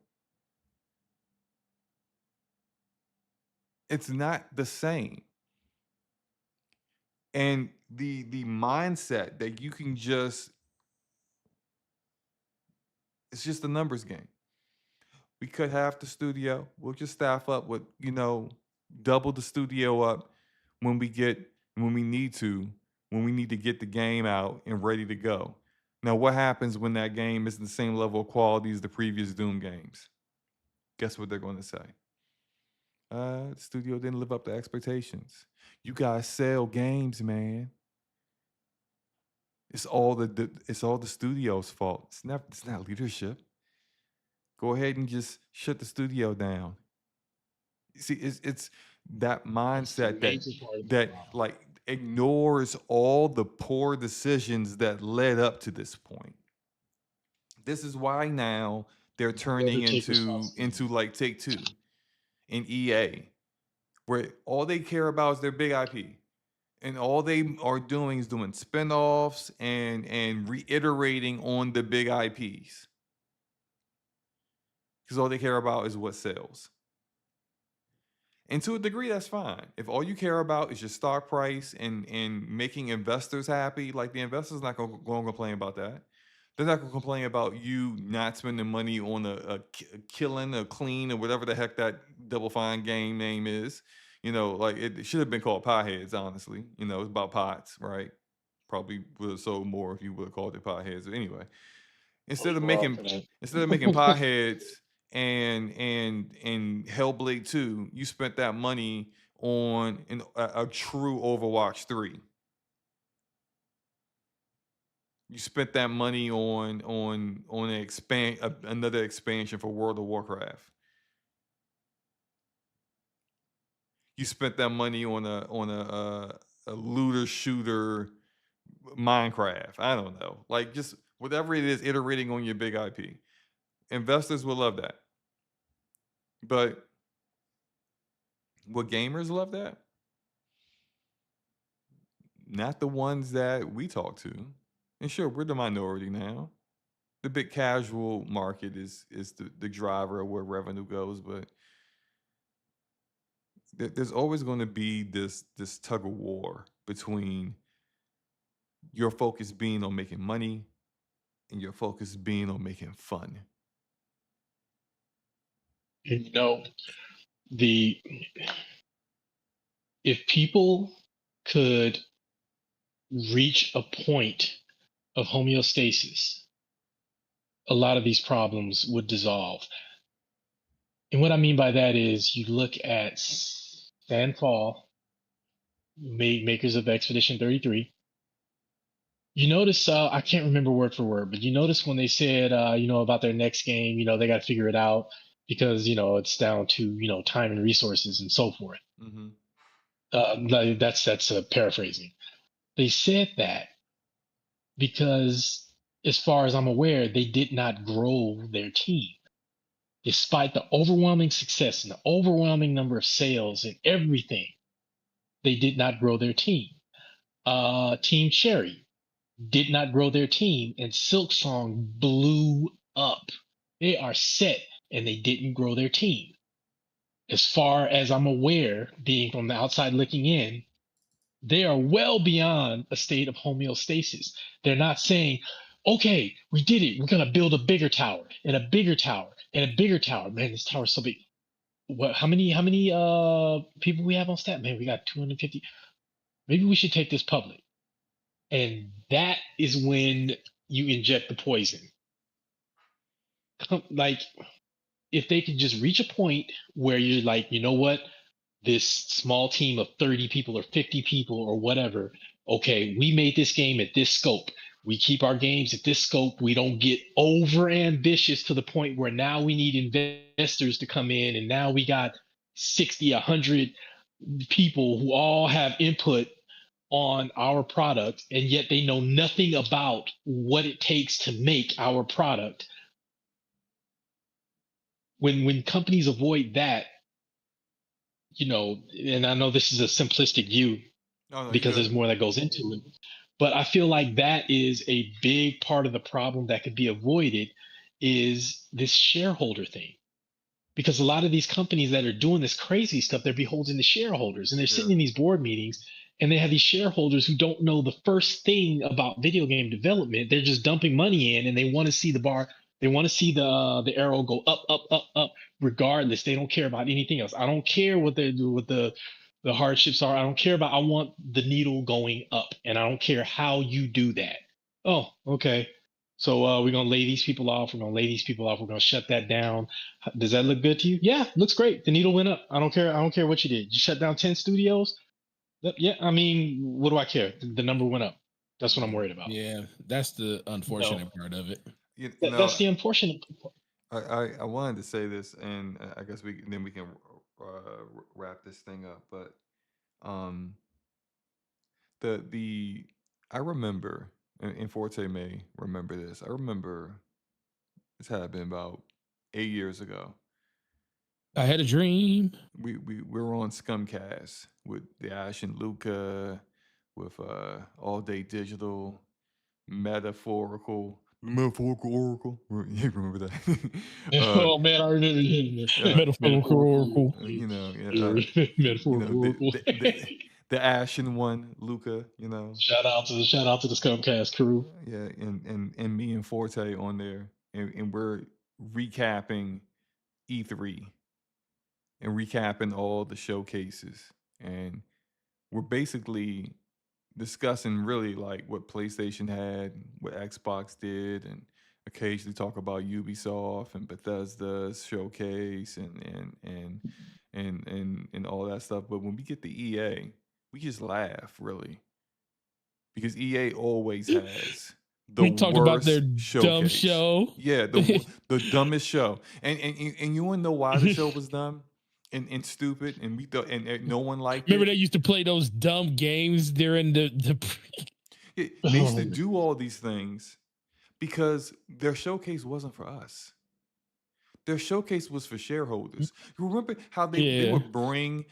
It's not the same. And the mindset that you can just, it's just a numbers game. We cut half the studio. We'll just staff up with, double the studio up when we need to get the game out and ready to go. Now, what happens when that game isn't the same level of quality as the previous Doom games? Guess what they're going to say? The studio didn't live up to expectations. You guys sell games, man. It's all the studio's fault. It's not leadership. Go ahead and just shut the studio down. See, it's that mindset major part of the that problem. like ignores all the poor decisions that led up to this point. This is why now they're turning take into responsibility. like Take-Two and EA, where all they care about is their big IP. And all they are doing is doing spin-offs and reiterating on the big IPs. Because all they care about is what sells. And to a degree, that's fine. If all you care about is your stock price and making investors happy, like the investors not going to complain about that. They're not going to complain about you not spending money on a killing, a clean, or whatever the heck that Double Fine game name is. Like it should have been called Pieheads, honestly. It's about pots, right? Probably would have sold more if you would have called it Pieheads. But anyway, instead of making Pieheads and Hellblade 2, you spent that money on a true Overwatch 3. You spent that money on another expansion for World of Warcraft. You spent that money on a looter shooter Minecraft. I don't know. Like just whatever it is, iterating on your big IP. Investors will love that. But will gamers love that? Not the ones that we talk to. And sure, we're the minority now. The big casual market is the driver of where revenue goes, but there's always going to be this tug of war between your focus being on making money and your focus being on making fun. The if people could reach a point of homeostasis, a lot of these problems would dissolve. And what I mean by that is you look at Sandfall, makers of Expedition 33. You notice, I can't remember word for word, but you notice when they said, about their next game, they got to figure it out because, it's down to, time and resources and so forth. Mm-hmm. That's paraphrasing. They said that because, as far as I'm aware, they did not grow their team. Despite the overwhelming success and the overwhelming number of sales and everything, they did not grow their team. Team Cherry did not grow their team, and Silksong blew up. They are set, and they didn't grow their team. As far as I'm aware, being from the outside looking in, they are well beyond a state of homeostasis. They're not saying, okay, we did it. We're going to build a bigger tower and a bigger tower and a bigger tower. Man, this tower's so big. What? How many people we have on staff? Man, we got 250. Maybe we should take this public. And that is when you inject the poison. Like, if they could just reach a point where you're like, you know what? This small team of 30 people or 50 people or whatever, okay, we made this game at this scope. We keep our games at this scope. We don't get over ambitious to the point where now we need investors to come in and now we got 60, 100 people who all have input on our product, and yet they know nothing about what it takes to make our product. when companies avoid that, and I know this is a simplistic view Oh no, you because there's good. more that goes into it, but I feel like that is a big part of the problem that could be avoided is this shareholder thing. Because a lot of these companies that are doing this crazy stuff, they're beholden to shareholders and they're Yeah. sitting in these board meetings and they have these shareholders who don't know the first thing about video game development. They're just dumping money in and they want to see the bar, they want to see the arrow go up, up, up, up, regardless. They don't care about anything else. I don't care what they do, what the hardships are. I don't care about, I want the needle going up and I don't care how you do that. Oh, okay. So we're gonna lay these people off. We're gonna lay these people off. We're gonna shut that down. Does that look good to you? Yeah, looks great. The needle went up. I don't care. I don't care what you did. You shut down 10 studios. Yeah, I mean, what do I care? The number went up. That's what I'm worried about. Yeah, that's the No, unfortunate part of it. You that's know, the unfortunate part. I wanted to say this, and I guess we can wrap this thing up. But um, the I remember, and Forte may remember this. I remember this had been about 8 years ago. I had a dream. We were on Scumcast with the Ash and Luca, with All Day Digital, metaphorical oracle. You remember that? Oh man, I remember Metaphorical oracle. You know, metaphorical oracle. the Ashen one, Luca. You know, Shout out to the Scumcast crew. yeah, and me and Forte on there, and we're recapping E3 and recapping all the showcases, and we're basically discussing really like what PlayStation had, what Xbox did, and occasionally talk about Ubisoft and Bethesda's showcase and all that stuff. But when we get to EA, we just laugh really because EA always has the We talked about their worst dumb showcase. show. Yeah, the dumbest show, and you wanna know why the show was dumb and stupid, and we thought and no one liked Remember it. they used to play those dumb games during the Yeah, they used to do all these things because their showcase wasn't for us. Their showcase was for shareholders. You remember how they Yeah. would bring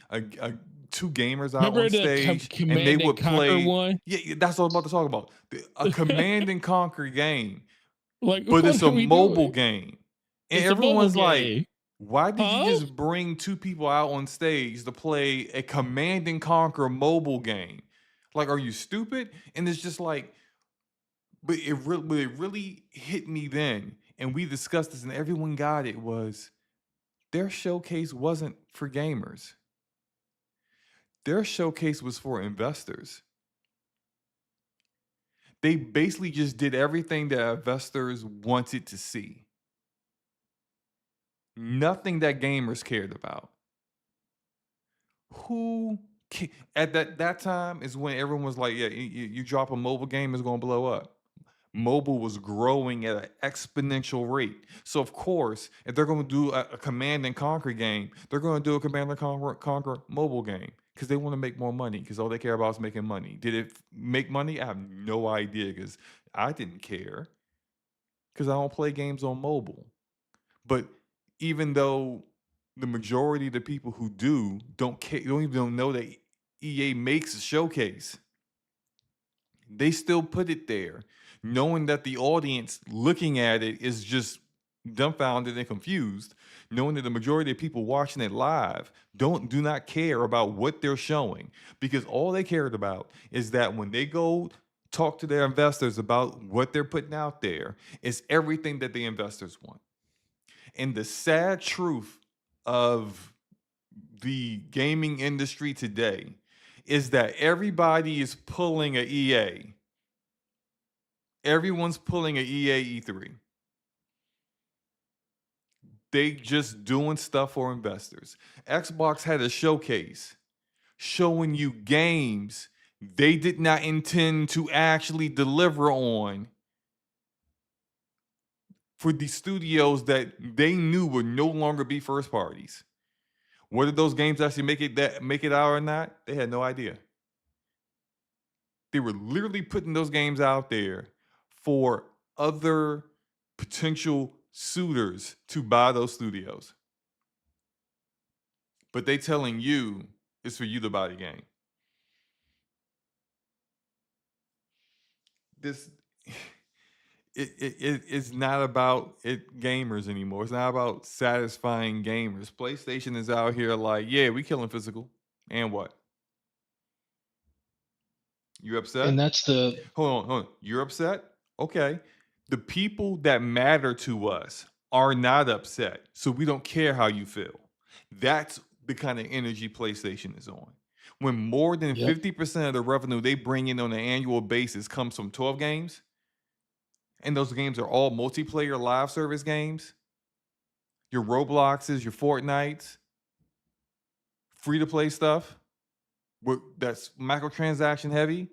two gamers out Remember on the stage and Command they and would Conquer play. one? Yeah, that's what I'm about to talk about. A Command and Conquer game, Like, but it's what a are we mobile doing? game. And It's a mobile everyone's like, game. why did you Huh? just bring two people out on stage to play a Command and Conquer mobile game? Like, are you stupid? And it's just like, but it really hit me then, and we discussed this, and everyone got it. Was their showcase wasn't for gamers. Their showcase was for investors. They basically just did everything that investors wanted to see. Nothing that gamers cared about. Who at that time is when everyone was like, yeah, you drop a mobile game, it's gonna blow up. Mobile was growing at an exponential rate. So of course, if they're going to do a Command and Conquer game, they're going to do a Command and Conquer mobile game because they want to make more money because all they care about is making money. Did it make money? I have no idea because I didn't care because I don't play games on mobile. But even though the majority of the people who do don't care, don't even know that EA makes a showcase, they still put it there, knowing that the audience looking at it is just dumbfounded and confused, knowing that the majority of people watching it live do not care about what they're showing, because all they cared about is that when they go talk to their investors about what they're putting out there, it's everything that the investors want. And the sad truth of the gaming industry today is that everybody is pulling a EA. Everyone's pulling a EA E3. They just doing stuff for investors. Xbox had a showcase showing you games they did not intend to actually deliver on for the studios that they knew would no longer be first parties. Whether those games actually make it out or not, they had no idea. They were literally putting those games out there for other potential suitors to buy those studios. but they telling you it's for you to buy the game. This it's not about gamers anymore. It's not about satisfying gamers. PlayStation is out here like, yeah, we killing physical. And what? You upset? And that's the Hold on. You're upset? Okay. The people that matter to us are not upset. So we don't care how you feel. That's the kind of energy PlayStation is on. When more than Yep. 50% of the revenue they bring in on an annual basis comes from 12 games, and those games are all multiplayer live service games, your Robloxes, your Fortnites, free to play stuff, that's microtransaction heavy.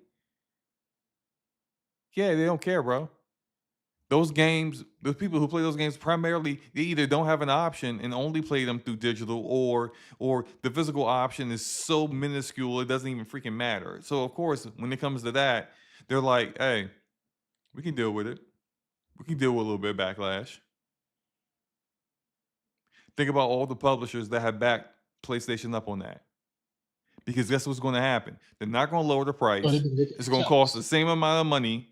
Yeah, they don't care, bro. Those games, those people who play those games primarily, they either don't have an option and only play them through digital, or the physical option is so minuscule it doesn't even freaking matter. So of course, when it comes to that, they're like, hey, we can deal with it. We can deal with a little bit of backlash. Think about all the publishers that have backed PlayStation up on that. Because guess what's going to happen? They're not going to lower the price. Oh, they've been licking It's their going to cost the chops. same amount of money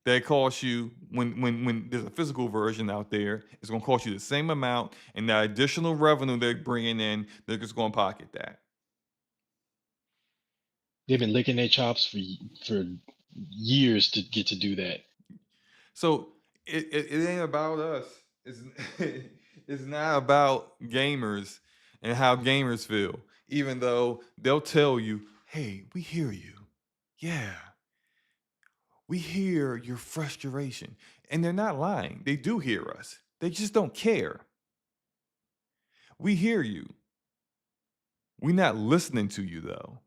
that it costs you when there's a physical version out there. It's going to cost you the same amount, and that additional revenue they're bringing in, they're just going to pocket that. They've been licking their chops for years to get to do that. So it ain't about us. It's it's not about gamers and how gamers feel. Even though they'll tell you, "Hey, we hear you. Yeah, we hear your frustration," and they're not lying. They do hear us. They just don't care. We hear you. We're not listening to you though.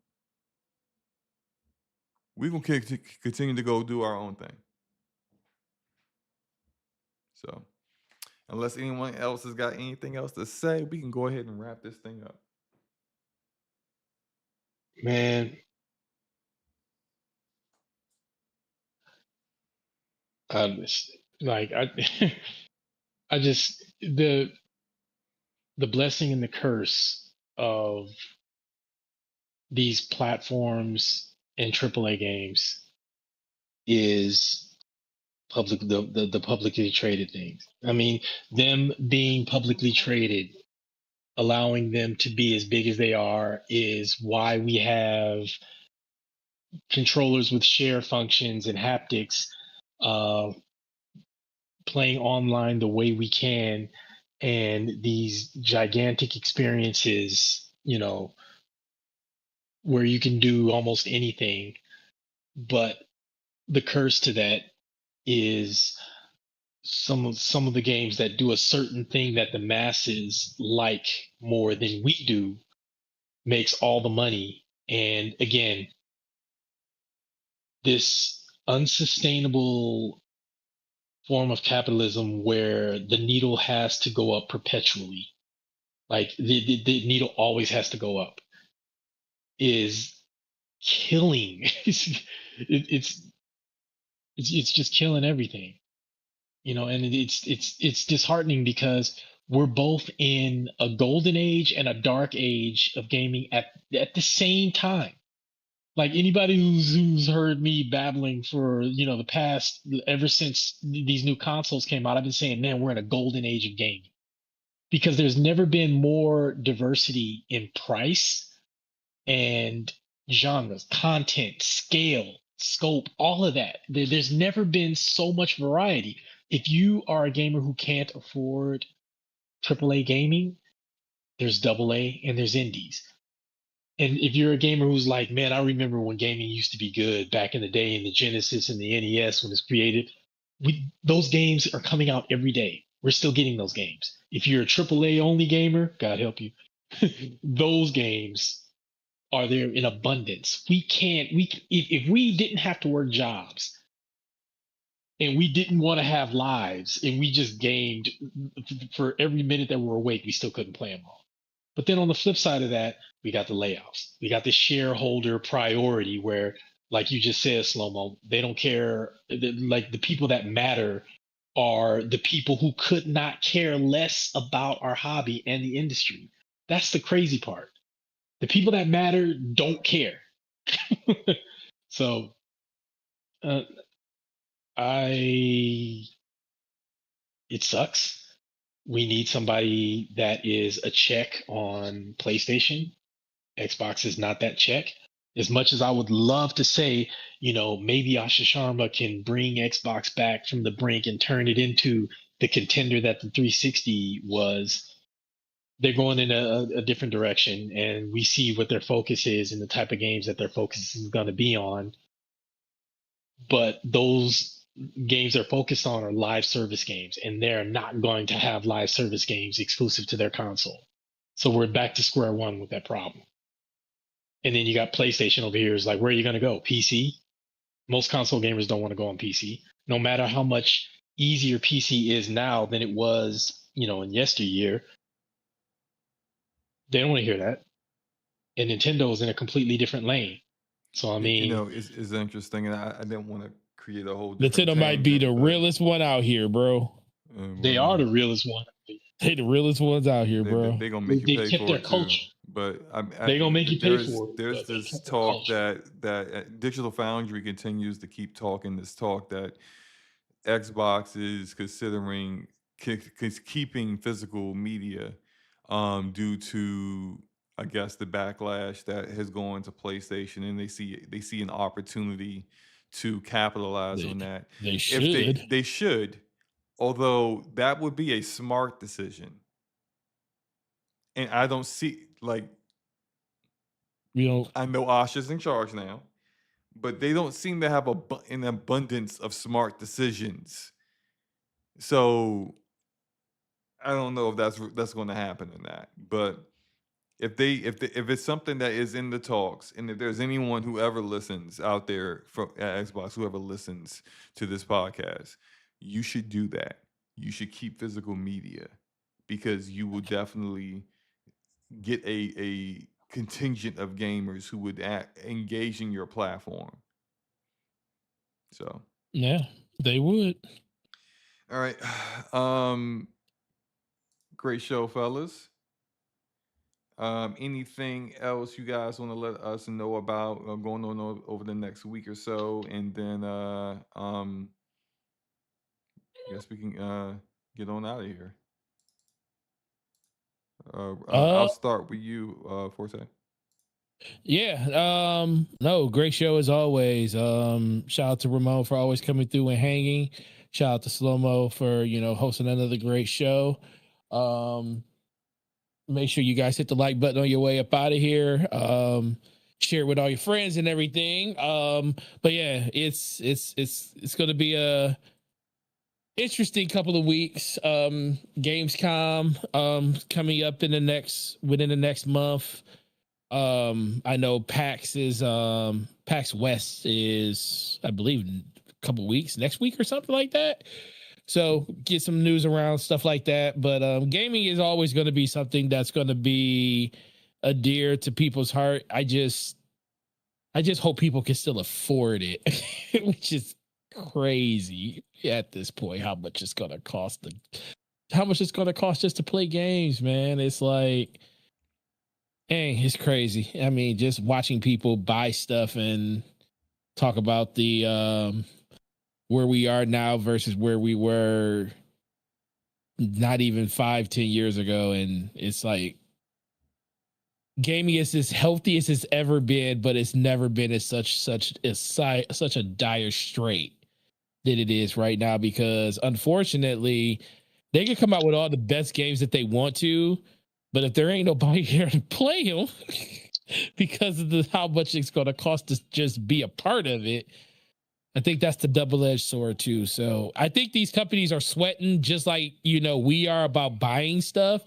We're gonna continue to go do our own thing. So, unless anyone else has got anything else to say, we can go ahead and wrap this thing up. Man, like I, I just the blessing and the curse of these platforms and AAA games is the publicly traded things. I mean, them being publicly traded, allowing them to be as big as they are, is why we have controllers with share functions and haptics, playing online the way we can, and these gigantic experiences, where you can do almost anything. But the curse to that is some of the games that do a certain thing that the masses like more than we do makes all the money. And again, this unsustainable form of capitalism where the needle has to go up perpetually, like the needle always has to go up, is killing. It's just killing everything, and it's disheartening because we're both in a golden age and a dark age of gaming at the same time. Like anybody who's heard me babbling for the past, ever since these new consoles came out, I've been saying, man, we're in a golden age of gaming, because there's never been more diversity in price and genres, content, scale, scope, all of that. There's never been so much variety. If you are a gamer who can't afford AAA gaming, there's AA and there's indies. And if you're a gamer who's like, man, I remember when gaming used to be good back in the day, in the Genesis and the NES when it's created, those games are coming out every day. We're still getting those games. If you're a AAA only gamer, God help you, those games are there in abundance. If we didn't have to work jobs and we didn't want to have lives and we just gamed for every minute that we're awake, we still couldn't play them all. But then on the flip side of that, we got the layoffs. We got the shareholder priority where, like you just said, SloMo, they don't care. Like the people that matter are the people who could not care less about our hobby and the industry. That's the crazy part. The people that matter don't care. So uh, it sucks. We need somebody that is a check on PlayStation. Xbox is not that check. As much as I would love to say, maybe Asha Sharma can bring Xbox back from the brink and turn it into the contender that the 360 was, they're going in a different direction, and we see what their focus is and the type of games that their focus is going to be on. But those games they're focused on are live service games, and they're not going to have live service games exclusive to their console. So we're back to square one with that problem. And then you got PlayStation over here. Is like, where are you going to go? PC? Most console gamers don't want to go on PC. No matter how much easier PC is now than it was, in yesteryear, they don't want to hear that. And Nintendo's in a completely different lane. So I mean, it's interesting, and I didn't want to create a whole different Nintendo might be the tangent, but realest one out here, bro. they are the realest one. They the realest ones out here, bro. They're gonna make you pay for it too. But they're gonna make you pay for it. There's this talk that Digital Foundry continues to keep talking this talk that Xbox is considering keeping physical media due to, I guess, the backlash that has gone to PlayStation, and they see an opportunity to capitalize on that. They should. If they should, although that would be a smart decision. And I don't see, like, I know Asha's in charge now, but they don't seem to have an abundance of smart decisions. So I don't know if that's going to happen or not. But if it's something that is in the talks, and if there's anyone who ever listens out there at Xbox, whoever listens to this podcast, you should do that. You should keep physical media, because you will definitely get a contingent of gamers who would engage in your platform. So yeah, they would. All right. Great show, fellas. Anything else you guys want to let us know about going on over the next week or so? And then I guess we can get on out of here. I'll start with you, Forte. Yeah. No, great show as always. Shout out to Ramon for always coming through and hanging. Shout out to SloMo for, hosting another great show. Make sure you guys hit the like button on your way up out of here. Share it with all your friends and everything. But yeah, it's going to be a interesting couple of weeks. Gamescom coming up within the next month. I know PAX West is, I believe, a couple weeks, next week or something like that. So get some news around stuff like that. But gaming is always going to be something that's going to be dear to people's heart. I just hope people can still afford it, which is crazy at this point. How much it's going to cost just to play games, man. It's like, dang, it's crazy. I mean, just watching people buy stuff and talk about the where we are now versus where we were not even 5-10 years ago. And it's like, gaming is as healthy as it's ever been, but it's never been as such a dire strait that it is right now, because unfortunately they can come out with all the best games that they want to, but if there ain't nobody here to play them because of how much it's going to cost to just be a part of it, I think that's the double-edged sword too. So I think these companies are sweating just like, we are about buying stuff.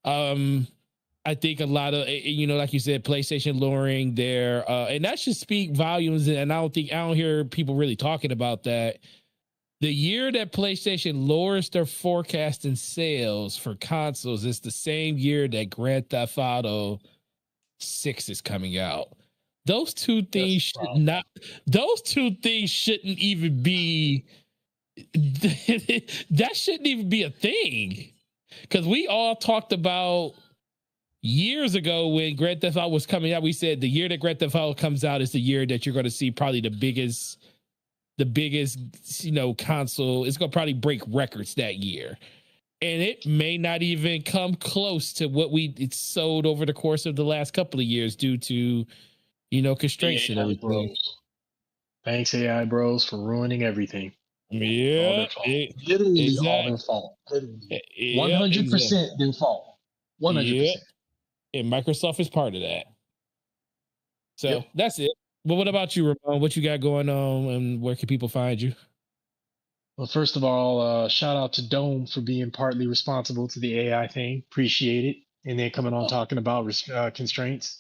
I think a lot of, like you said, PlayStation lowering their, and that should speak volumes. And I don't hear people really talking about that. The year that PlayStation lowers their forecast in sales for consoles is the same year that Grand Theft Auto 6 is coming out. Those two things shouldn't even be, that shouldn't even be a thing. Because we all talked about, years ago when Grand Theft Auto was coming out, we said the year that Grand Theft Auto comes out is the year that you're going to see probably the biggest, console. It's going to probably break records that year. And it may not even come close to what it's sold over the course of the last couple of years due to, constraints and everything. Bros. Thanks, AI bros, for ruining everything. Yeah, literally exactly. all their fault. 100% exactly. Their fault. 100%. Yeah. And Microsoft is part of that. So that's it. But what about you, Ramon? What you got going on, and where can people find you? Well, first of all, shout out to Dome for being partly responsible to the AI thing. Appreciate it. And then coming on talking about constraints.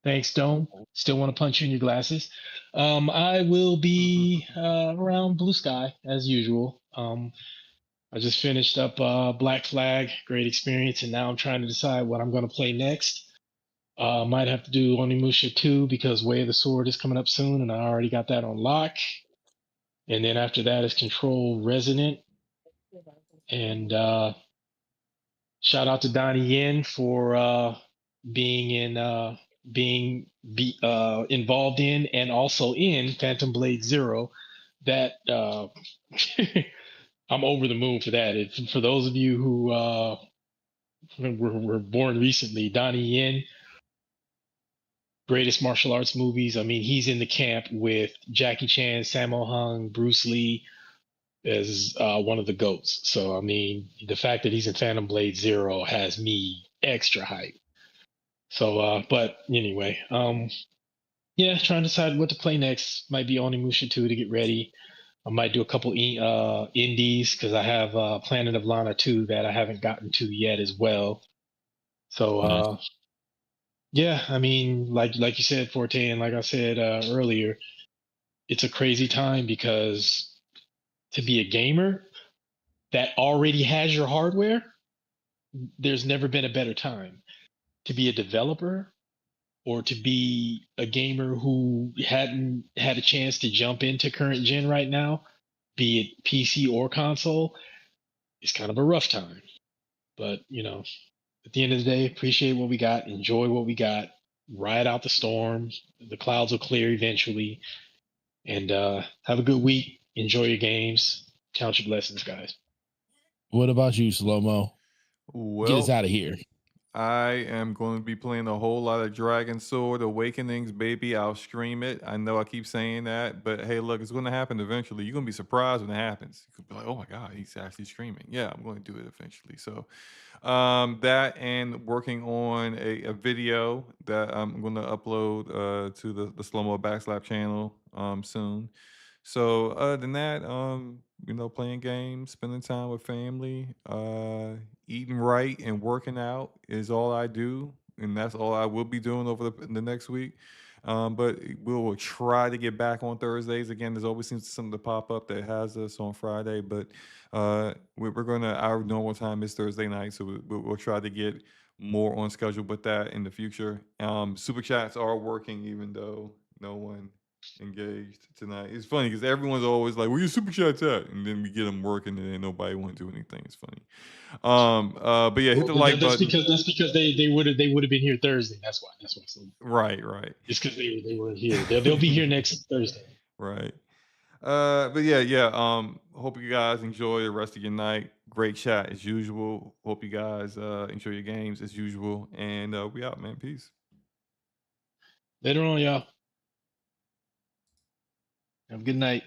Thanks, Dome. Still want to punch you in your glasses. I will be around Blue Sky as usual. I just finished up Black Flag, great experience, and now I'm trying to decide what I'm going to play next. Might have to do Onimusha 2 because Way of the Sword is coming up soon, and I already got that on lock. And then after that is Control Resonant. And shout out to Donnie Yen for being involved in and also in Phantom Blade Zero. That I'm over the moon for that. For those of you who were born recently, Donnie Yen, greatest martial arts movies. I mean, he's in the camp with Jackie Chan, Sammo Hung, Bruce Lee as one of the GOATs. So, I mean, the fact that he's in Phantom Blade Zero has me extra hype. So, but anyway, trying to decide what to play next. Might be Onimusha 2 to get ready. I might do a couple indies because I have Planet of Lana 2 that I haven't gotten to yet as well. So, I mean, like you said, Forte, and like I said earlier, it's a crazy time because to be a gamer that already has your hardware, there's never been a better time. To be a developer or to be a gamer who hadn't had a chance to jump into current gen right now, be it PC or console, it's kind of a rough time. But, at the end of the day, appreciate what we got, enjoy what we got, ride out the storm. The clouds will clear eventually. And have a good week. Enjoy your games. Count your blessings, guys. What about you, SloMo? Well, get us out of here. I am going to be playing a whole lot of Dragon Sword Awakenings, baby. I'll stream it. I know I keep saying that, but hey, look, it's going to happen eventually. You're going to be surprised when it happens. You could be like, oh my God, he's actually streaming. Yeah, I'm going to do it eventually. So that and working on a video that I'm going to upload to the SloMoBackSlap channel soon. So other than that, playing games, spending time with family, eating right and working out is all I do, and that's all I will be doing over the next week. But we will try to get back on Thursdays again. There's always seems something to pop up that has us on Friday, but we're gonna our normal time is Thursday night, so we'll try to get more on schedule with that in the future. Super chats are working, even though no one engaged tonight. It's funny because everyone's always like, "Where your super chats at?" And then we get them working, and then nobody want to do anything. It's funny. But yeah, hit the like that's button. That's because they would have been here Thursday. That's why. So right. It's because they were here. They'll be here next Thursday. Right. But yeah. Hope you guys enjoy the rest of your night. Great chat as usual. Hope you guys enjoy your games as usual. And we out, man. Peace. Later on, y'all. Have a good night.